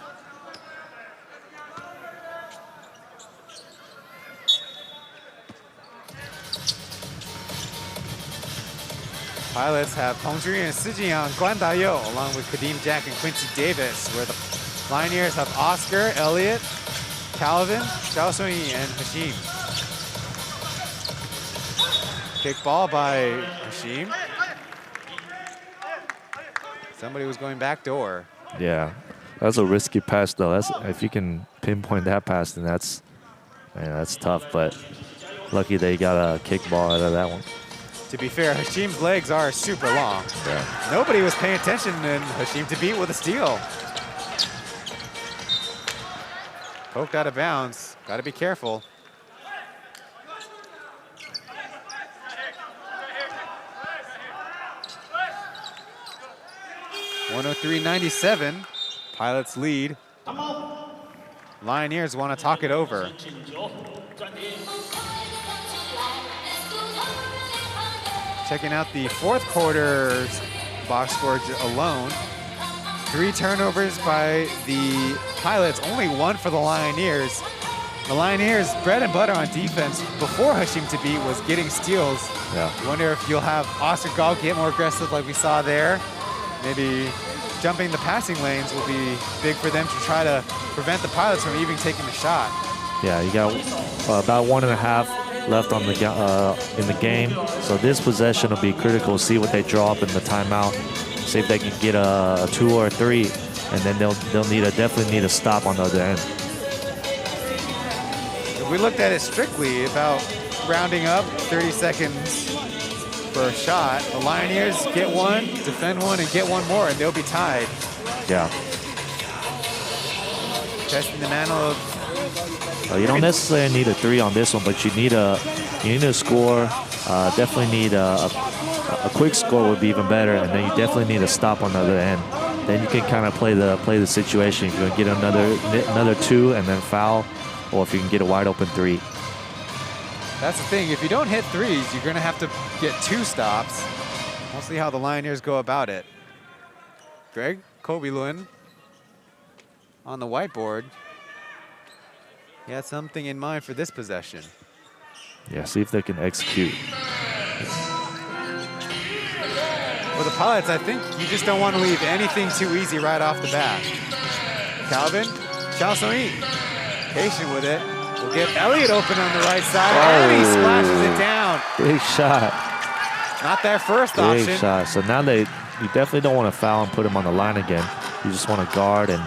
Pilots have Pengzhi and Sijin and Guan Dayo, along with Kadeem Jack and Quincy Davis, where the Lioneers have Oscar, Elliott, Calvin, Xiao Sun-yi, and Hashim. Kick ball by Hashim. Somebody was going back door. Yeah, that's a risky pass though. If you can pinpoint that pass, then that's tough. But lucky they got a kick ball out of that one. To be fair, Hashim's legs are super long. Yeah. Nobody was paying attention, and Hashim to beat with a steal. Poked out of bounds. Got to be careful. (103.97). Pilots lead. Lioneers want to talk it over. Checking out the 4th quarter's box score alone. 3 turnovers by the Pilots, only 1 for the Lioneers. The Lioneers' bread and butter on defense before Hashim to beat was getting steals. Yeah. Wonder if you'll have Oscar Gall get more aggressive like we saw there. Maybe jumping the passing lanes will be big for them to try to prevent the Pilots from even taking the shot. Yeah, you got about 1.5 left on the in the game. So this possession will be critical. See what they draw up in the timeout. See if they can get a 2 or a 3, and then they'll definitely need a stop on the other end. If we looked at it strictly about rounding up 30 seconds for a shot, the Lioneers get one, defend one, and get one more, and they'll be tied. Yeah. Testing the mantle of. You don't necessarily need a 3 on this one, but you need a score. Definitely need a quick score would be even better, and then you definitely need a stop on the other end. Then you can kind of play the situation. If you can get another 2 and then foul, or if you can get a wide open 3. That's the thing. If you don't hit 3s, you're going to have to get 2 stops. We'll see how the Lioneers go about it. Greg, Kobe Lewin on the whiteboard. He had something in mind for this possession. Yeah, see if they can execute. For the Pilots, I think you just don't want to leave anything too easy right off the bat. Calvin, Chao Sung-yi, patient with it. We'll get Elliott open on the right side, and he splashes it down. Big shot. Not their first option. Big shot. So now you definitely don't want to foul and put him on the line again. You just want to guard and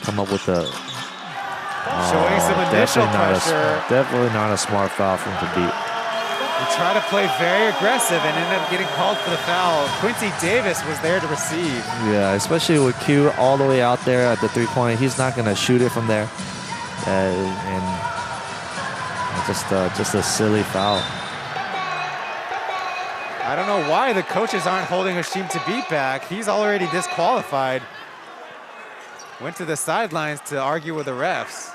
come up with the. Showing some initial pressure. Definitely not a smart foul from him to beat. We try to play very aggressive and end up getting called for the foul. Quincy Davis was there to receive. Yeah, especially with Q all the way out there at the 3-point. He's not going to shoot it from there. And just a silly foul. I don't know why the coaches aren't holding Hashim to beat back. He's already disqualified. Went to the sidelines to argue with the refs.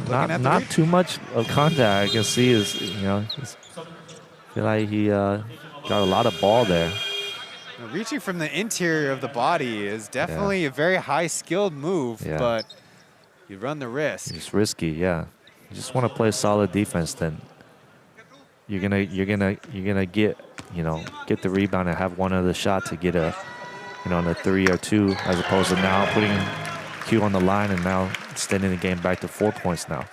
Not too much of contact. I can see I feel like he got a lot of ball there. Reaching from the interior of the body is definitely a very high skilled move, but you run the risk. It's risky, yeah. You just want to play solid defense, then you're gonna get the rebound and have one other shot to get a 3 or 2, as opposed to now putting Q on the line and now extending the game back to 4 points now.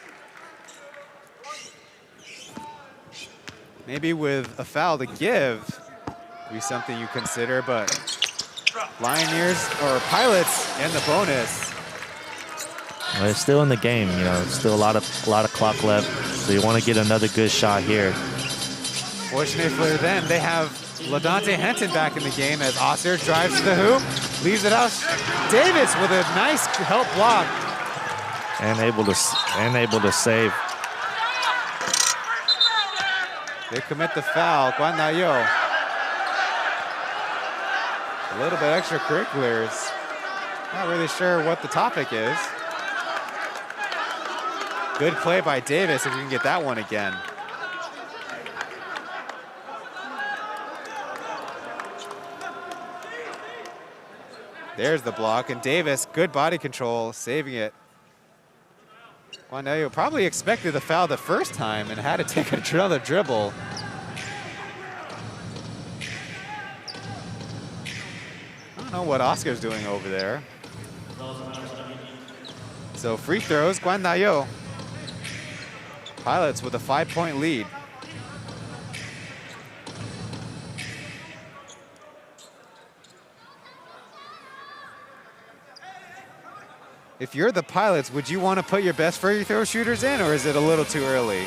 Maybe with a foul to give be something you consider, but Lioneers or Pilots and the bonus. Well, it's still in the game, still a lot of clock left, so you want to get another good shot here. Fortunately for them, they have LaDante Henton back in the game as Osser drives to the hoop, leaves it out. Davis with a nice help block. And able to save. They commit the foul, Guan Dayo. A little bit extracurriculars. Not really sure what the topic is. Good play by Davis if we can get that one again. There's the block, and Davis, good body control, saving it. Guan Dayo probably expected the foul the first time and had to take another dribble. I don't know what Oscar's doing over there. So free throws, Guan Dayo. Pilots with a 5-point lead. If you're the Pilots, would you want to put your best free throw shooters in, or is it a little too early?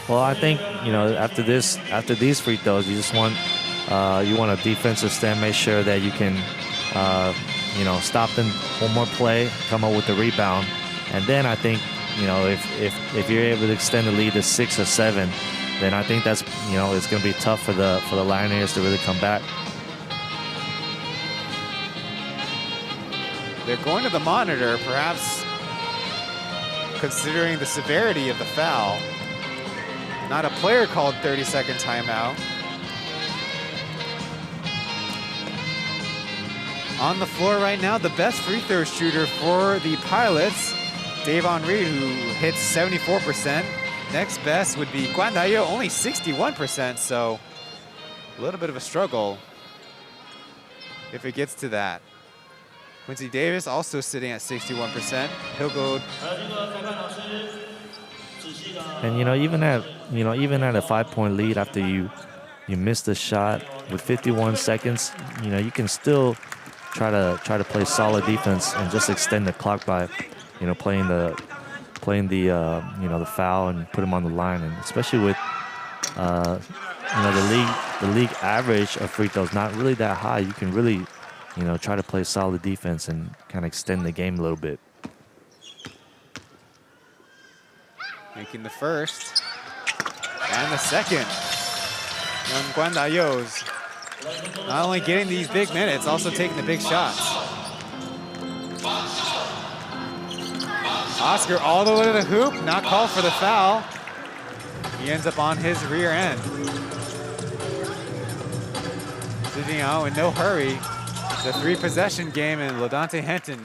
Well, I think after these free throws, you just want you want a defensive stand, make sure that you can stop them one more play, come up with the rebound, and then I think if you're able to extend the lead to 6 or 7, then I think that's it's going to be tough for the Lioneers to really come back. They're going to the monitor, perhaps considering the severity of the foul. Not a player called 30-second timeout. On the floor right now, the best free throw shooter for the Pilots, Davon Reed, who hits 74%. Next best would be Guan Dayo, only 61%, so a little bit of a struggle if it gets to that. Quincy Davis also sitting at 61%. He'll go. And even at a 5-point lead after you miss the shot with 51 seconds, you can still try to play solid defense and just extend the clock by playing the foul and put him on the line. And especially with the league average of free throws not really that high, you can really try to play solid defense and kind of extend the game a little bit. Making the first and the second. Young Guan Dayo's not only getting these big minutes, also taking the big shots. Oscar all the way to the hoop, not called for the foul. He ends up on his rear end. Zidane in no hurry. It's a 3-possession game, and LaDante Henton.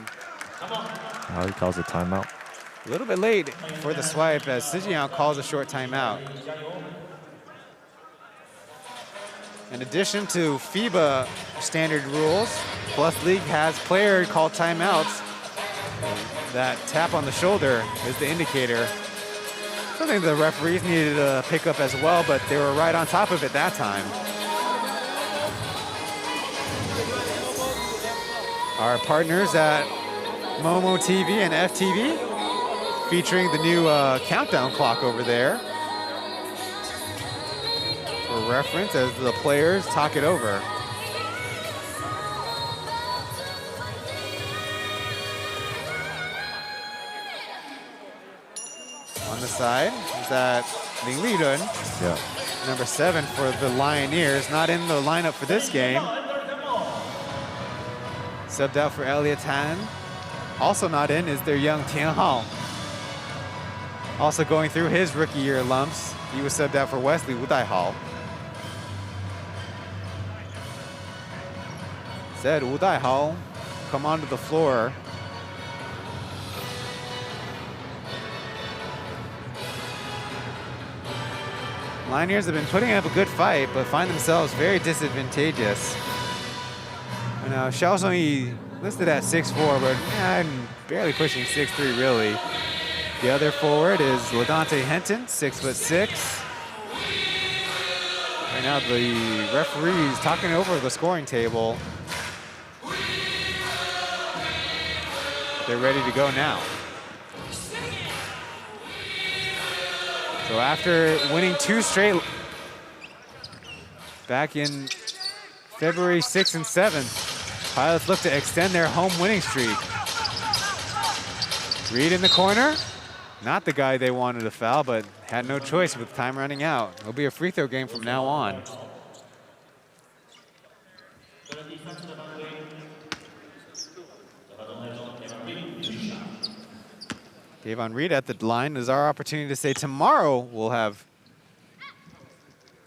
He calls a timeout. A little bit late for the swipe as Zidane calls a short timeout. In addition to FIBA standard rules, Plus League has player called timeouts. That tap on the shoulder is the indicator. Something the referees needed to pick up as well, but they were right on top of it that time. Our partners at Momo TV and FTV, featuring the new countdown clock over there for reference as the players talk it over. On the side is that Lioneers, number 7 for the Lioneers, not in the lineup for this game. Subbed out for Elliot Tan. Also not in is their young Tian Hao. Also going through his rookie year lumps. He was subbed out for Wesley Wu Daihao. Said Wu Daihao come onto the floor. Lioneers have been putting up a good fight, but find themselves very disadvantageous. And now Xiao Zhongyi listed at 6'4", but I'm barely pushing 6'3", really. The other forward is LaDante Henton, 6'6". Right now the referee is talking over the scoring table. They're ready to go now. So after winning 2 straight back in February 6th and 7th, Pilots look to extend their home winning streak. Reed in the corner. Not the guy they wanted to foul, but had no choice with time running out. It'll be a free throw game from now on. Davon Reed at the line is our opportunity to say tomorrow we'll have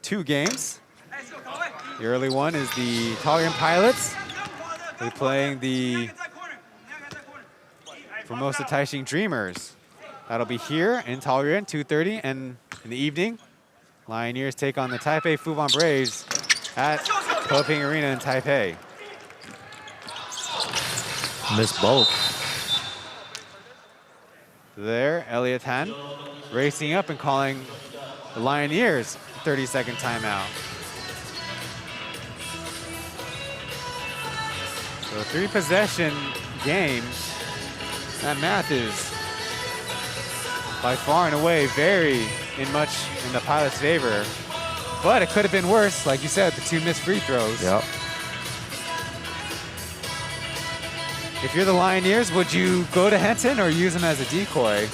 2 games. The early one is the Taoyuan Pilots. They're playing the Formosa Taixing Dreamers. That'll be here in Taoyuan, 2:30, and in the evening, Lioneers take on the Taipei Fubon Braves at Poping Arena in Taipei. Missed both. There, Elliot Han racing up and calling the Lioneers 30-second timeout. So a 3-possession game. That math is by far and away very much in the Pilots' favor. But it could have been worse, like you said, the 2 missed free throws. Yep. If you're the Lioneers, would you go to Henton or use him as a decoy?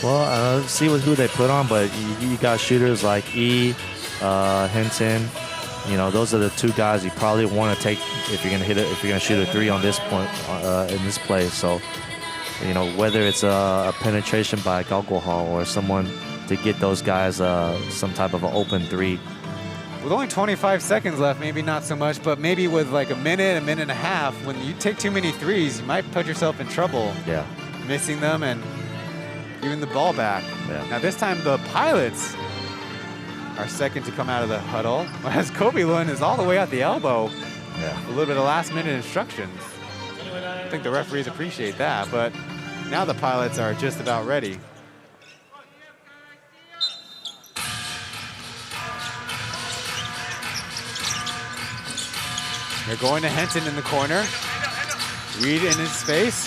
Well, see who they put on, but you got shooters like Henton. You know, those are the 2 guys you probably want to take if you're gonna shoot a 3 on this point in this play. So, you know, whether it's a penetration by Galgohal or someone to get those guys some type of an open 3. With only 25 seconds left, maybe not so much, but maybe with like a minute and a half, when you take too many threes, you might put yourself in trouble. Yeah. Missing them and giving the ball back. Yeah. Now this time the Pilots are second to come out of the huddle, as Kobe Lund is all the way at the elbow. Yeah. A little bit of last-minute instructions. don't think the referees appreciate that, but now the Pilots are just about ready. They're going to Henton in the corner. Reed in his space.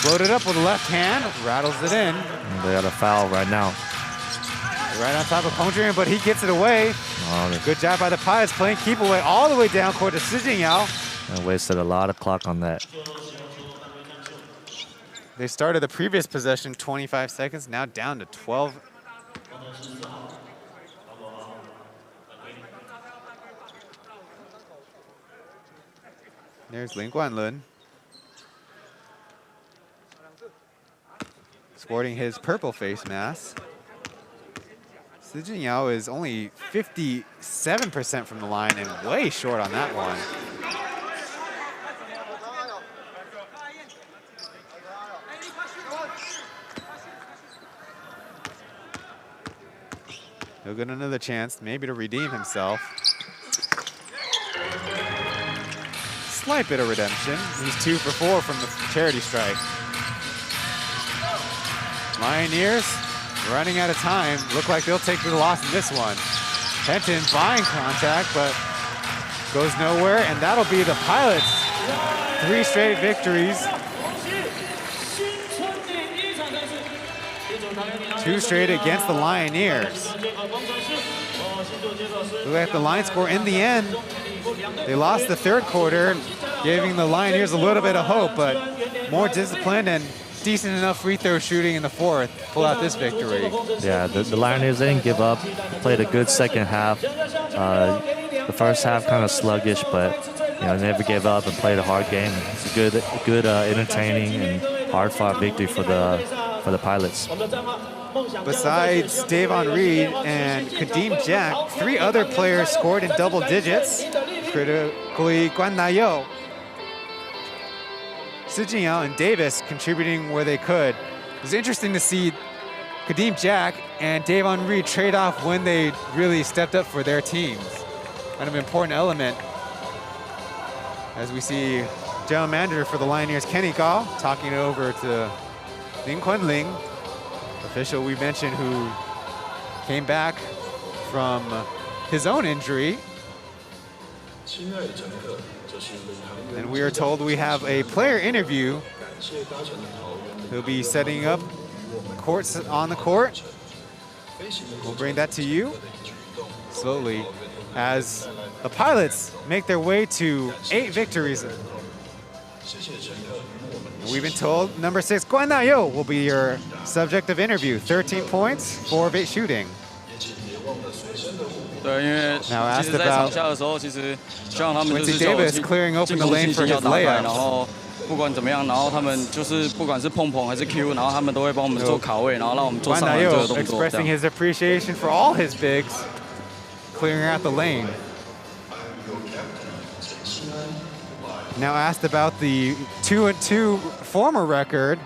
Floated up with the left hand, rattles it in. And they got a foul right now. Right on top of Pondrian, but he gets it away. Oh, good job by the Pilots playing keep away all the way down court to Hsinchu. and wasted a lot of clock on that. They started the previous possession 25 seconds, now down to 12. There's Lin Guanlun. Sporting his purple face mask. Hsinchu is only 57% from the line and way short on that one. He'll get another chance, maybe to redeem himself. Slight bit of redemption. He's 2 for 4 from the charity strike. Lioneers running out of time. Look like they'll take the loss in this one. Henton buying contact, but goes nowhere, and that'll be the Pilots' 3 straight victories. 2 straight against the Lioneers. Look at the line score in the end. They lost the third quarter, giving the Lioneers a little bit of hope, but more discipline and decent enough free throw shooting in the fourth pull out this victory. Yeah, the Lioneers didn't give up. Played a good second half. The first half kind of sluggish, but never gave up and played a hard game. It's a good, entertaining and hard-fought victory for the Pilots. Besides Davon Reed and Kadeem Jack, 3 other players scored in double digits. Critically, Guan Na-yo, Hsinchu and Davis contributing where they could. It was interesting to see Kadeem Jack and Davon Reed trade off when they really stepped up for their teams. Kind of an important element as we see general manager for the Lioneers, Kenny Gao, talking over to Lin Quanling, official we mentioned who came back from his own injury. And we are told we have a player interview. He'll be setting up courts on the court. We'll bring that to you slowly as the Pilots make their way to 8 victories. We've been told number 6, Guan Na-yo, will be your subject of interview. 13 points, 4 of 8 shooting. Now asked about Quincy Davis clearing open the lane for his layups. 不管怎么样，然后他们就是不管是碰碰还是 Q， 然后他们都会帮我们做卡位，然后让我们做上篮这个动作。 expressing his appreciation for all his bigs, clearing out the lane. Now asked about the 2-2 former record.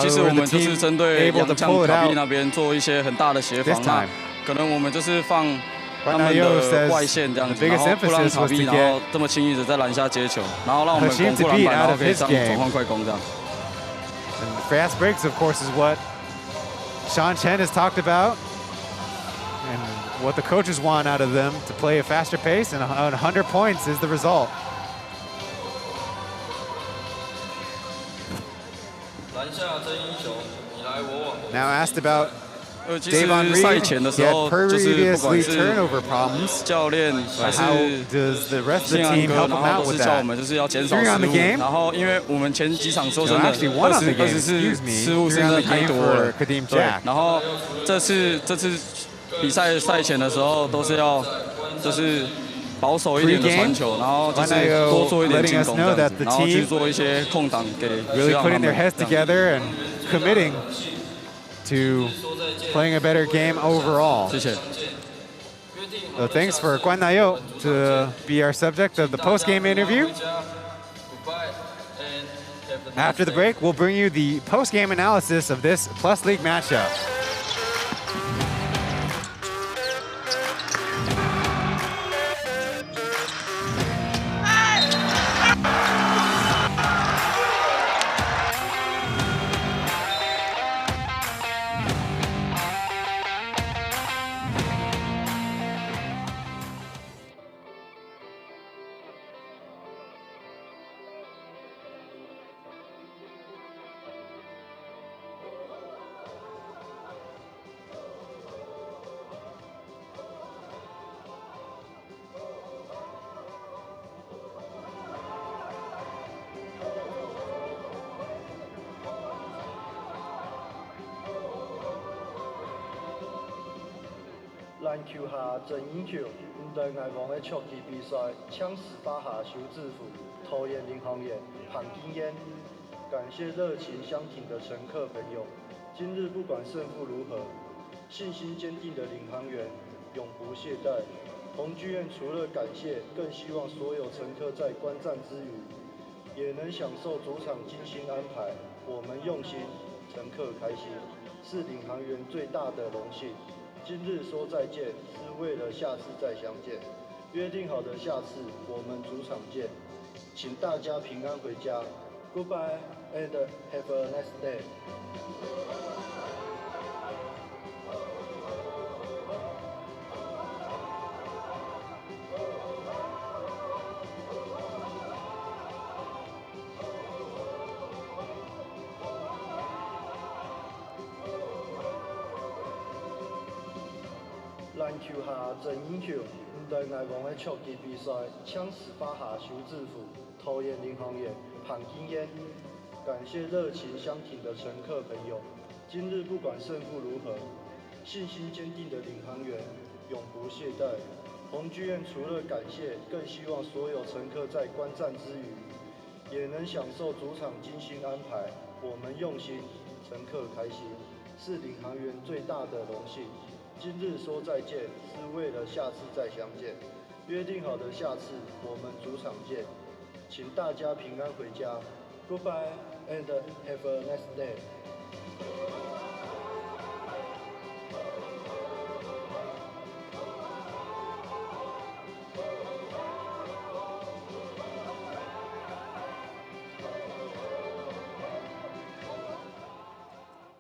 其实我们就是针对洋将卡比那边做一些很大的协防，那可能我们就是放他们的外线这样子，然后不让卡比然后这么轻易的在篮下接球，然后让我们攻破篮板，然后可以上转换快攻这样。 Fast breaks, of course, is what Chen has talked about, and what the coaches want out of them to play a faster pace, and 100 points is the result. Now asked about Davon Reed, he had previously turnover problems. But how does the rest of the team help him out with that? 3 on the game. Actually 1 on the game, excuse me. 3 on the game for Kadeem Jack. 然后这次比赛赛前的时候都是要就是保守一点的传球，然后就是多做一点进攻这样子，然后去做一些空档给 really putting their heads together and committing to playing a better game overall. 谢谢。 So thanks for Guan Na-yo to be our subject of the post-game interview. After the break, we'll bring you the post-game analysis of this Plus League matchup. 篮球下郑英球唔对外网的球技比赛，抢18下修制服，桃园领航员庞金燕。感谢热情相挺的乘客朋友，今日不管胜负如何，信心坚定的领航员永不懈怠。红剧院除了感谢，更希望所有乘客在观战之余，也能享受主场精心安排。我们用心，乘客开心，是领航员最大的荣幸。今日说再见，是为了下次再相见。约定好的下次我们主场见，请大家平安回家。Goodbye and have a nice day.篮球下郑英球唔对外网的球技比赛，抢18下修制服，桃园领航员庞金燕。感谢热情相挺的乘客朋友，今日不管胜负如何，信心坚定的领航员永不懈怠。红剧院除了感谢，更希望所有乘客在观战之余，也能享受主场精心安排。我们用心，乘客开心，是领航员最大的荣幸。今日说再见，是为了下次再相见。约定好的下次我们主场见，请大家平安回家。Goodbye and have a nice day.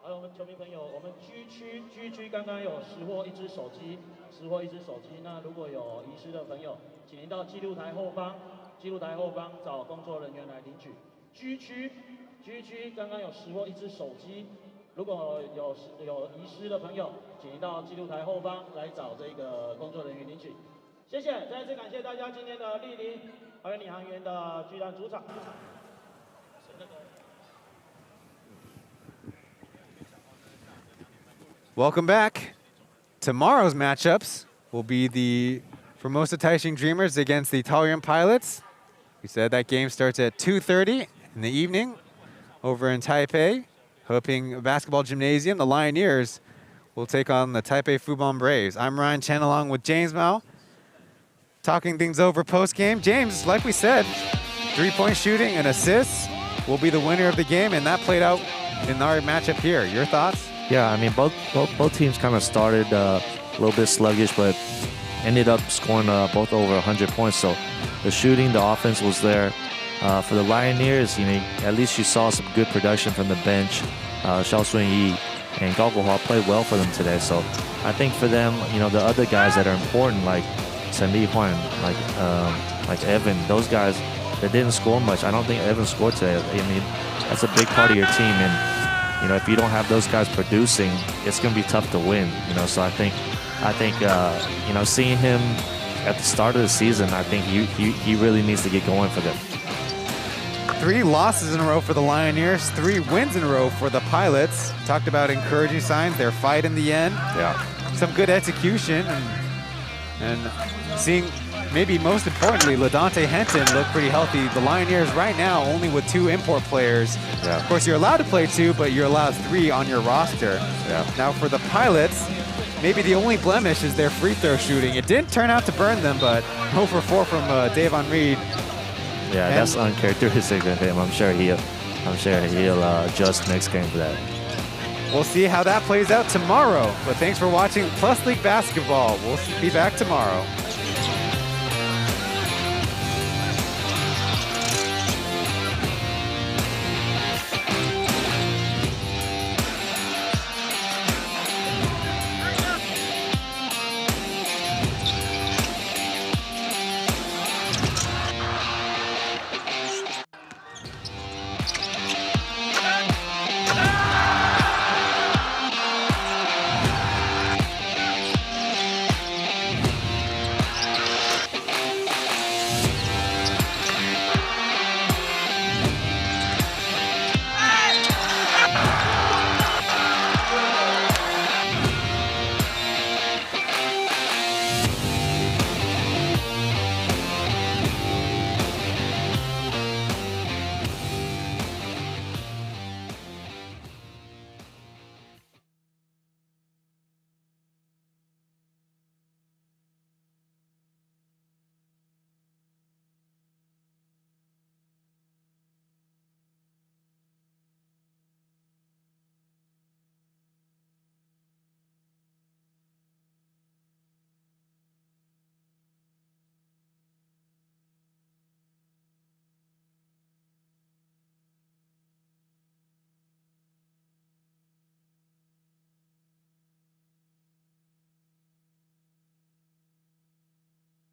好，我们球迷朋友，我们G区刚刚有拾获1只手机，那如果有遗失的朋友，请您到记录台后方找工作人员来领取。G区刚刚有拾获1只手机，如果有遗失的朋友，请您到记录台后方来找这个工作人员领取。谢谢，再次感谢大家今天的莅临桃园领航员的巨蛋主场。Welcome back. Tomorrow's matchups will be the Formosa Taishing Dreamers against the Taoyuan Pilots. We said that game starts at 2:30 in the evening over in Taipei. Hoping Basketball Gymnasium, the Lioneers will take on the Taipei Fubon Braves. I'm Ryan Chen along with James Mao. Talking things over post-game. James, like we said, 3-point shooting and assists will be the winner of the game, and that played out in our matchup here. Your thoughts? Yeah, I mean, both teams kind of started a little bit sluggish, but ended up scoring both over 100 points. So the shooting, the offense was there. For the Lioneers, at least you saw some good production from the bench. Xiao Sun-Yi and Gao Guohua played well for them today. So I think for them, the other guys that are important, like Chen Li-Huan, like Evan, those guys that didn't score much. I don't think Evan scored today. I mean, that's a big part of your team, and if you don't have those guys producing, it's going to be tough to win. So I think seeing him at the start of the season, I think he really needs to get going for them. 3 losses in a row for the Lioneers, 3 wins in a row for the Pilots. Talked about encouraging signs, their fight in the end. Yeah. Some good execution, and seeing, maybe most importantly, Ladante Henton look pretty healthy. The Lioneers right now only with 2 import players. Yeah. Of course, you're allowed to play 2, but you're allowed 3 on your roster. Yeah. Now for the Pilots, maybe the only blemish is their free throw shooting. It didn't turn out to burn them, but 0 for 4 from Davon Reed. Yeah, that's uncharacteristic of him. I'm sure he'll adjust next game for that. We'll see how that plays out tomorrow. But thanks for watching Plus League Basketball. We'll be back tomorrow.